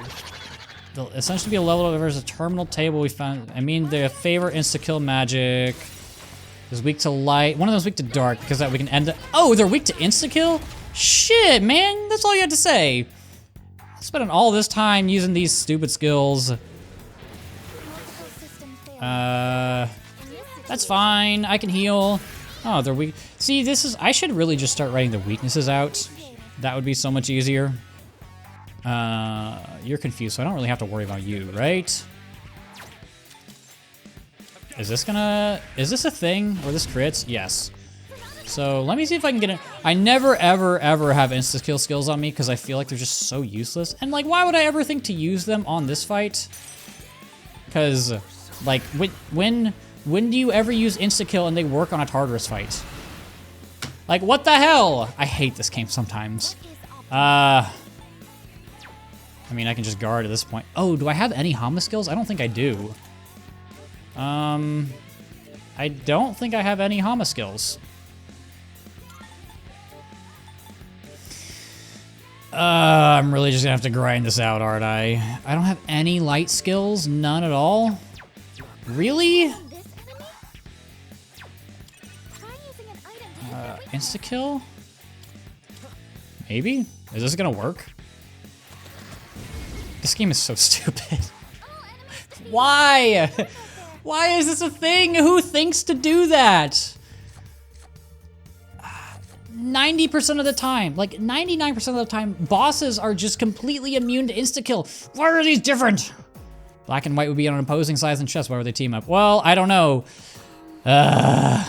A: essentially be a level where there's a terminal table we found. I mean, the favorite insta-kill magic is weak to light. One of them's weak to dark because that we can end. Oh, they're weak to insta-kill? Shit, man. That's all you had to say. Spending all this time using these stupid skills. That's fine. I can heal. Oh, they're weak. See, I should really just start writing the weaknesses out. That would be so much easier. You're confused, so I don't really have to worry about you, right? Is this a thing where this crits? Yes. So let me see if I can get it. I never, ever, ever have insta-kill skills on me because I feel like they're just so useless. And like, why would I ever think to use them on this fight? Because, like, when do you ever use insta-kill and they work on a Tartarus fight? Like, what the hell? I hate this game sometimes. I mean, I can just guard at this point. Oh, do I have any Hama skills? I don't think I do. I don't think I have any Hama skills. I'm really just gonna have to grind this out, aren't I? I don't have any light skills, none at all. Really? Insta-kill? Maybe? Is this gonna work? This game is so stupid. Why? Why is this a thing? Who thinks to do that? 90% of the time, like 99% of the time, bosses are just completely immune to insta-kill. Why are these different? Black and white would be on opposing sides and chess. Why would they team up? Well, I don't know. I'm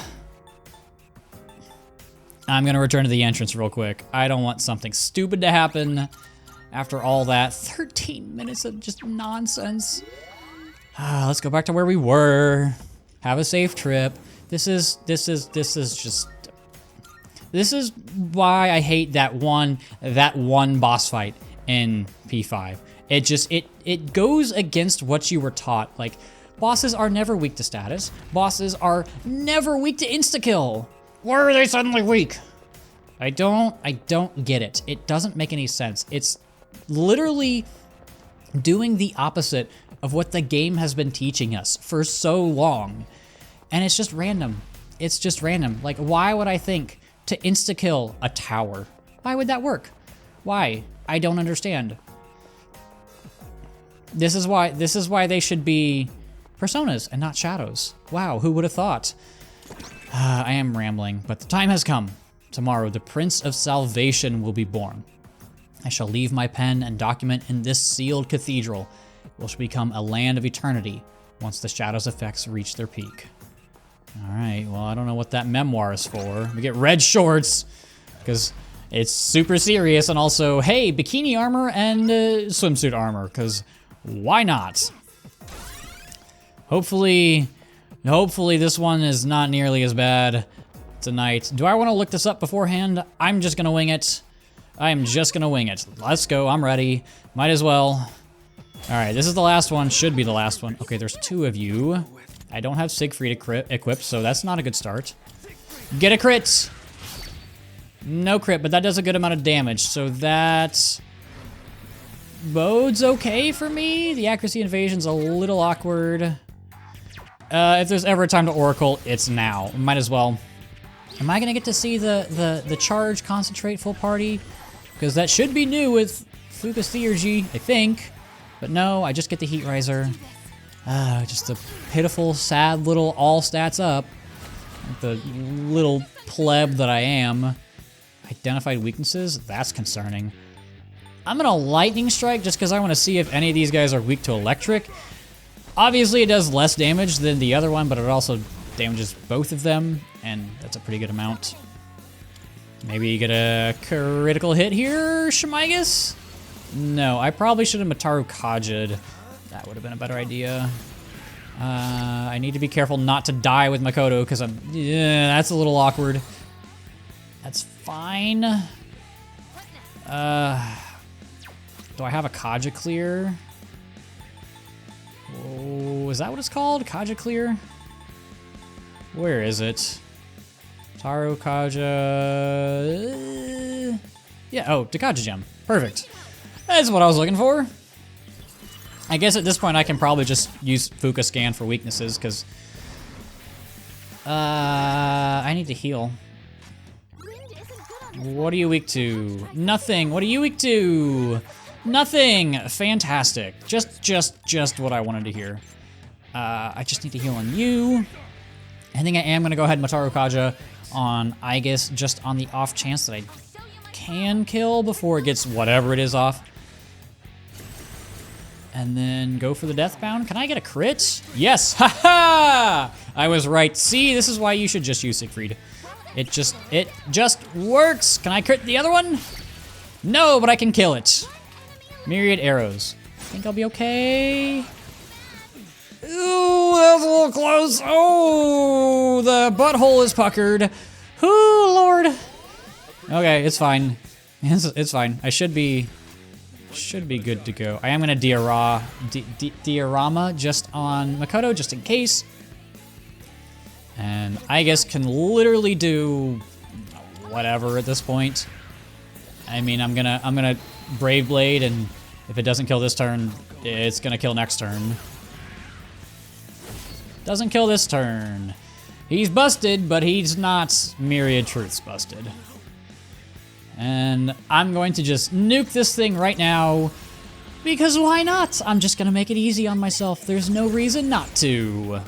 A: gonna return to the entrance real quick. I don't want something stupid to happen after all that. 13 minutes of just nonsense. Let's go back to where we were. Have a safe trip. This is why I hate that one boss fight in P5. It goes against what you were taught. Like, bosses are never weak to status. Bosses are never weak to insta-kill. Why are they suddenly weak? I don't get it. It doesn't make any sense. It's literally doing the opposite of what the game has been teaching us for so long. And it's just random. It's just random. Like, why would I think to insta-kill a tower? Why would that work? Why? I don't understand. This is why they should be personas and not shadows. Wow, who would have thought? I am rambling, but the time has come. Tomorrow, the Prince of Salvation will be born. I shall leave my pen and document in this sealed cathedral, which will become a land of eternity once the shadow's effects reach their peak. All right, well, I don't know what that memoir is for. We get red shorts, because it's super serious, and also, hey, bikini armor and swimsuit armor, because why not? Hopefully this one is not nearly as bad tonight. Do I want to look this up beforehand? I'm just gonna wing it. I am just gonna wing it. Let's go, I'm ready. Might as well. All right, this is the last one, should be the last one. Okay, there's 2 of you. I don't have Siegfried equipped, so that's not a good start. Get a crit! No crit, but that does a good amount of damage, so that bodes okay for me. The accuracy invasion's a little awkward. If there's ever a time to Oracle, it's now. Might as well. Am I gonna get to see the charge concentrate full party? Because that should be new with Fucus Theurgy, I think. But no, I just get the Heat Riser. Just a pitiful, sad little all stats up. Like the little pleb that I am. Identified weaknesses? That's concerning. I'm gonna Lightning Strike just because I want to see if any of these guys are weak to electric. Obviously, it does less damage than the other one, but it also damages both of them, and that's a pretty good amount. Maybe you get a critical hit here, Shemigus? No, I probably should have Mataru Kaja'd. That would have been a better idea. I need to be careful not to die with Makoto, because that's a little awkward. That's fine. Do I have a Kaja clear? Oh, is that what it's called? Kaja clear? Where is it? Taro Kaja. Yeah, oh, Dakaja gem. Perfect. That's what I was looking for. I guess at this point I can probably just use Fuka Scan for weaknesses, because I need to heal. What are you weak to? Nothing. What are you weak to? Nothing. Fantastic. Just what I wanted to hear. I just need to heal on you. I think I am going to go ahead and Mataru Kaja on Aigis, just on the off chance that I can kill before it gets whatever it is off. And then go for the Deathbound. Can I get a crit? Yes! Ha-ha! I was right. See, this is why you should just use Siegfried. It just works. Can I crit the other one? No, but I can kill it. Myriad arrows. I think I'll be okay. Ooh, that was a little close. Oh, the butthole is puckered. Ooh, Lord. Okay, it's fine. It's fine. I should be good to go. I am gonna diorama just on Makoto, just in case. And I guess can literally do whatever at this point. I mean, I'm gonna Brave Blade, and if it doesn't kill this turn, it's gonna kill next turn. Doesn't kill this turn. He's busted, but he's not Myriad Truths busted. And I'm going to just nuke this thing right now, because why not? I'm just gonna make it easy on myself. There's no reason not to.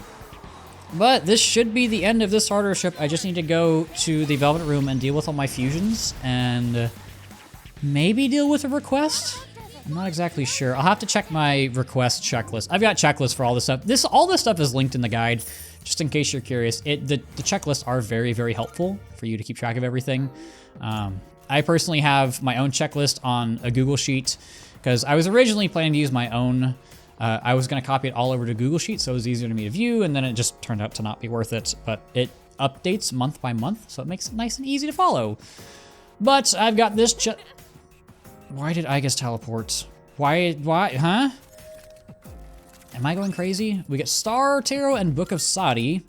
A: But this should be the end of this starter ship. I just need to go to the Velvet Room and deal with all my fusions, and maybe deal with a request? I'm not exactly sure. I'll have to check my request checklist. I've got checklists for all this stuff. All this stuff is linked in the guide, just in case you're curious. The checklists are very, very helpful for you to keep track of everything. I personally have my own checklist on a Google Sheet, because I was originally planning to use my own. I was going to copy it all over to Google Sheets so it was easier to me to view, and then it just turned out to not be worth it. But it updates month by month, so it makes it nice and easy to follow. But I've got this Why did Aigis teleport? Why, huh? Am I going crazy? We get Star Tarot and Book of Sadi.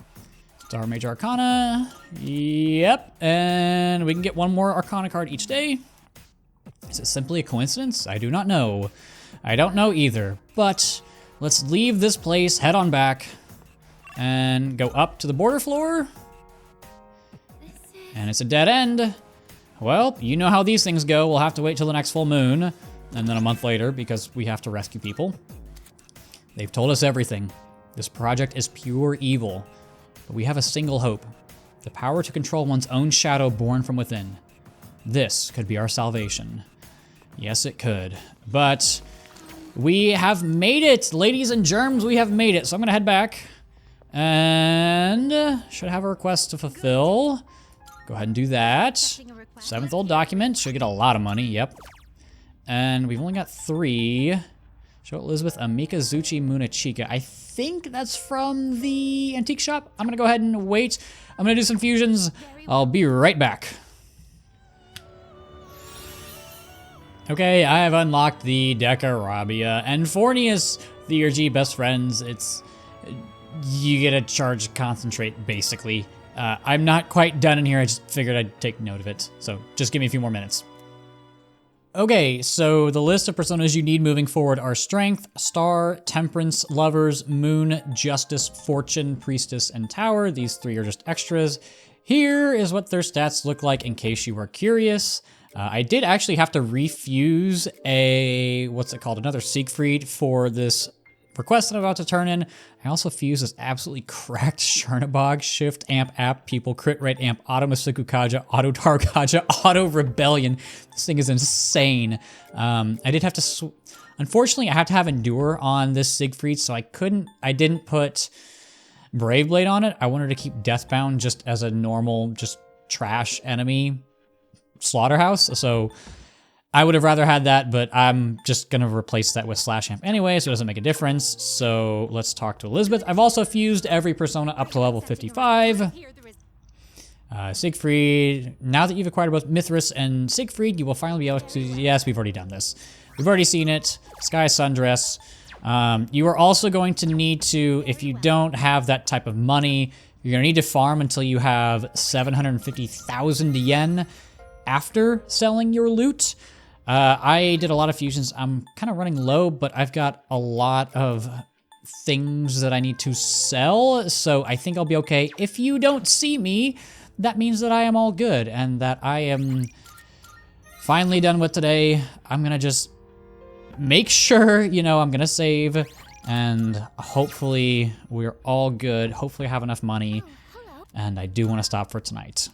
A: Star Major Arcana. Yep. And we can get one more Arcana card each day. Is it simply a coincidence? I do not know. I don't know either. But let's leave this place, head on back. and go up to the border floor. And it's a dead end. Well, you know how these things go. We'll have to wait till the next full moon, and then a month later because we have to rescue people. They've told us everything. This project is pure evil, but we have a single hope. The power to control one's own shadow born from within. This could be our salvation. Yes, it could. But we have made it, ladies and germs, we have made it. So I'm gonna head back and should have a request to fulfill. Go ahead and do that. 7th old document, should get a lot of money, yep. And we've only got 3. Show Elizabeth a Mikazuchi Munachika. I think that's from the antique shop. I'm gonna go ahead and wait. I'm gonna do some fusions. I'll be right back. Okay, I have unlocked the Decarabia, and Fornius, the ERG best friends, you get a charge concentrate, basically. I'm not quite done in here, I just figured I'd take note of it, so just give me a few more minutes. Okay, so the list of personas you need moving forward are Strength, Star, Temperance, Lovers, Moon, Justice, Fortune, Priestess, and Tower. These 3 are just extras. Here is what their stats look like in case you were curious. I did actually have to refuse another Siegfried for this request that I'm about to turn in. I also fused this absolutely cracked Chernabog, Shift, Amp, App, People, Crit Rate, Amp, Auto Masuku Kaja, Auto Tar Kaja, Auto Rebellion. This thing is insane. I did have to, unfortunately, I have to have Endure on this Siegfried, so I didn't put Brave Blade on it. I wanted to keep Deathbound just as a normal, just trash enemy slaughterhouse, so I would have rather had that, but I'm just gonna replace that with Slash Amp anyway, so it doesn't make a difference. So let's talk to Elizabeth. I've also fused every persona up to level 55. Siegfried, now that you've acquired both Mithras and Siegfried, you will finally be able to, yes, we've already done this. We've already seen it, Sky Sundress. You are also going to need to, if you don't have that type of money, you're gonna need to farm until you have 750,000 yen after selling your loot. I did a lot of fusions. I'm kind of running low, but I've got a lot of things that I need to sell, so I think I'll be okay. If you don't see me, that means that I am all good and that I am finally done with today. I'm gonna just make sure, I'm gonna save, and hopefully we're all good. Hopefully I have enough money, and I do want to stop for tonight.